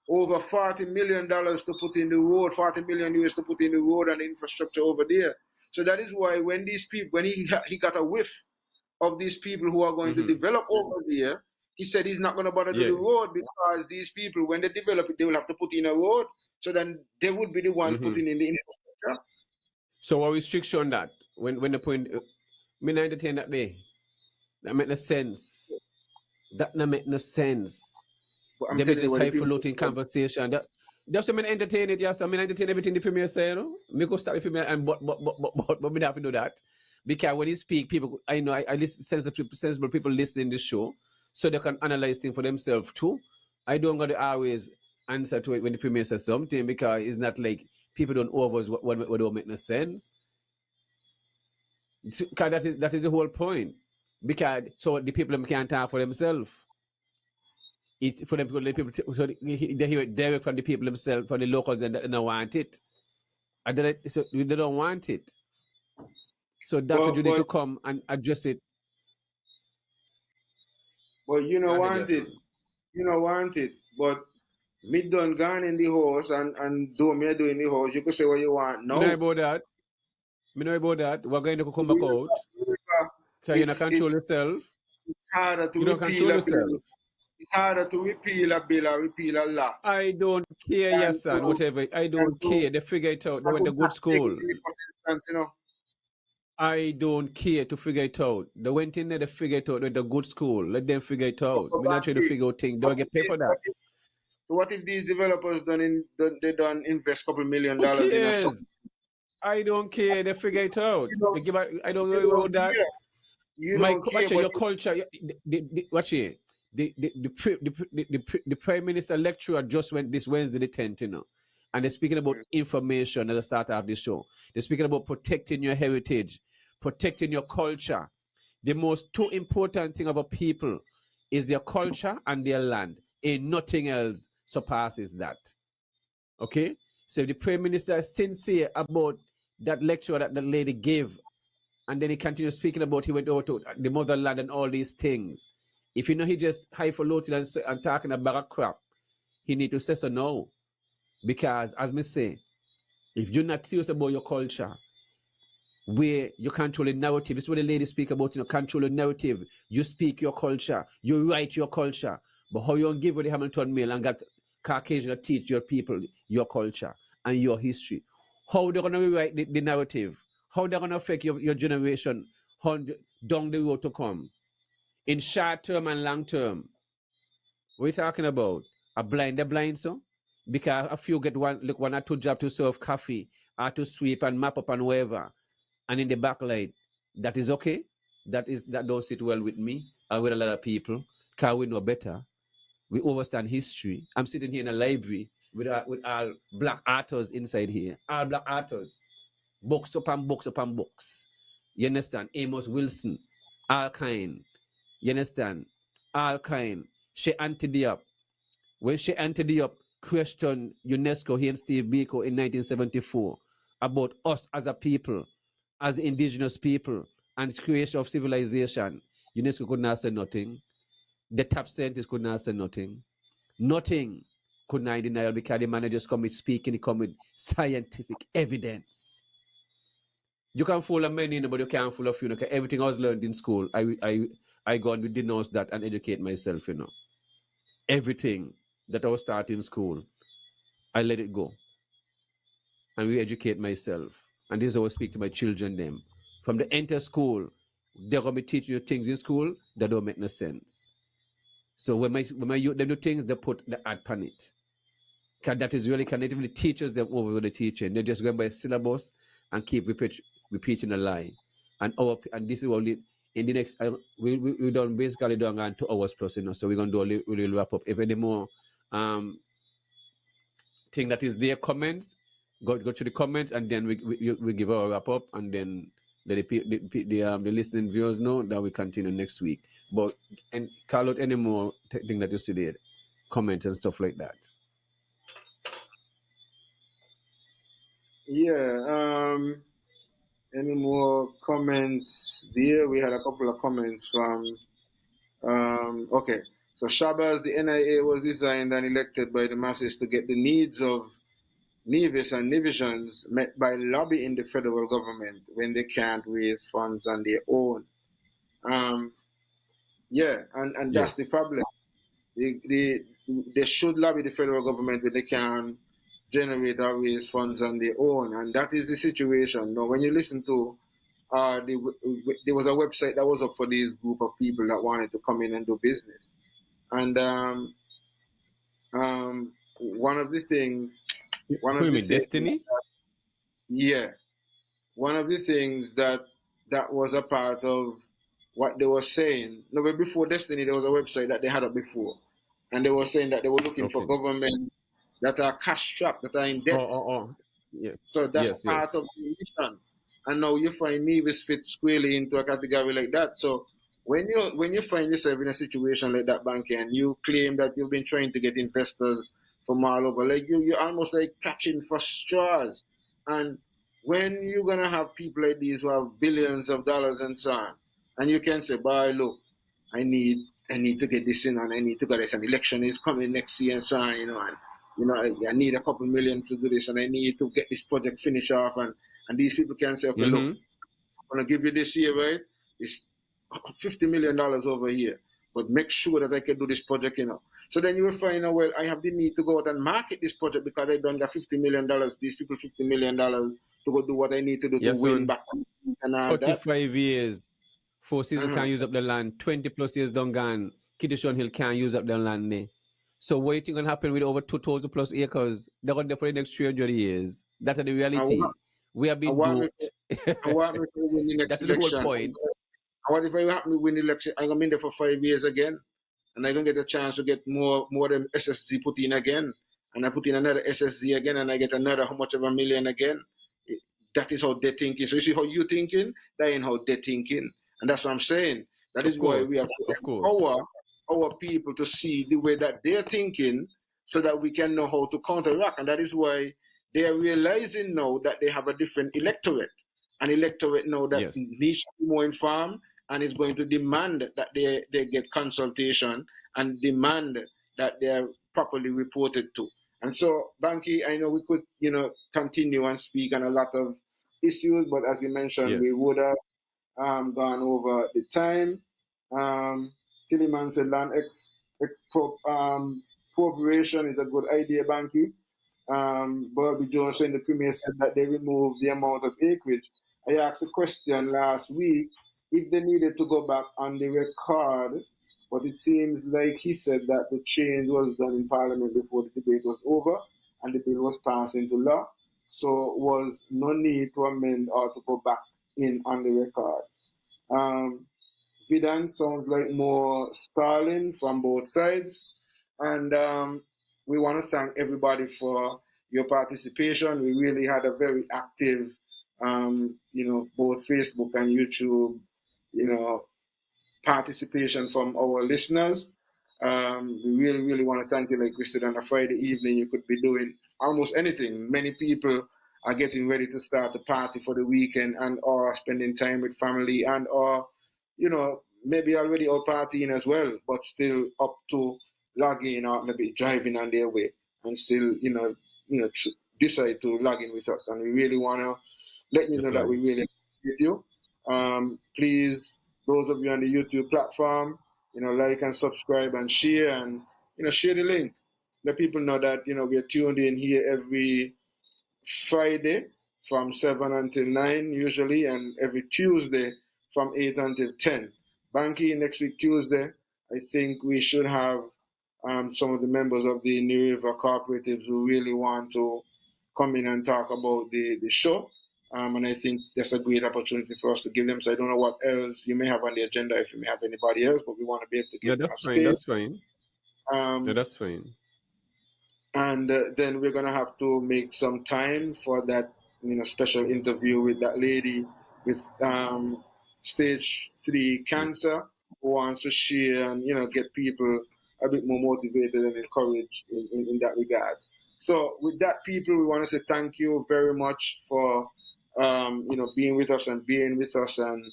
over $40 million to put in the road, $40 million US to put in the road and the infrastructure over there. So that is why when these people, when he got a whiff of these people who are going to develop over there, he said he's not going to bother do the road because these people, when they develop it, they will have to put in a road. So then they would be the ones putting in the infrastructure. So what restriction on that? When the point, me not entertain that day. That make no sense. That not make no sense. They be just highfalutin conversation. Just to entertain it, yes. I mean, entertain everything the premier say, you know. Me go start the premier, and but me not have to do that because when he speak, people, I know I listen sensible people listening this show, so they can analyze things for themselves too. I don't got to always answer to it when the premier says something because it's not like people don't overs what don't make no sense. Because that is the whole point. Because so the people can't talk for themselves. It for them the people so they hear it direct from the people themselves, from the locals, and they don't want it. And so they don't want it. So Dr. Judy but to come and address it. you Go know ahead, want yes, it. son. You know want it. But me done gone in the house and do me do in the house. You could say what you want Me know now. about that. Me know about that. We're going to come back Remember, out. remember, Because you don't control yourself. it's harder to You don't repeal control a bill. yourself. It's harder to repeal a bill or repeal a law I don't care, than yes, son, to whatever. I than don't to care. They figure it out. They than went to to good take it school. in the first instance, you know. I don't care to figure it out. They went in there, they figure it out with the good school. Let them figure it But, out. but We're not trying to Banky, figure out things. They what will if get paid for that. what if these developers they done invest couple million Who dollars in a sub? cares? I don't care. They figure it out. You know, They give out, I don't you know don't about that. care. You don't care, Watch it, but your culture. Watch it. The prime minister lecturer just went this Wednesday the 10th, you know, and they're speaking about information at the start of the show. They're speaking about protecting your heritage, protecting your culture. The most two important thing of a people is their culture and their land. And nothing else surpasses that. Okay? So if the prime minister is sincere about that lecture that the lady gave, and then he continued speaking about he went over to the motherland and all these things. If you know he just highfalutin and talking about crap, he need to say so now. Because as me say, if you're not serious about your culture, where you control the narrative. This is what the lady speak about, you know, control the narrative. You speak your culture, you write your culture. But how you don't give with the Hamilton Mail and got Caucasian to teach your people your culture and your history? How they're gonna rewrite the narrative? How they're gonna affect your generation down the road to come? In short term and long term. What are you talking about? They're blind, so? Because a few get one or two jobs to serve coffee or to sweep and map up and whatever and in the backlight, that is okay. That don't sit well with me and with a lot of people. Cause we know better. We understand history. I'm sitting here in a library with all black authors inside here. All black authors. Books upon books upon books. You understand? Amos Wilson. All kind. You understand? All kind. She Diop. When she Diop questioned UNESCO here in Steve Biko in 1974 about us as a people, as the indigenous people, and creation of civilization, UNESCO could not say nothing. The top scientists could not say nothing. Nothing could not deny because the managers come with speaking, they come with scientific evidence. You can fool a many, but you can't fool a few. Everything I was learned in school, I go and denounce that and educate myself, you know. Everything that I was taught in school, I let it go. And we educate myself. And this is how I speak to my children them. From the enter school, they're gonna be teaching you things in school that don't make no sense. So when my youth them do things, they put the ad pan it. Cause that is really can even the teachers them over the teaching. They just go by syllabus and keep repeating a lie. And this is only in the next we done basically done around 2 hours plus, you know. So we're gonna do a little wrap up. If any more thing that is there comments, go to the comments and then we give our wrap up and then the listening viewers know that we continue next week. But and call out any more thing that you see there, comments and stuff like that. Yeah. Any more comments there? We had a couple of comments from. Okay. So Shabazz, the NIA was designed and elected by the masses to get the needs of Nevis and Nivisions met by lobbying the federal government when they can't raise funds on their own. Yeah, and that's the Yes. problem. They should lobby the federal government when they can generate or raise funds on their own, and that is the situation. Now, when you listen to, there was a website that was up for this group of people that wanted to come in and do business, and one of the things, one Who of you the mean, things, Destiny? yeah, one of the things that was a part of what they were saying. No, but before Destiny, there was a website that they had up before, and they were saying that they were looking for Okay. government that are cash strapped, that are in Oh, debt. oh, oh. Yeah. So that's Yes, part yes. of the mission. And now you find Nevis fit squarely into a category like that. So when you find yourself in a situation like that, Banky, and you claim that you've been trying to get investors from all over, like you're almost like catching for straws. And when you're gonna have people like these who have billions of dollars and so on, and you can say, "Boy, look, I need to get this in, and I need to get this. An election is coming next year, and so on, and I need a couple million to do this, and I need to get this project finished off, and these people can say, okay, look, Mm-hmm. I'm gonna give you this year, right? It's $50 million over here, but make sure that I can do this project, So then you will find out, well, I have the need to go out and market this project because I don't got $50 million. These people $50 million to go do what I need to do to Yes, win son. back and all that. 35 years. Four Seasons Uh-huh. can't use up the land. 20 plus years done gone. Kiddishon Hill can't use up the land there. So what do you think gonna happen with over 2,000 plus acres? They're going there for the next 300 years. That's the I want, reality. We have I been want me duped. I want me to win the next That's the whole election. point. What if I happen to win the election? I'm gonna be there for 5 years again, and I'm gonna get a chance to get more than SSZ put in again, and I put in another SSZ again, and I get another how much of a million again. That is how they're thinking. So you see how you thinking, that ain't how they're thinking, and that's what I'm saying. That Of is why we course. have to Of course. empower our people to see the way that they're thinking, so that we can know how to counteract, and that is why they are realizing now that they have a different electorate, an electorate now that Yes. needs to be more informed and is going to demand that they get consultation and demand that they're properly reported to. And so, Banky, I know we could, continue and speak on a lot of issues, but as you mentioned, we Yes. would have gone over the time. Tiliman said land expropriation is a good idea, Banky. Bobby Jones saying the Premier said that they removed the amount of acreage. I asked a question last week if they needed to go back on the record, but it seems like he said that the change was done in Parliament before the debate was over and the bill was passed into law. So was no need to amend or to go back in on the record. Um, Vidan sounds like more stalling from both sides. And we want to thank everybody for your participation. We really had a very active, both Facebook and YouTube, you know, participation from our listeners. We really, really want to thank you. Like we said, on a Friday evening, you could be doing almost anything. Many people are getting ready to start a party for the weekend and or spending time with family and or, maybe already out partying as well, but still up to log in or maybe driving on their way and still, decide to log in with us. And we really want to let you Yes, know that we son. really appreciate you. Please, those of you on the YouTube platform, like and subscribe and share and, share the link. Let people know that, we are tuned in here every Friday from 7 until 9 usually, and every Tuesday from 8 until 10. Banky, next week Tuesday, I think we should have some of the members of the New River cooperatives who really want to come in and talk about the show. And I think that's a great opportunity for us to give them. So I don't know what else you may have on the agenda, if you may have anybody else, but we want to be able to No, give them a that's fine. space. That's fine. No, Um, that's fine. and then we're gonna have to make some time for that, special interview with that lady with stage 3 Yeah. cancer who wants to share and get people a bit more motivated and encouraged in that regards. So with that, people, we want to say thank you very much for being with us and being with us, and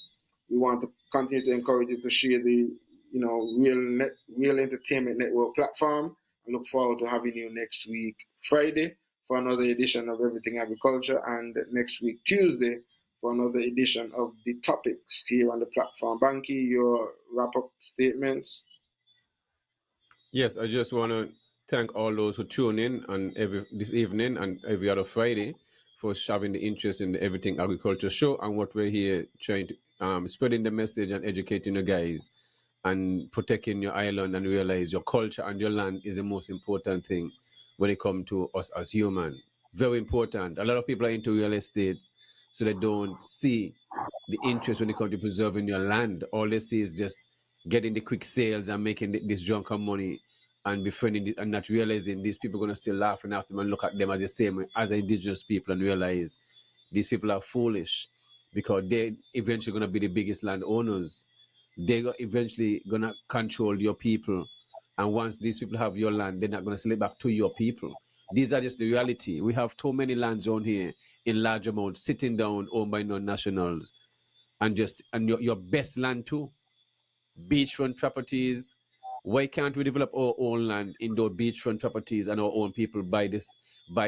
we want to continue to encourage you to share the real entertainment network platform. I look forward to having you next week, Friday, for another edition of Everything Agriculture, and next week, Tuesday, for another edition of the topics here on the platform. Banky, your wrap up statements. Yes, I just want to thank all those who tune in on this evening and every other Friday for having the interest in the Everything Agriculture show and what we're here trying to spreading the message and educating you guys and protecting your island and realize your culture and your land is the most important thing. when it comes to us as human. Very important. A lot of people are into real estate, so they don't see the interest when it comes to preserving your land. All they see is just getting the quick sales and making this drunken money and befriending and not realizing these people are going to still laughing after them and look at them as the same as indigenous people and realize these people are foolish because they're eventually going to be the biggest landowners. They're eventually going to control your people. And once these people have your land, they're not going to sell it back to your people. These are just the reality. We have too many lands on here in large amounts sitting down owned by non-nationals and your best land too. Beachfront properties. Why can't we develop our own land in those beachfront properties and our own people buy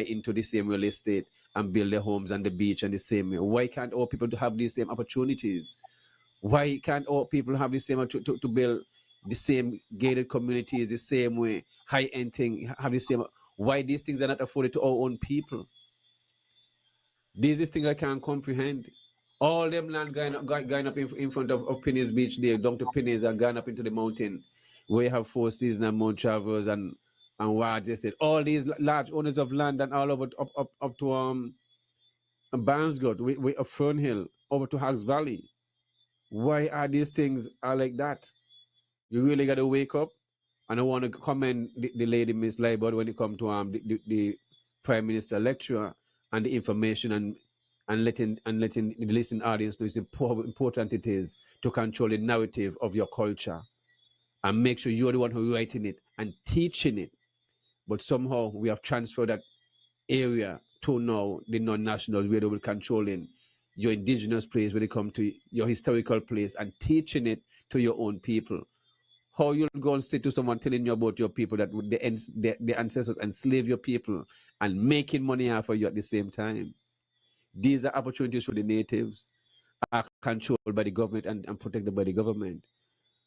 into the same real estate and build their homes on the beach and the same way? Why can't all people have these same opportunities? Why can't all people have the same to build the same gated communities the same way? High end thing have the same. Why these things are not afforded to our own people? These is things I can't comprehend. All them land going up in front of Penny's Beach there, down to Penny's and going up into the mountain where you have Four Seasons and Mount Travers and what I said. All these large owners of land and all over up to Barnesgold, we up Fernhill, over to Hacks Valley. Why are these things are like that? You really got to wake up. And I want to commend the lady, Miss Laibod, when it comes to the Prime Minister lecture and the information and letting the listening audience know how important it is to control the narrative of your culture and make sure you're the one who's writing it and teaching it. But somehow we have transferred that area to now the non-nationals where they will controlling your indigenous place when it comes to your historical place and teaching it to your own people. How you'll go and sit to someone telling you about your people that the ancestors enslaved your people and making money off of you at the same time. These are opportunities for the natives are controlled by the government and protected by the government.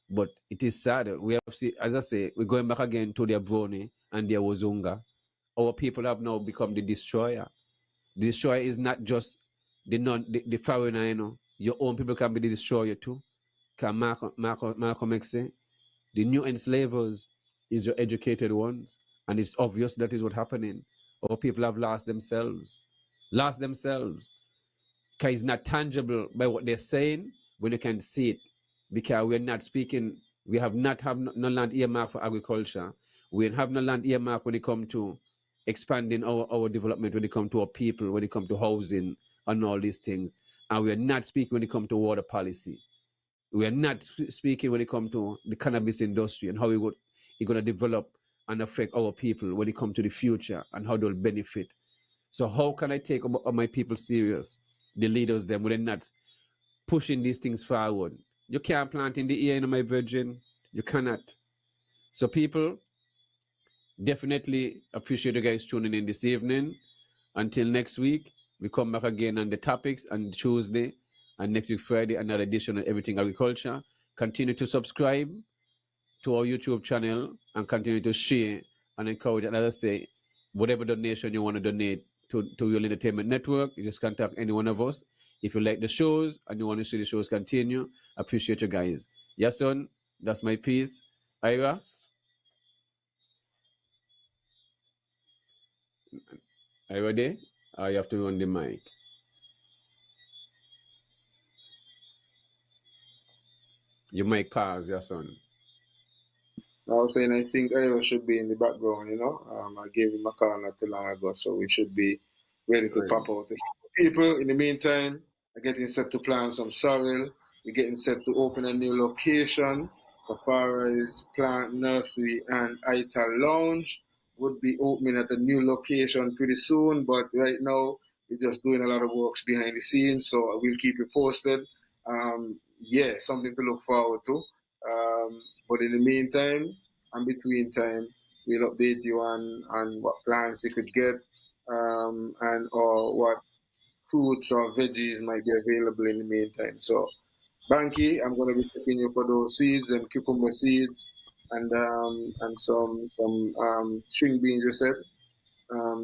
But it is sad. We have seen, as I say, we're going back again to their Brony and their Wazunga. Our people have now become the destroyer. The destroyer is not just the foreigner, you know. Your own people can be the destroyer too. Can Malcolm X say? The new enslavers is your educated ones. And it's obvious that is what's happening. Our people have lost themselves. Lost themselves. Because it's not tangible by what they're saying when you can see it. Because we're not speaking, we have not have no land earmark for agriculture. We have no land earmark when it comes to expanding our development, when it comes to our people, when it comes to housing and all these things. And we are not speaking when it comes to water policy. We are not speaking when it comes to the cannabis industry and how it's going to develop and affect our people when it comes to the future and how they'll benefit. So how can I take my people serious, the leaders them, when they're not pushing these things forward? You can't plant in the ear, my virgin. You cannot. So people, definitely appreciate you guys tuning in this evening. Until next week, we come back again on the topics on Tuesday and next week Friday, another edition of Everything Agriculture. Continue to subscribe to our YouTube channel and continue to share and encourage. And as I say, whatever donation you want to donate to Real Entertainment Network, you just contact any one of us. If you like the shows and you want to see the shows continue, appreciate you guys. Yes, son, that's my piece. Ira? Are you ready? Or you have to run the mic? Your mic pause, yes, son. I was saying I think Io should be in the background, you know. I gave him a call not too long ago, so we should be ready to pop out. People, in the meantime, are getting set to plant some soil. We're getting set to open a new location. As far as Plant Nursery and Ita Lounge would be opening at a new location pretty soon, but right now we're just doing a lot of works behind the scenes, so we'll keep you posted. Yeah, something to look forward to. But in the meantime, and between time, we'll update you on what plants you could get and or what fruits or veggies might be available in the meantime. So, Banky, I'm going to be checking you for those seeds and cucumber seeds and some string beans you said.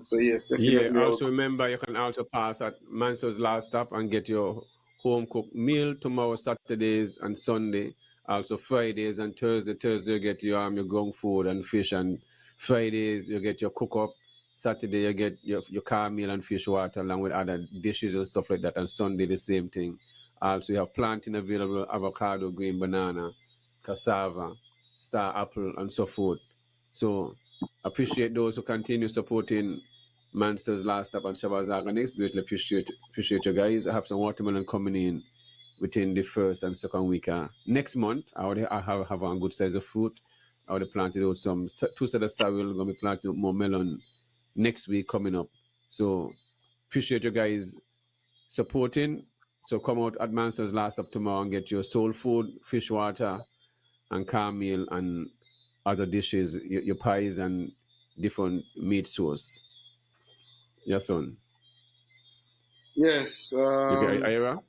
So yes, Yeah, definitely. also remember you can also pass at Manso's Last Stop and get your home cooked meal tomorrow, Saturdays and Sunday. Also Fridays and Thursday. Thursday you get your ground food and fish, and Fridays you get your cook up Saturday you get your car meal and fish water along with other dishes and stuff like that. And Sunday the same thing. Also you have planting available, avocado, green banana, cassava, star apple, and so forth. So appreciate those who continue supporting Manster's Last Stop and Shabazz Organics. Greatly appreciate you guys. I have some watermelon coming in within the first and second week. Next month, I have a good size of fruit. I would have planted out some 2 sets of sorrel. Gonna be planting out more melon next week coming up. So appreciate you guys supporting. So come out at Manster's Last Stop tomorrow and get your soul food, fish water, and car meal and other dishes, your pies and different meat sauce. Yes, son. Yes. You get Ira?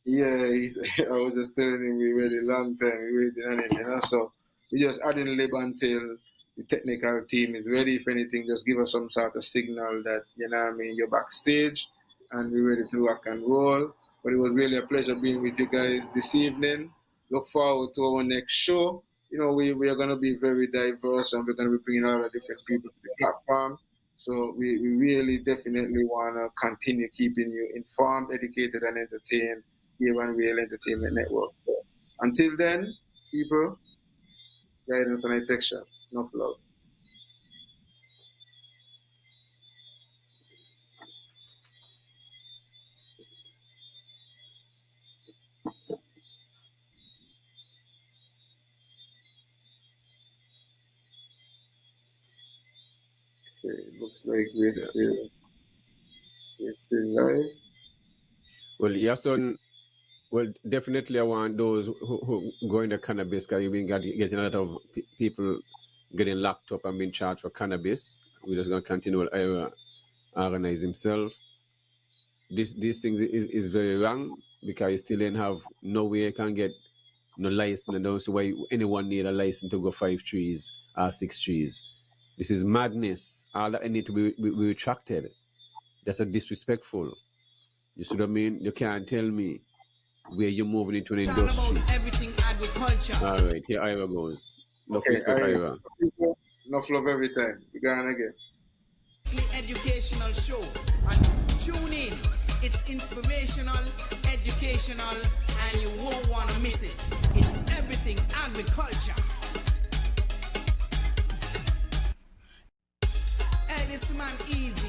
Yeah, I was just telling him we waited a long time. We waited on him. So we just adding lib until the technical team is ready. If anything, just give us some sort of signal that, you're backstage and we're ready to rock and roll. But it was really a pleasure being with you guys this evening. Look forward to our next show. We are going to be very diverse and we're going to be bringing a lot of different people to the platform. So we really definitely want to continue keeping you informed, educated, and entertained here on Real Entertainment Network. So until then, people, guidance and protection. Enough love. Okay, looks like we're still live. Well, yeah, son. Well, definitely, I want those who go into cannabis because you've been getting a lot of people getting locked up and being charged for cannabis. We're just going to continue to organize himself. These things is very wrong because you still don't have no way you can get no license, and don't see why anyone need a license to go 5 trees or 6 trees. This is madness. All that need to be retracted. That's a disrespectful. You see what I mean? You can't tell me where you're moving into an industry. It's all about everything agriculture. All right, here Ira goes. Enough respect, Ira. Enough love every time. We going again. Educational show. And tune in. It's inspirational, educational, and you won't want to miss it. It's everything agriculture. Hey, this man easy.